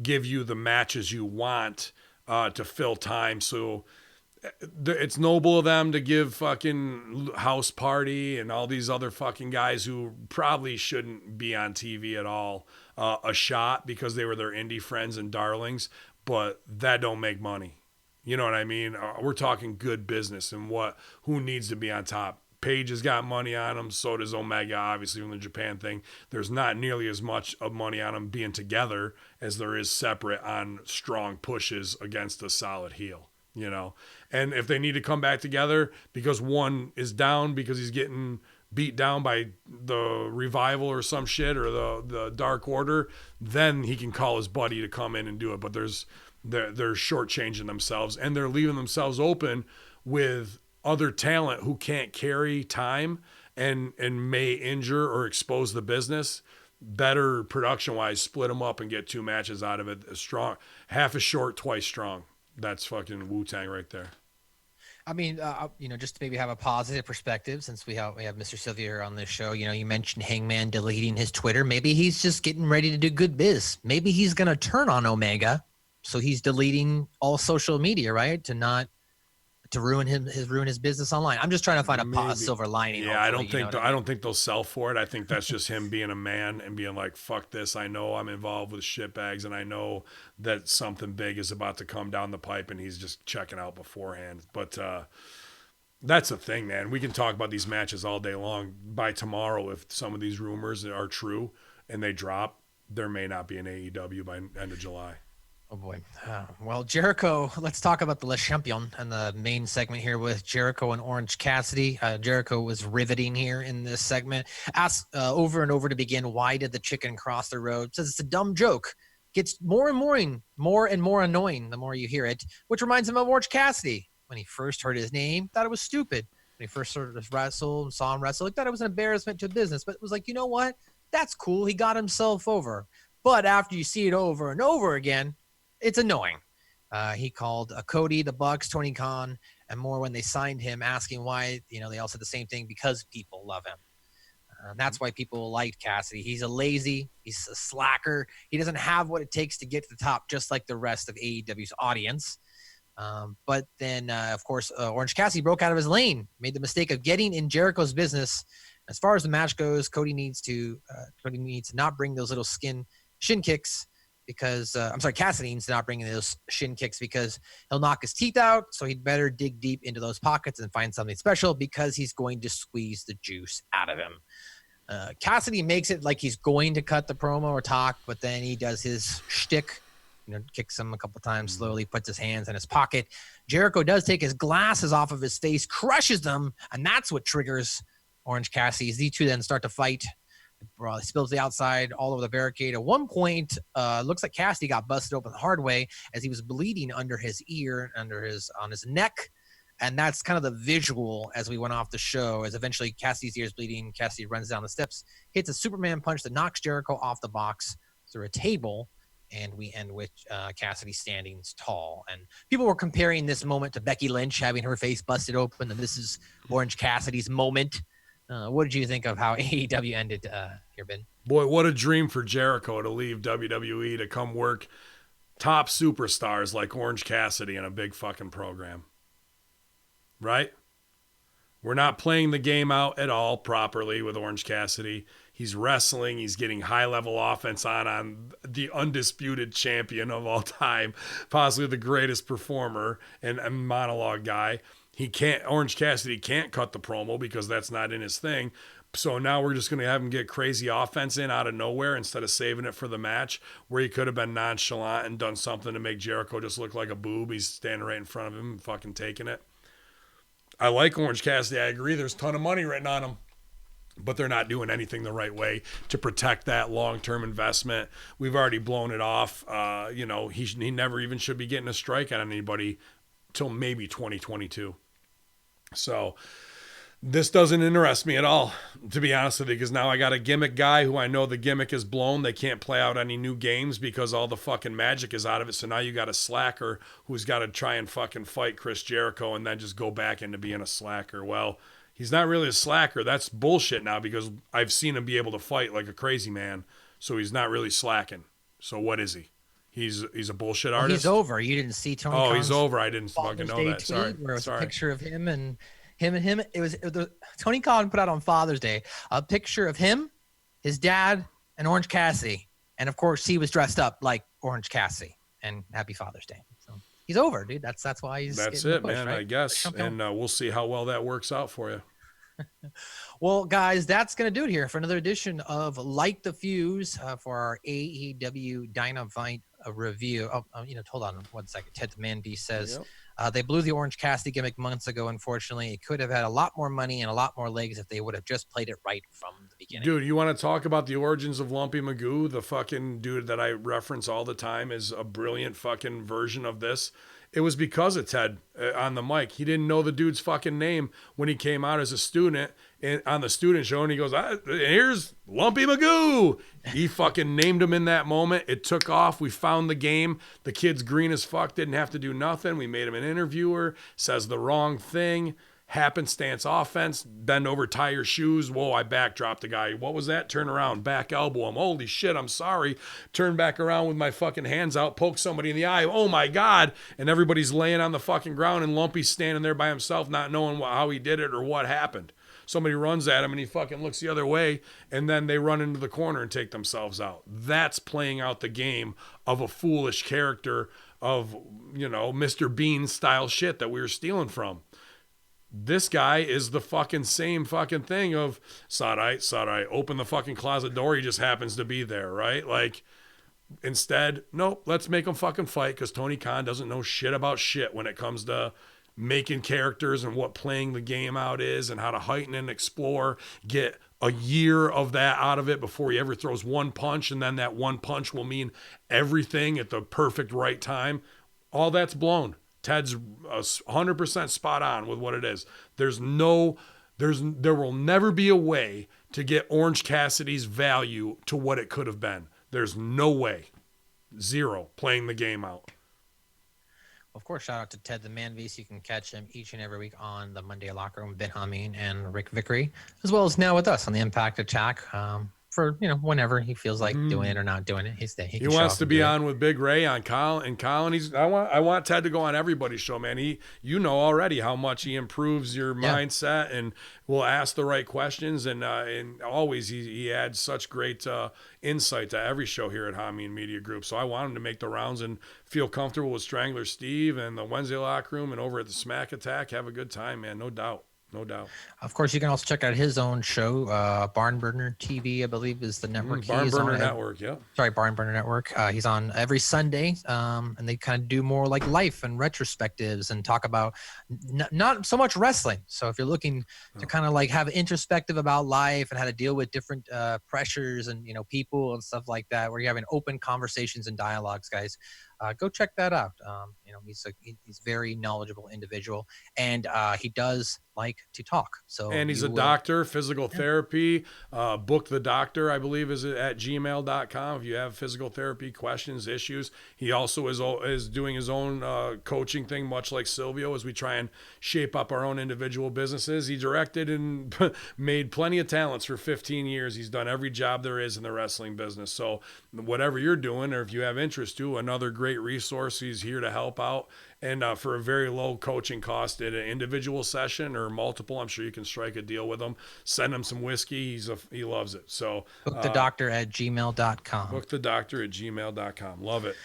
give you the matches you want to fill time. So it's noble of them to give fucking House Party and all these other fucking guys who probably shouldn't be on TV at all a shot because they were their indie friends and darlings, but that don't make money. You know what I mean? We're talking good business and who needs to be on top. Page has got money on him. So does Omega, obviously, from the Japan thing. There's not nearly as much of money on them being together as there is separate on strong pushes against a solid heel, you know? And if they need to come back together because one is down because he's getting beat down by the Revival or some shit or the Dark Order, then he can call his buddy to come in and do it. But they're shortchanging themselves, and they're leaving themselves open with other talent who can't carry time and may injure or expose the business. Better production-wise, split them up and get two matches out of it. Strong, half as short, twice strong. That's fucking Wu-Tang right there. I mean, just to maybe have a positive perspective, since we have Mr. Silvio on this show. You mentioned Hangman deleting his Twitter. Maybe he's just getting ready to do good biz. Maybe he's going to turn on Omega, so he's deleting all social media, right? To ruin his business online. I'm just trying to find a silver lining. Yeah, I don't think they'll sell for it. I think that's just him being a man and being like, fuck this. I know I'm involved with shitbags and I know that something big is about to come down the pipe and he's just checking out beforehand. But that's the thing, man. We can talk about these matches all day long. By tomorrow, if some of these rumors are true and they drop, there may not be an AEW by end of July. Oh boy. Well, Jericho, let's talk about the Le Champion and the main segment here with Jericho and Orange Cassidy. Jericho was riveting here in this segment. Asked over and over to begin, why did the chicken cross the road? Says it's a dumb joke. Gets more and more annoying the more you hear it, which reminds him of Orange Cassidy. When he first heard his name, thought it was stupid. When he first started to wrestle and saw him wrestle, he thought it was an embarrassment to business. But it was like, you know what? That's cool. He got himself over. But after you see it over and over again, it's annoying. He called Cody, the Bucks, Tony Khan, and more when they signed him, asking why. They all said the same thing, because people love him. That's why people liked Cassidy. He's he's a slacker. He doesn't have what it takes to get to the top, just like the rest of AEW's audience. But then, of course, Orange Cassidy broke out of his lane, made the mistake of getting in Jericho's business. As far as the match goes, Cody needs to not bring those little shin kicks, because Cassidy needs to not bring those shin kicks, because he'll knock his teeth out. So he'd better dig deep into those pockets and find something special, because he's going to squeeze the juice out of him. Cassidy makes it like he's going to cut the promo or talk, but then he does his shtick, kicks him a couple times slowly, puts his hands in his pocket. Jericho does take his glasses off of his face, crushes them, and that's what triggers Orange Cassidy. These two then start to fight. Spills the outside all over the barricade. At one point, looks like Cassidy got busted open the hard way, as he was bleeding under his ear, on his neck. And that's kind of the visual as we went off the show, as eventually Cassidy's ear is bleeding. Cassidy runs down the steps, hits a Superman punch that knocks Jericho off the box through a table. And we end with Cassidy standing tall. And people were comparing this moment to Becky Lynch having her face busted open, and this is Orange Cassidy's moment. What did you think of how AEW ended here, Ben? Boy, what a dream for Jericho to leave WWE to come work top superstars like Orange Cassidy in a big fucking program. Right? We're not playing the game out at all properly with Orange Cassidy. He's wrestling. He's getting high-level offense on the undisputed champion of all time, possibly the greatest performer and a monologue guy. Orange Cassidy can't cut the promo because that's not in his thing. So now we're just going to have him get crazy offense in out of nowhere instead of saving it for the match, where he could have been nonchalant and done something to make Jericho just look like a boob. He's standing right in front of him and fucking taking it. I like Orange Cassidy. I agree. There's a ton of money written on him, but they're not doing anything the right way to protect that long-term investment. We've already blown it off. He never even should be getting a strike on anybody till maybe 2022. So this doesn't interest me at all, to be honest with you, because now I got a gimmick guy who I know the gimmick is blown. They can't play out any new games because all the fucking magic is out of it. So now you got a slacker who's got to try and fucking fight Chris Jericho and then just go back into being a slacker. Well, he's not really a slacker. That's bullshit now, because I've seen him be able to fight like a crazy man. So he's not really slacking. So what is he? He's a bullshit artist. He's over. You didn't see Tony. Oh, Khan's he's over. I didn't fucking Father's know Day that. Sorry. Where it was Sorry. a picture of him and him. It was Tony Khan put out on Father's Day a picture of him, his dad, and Orange Cassidy, and of course he was dressed up like Orange Cassidy. And Happy Father's Day. So he's over, dude. That's why he's. That's it, push, man. Right? I guess, and we'll see how well that works out for you. Well, guys, that's going to do it here for another edition of Light the Fuse for our AEW Dynamite review. Hold on 1 second. Ted the Man Beast says they blew the Orange Cassidy gimmick months ago. Unfortunately, it could have had a lot more money and a lot more legs if they would have just played it right from the beginning. Dude, you want to talk about the origins of Lumpy Magoo? The fucking dude that I reference all the time is a brilliant fucking version of this. It was because of Ted on the mic. He didn't know the dude's fucking name when he came out as a student on the student show, and he goes, here's Lumpy Magoo. He fucking named him in that moment. It took off. We found the game. The kid's green as fuck, didn't have to do nothing. We made him an interviewer, says the wrong thing. Happenstance offense, bend over, tie your shoes. Whoa, I backdropped the guy. What was that? Turn around, back elbow him. Holy shit, I'm sorry. Turn back around with my fucking hands out, poke somebody in the eye. Oh my God. And everybody's laying on the fucking ground and Lumpy's standing there by himself, not knowing how he did it or what happened. Somebody runs at him and he fucking looks the other way, and then they run into the corner and take themselves out. That's playing out the game of a foolish character of, Mr. Bean style shit that we were stealing from. This guy is the fucking same fucking thing of, Sarai, open the fucking closet door. He just happens to be there, right? Like, instead, nope, let's make him fucking fight, because Tony Khan doesn't know shit about shit when it comes to making characters and what playing the game out is and how to heighten and explore, get a year of that out of it before he ever throws one punch, and then that one punch will mean everything at the perfect right time. All that's blown. Ted's 100% spot on with what it is. There will never be a way to get Orange Cassidy's value to what it could have been. There's no way. Zero. Playing the game out. Of course, shout out to Ted the Man Beast. You can catch him each and every week on the Monday Locker Room with Ben Hamin and Rick Vickery, as well as now with us on the Impact Attack. For whenever he feels like doing it or not doing it, he wants to be on with Big Ray on Colin. I want Ted to go on everybody's show, man. Already how much he improves your mindset and will ask the right questions, and always he adds such great insight to every show here at Hamin Media Group. So I want him to make the rounds and feel comfortable with Strangler Steve and the Wednesday Locker Room and over at the Smack Attack. Have a good time, man. No doubt. No doubt. Of course, you can also check out his own show, Barn Burner TV, I believe is the network. Barn Burner Network, yeah. Sorry, Barn Burner Network. He's on every Sunday, and they kind of do more like life and retrospectives and talk about not so much wrestling. So if you're looking to kind of like have introspective about life and how to deal with different pressures and people and stuff like that, where you're having open conversations and dialogues, guys. Go check that out. He's very knowledgeable individual, and he does like to talk. So and he's a doctor, physical therapy. Book the Doctor, I believe, is at gmail.com. If you have physical therapy questions, issues, he also is doing his own coaching thing, much like Silvio, as we try and shape up our own individual businesses. He directed and made plenty of talents for 15 years. He's done every job there is in the wrestling business. So whatever you're doing, or if you have interest to, another great resource. He's here to help out, and for a very low coaching cost in an individual session or multiple. I'm sure you can strike a deal with him. Send him some whiskey. He loves it. So book the doctor at gmail.com. Book the doctor at gmail.com. Love it.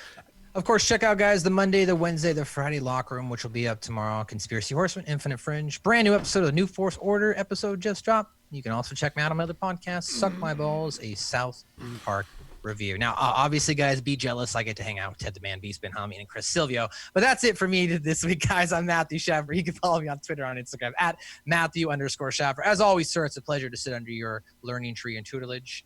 Of course, check out, guys, the Monday, the Wednesday, the Friday Locker Room, which will be up tomorrow. Conspiracy Horseman, Infinite Fringe, brand new episode of the New Force Order episode just dropped. You can also check me out on my other podcast, Suck My Balls, a South Park review. Now, obviously, guys, be jealous. I get to hang out with Ted the Man Beast, Ben Hamin, and Chris Silvio. But that's it for me this week, guys. I'm Matthew Schaffer. You can follow me on Twitter, on Instagram at Matthew_Schaffer. As always, sir, it's a pleasure to sit under your learning tree and tutelage.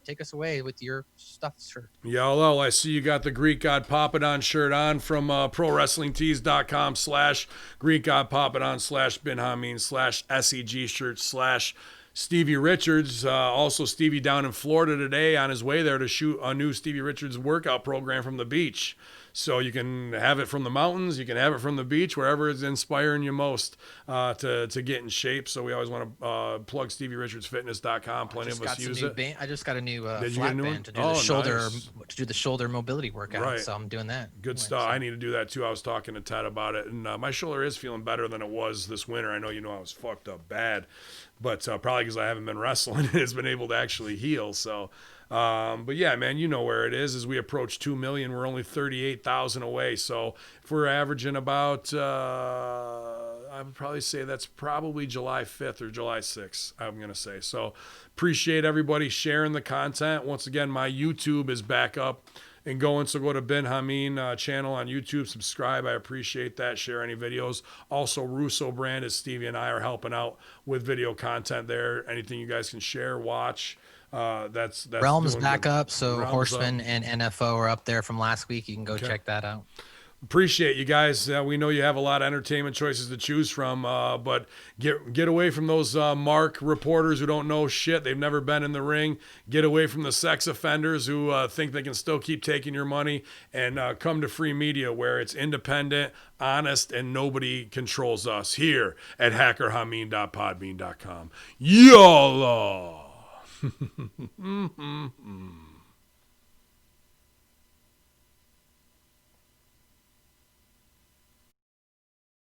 Take us away with your stuff, sir. Yellow, I see you got the Greek God Papadon shirt on from ProWrestlingTees.com/Greek God Papadon /Ben Hamin /SEG shirt /Stevie Richards. Also, Stevie down in Florida today on his way there to shoot a new Stevie Richards workout program from the beach. So you can have it from the mountains, you can have it from the beach, wherever it's inspiring you most to get in shape. So we always want to plug StevieRichardsFitness.com. Plenty of us use it. I just got a new flat band to do the shoulder to do the shoulder mobility workout. Right. So I'm doing that. Good stuff. I need to do that too. I was talking to Ted about it, and my shoulder is feeling better than it was this winter. I know I was fucked up bad, but probably because I haven't been wrestling, it's been able to actually heal. So. But yeah, man, you know where it is. As we approach 2 million, we're only 38,000 away. So if we're averaging about, I would probably say that's probably July 5th or July 6th, I'm going to say. So appreciate everybody sharing the content. Once again, my YouTube is back up and going. So go to Ben Hamin channel on YouTube, subscribe. I appreciate that. Share any videos. Also, Russo brand, as Stevie and I are helping out with video content there. Anything you guys can share, watch. That's Realms back up, so Realms Horseman up. And NFO are up there from last week. You can go check that out. Appreciate you guys. We know you have a lot of entertainment choices to choose from, but get away from those mark reporters who don't know shit. They've never been in the ring. Get away from the sex offenders who think they can still keep taking your money, and come to free media where it's independent, honest, and nobody controls us here at hackerhamin.podbean.com. YOLO!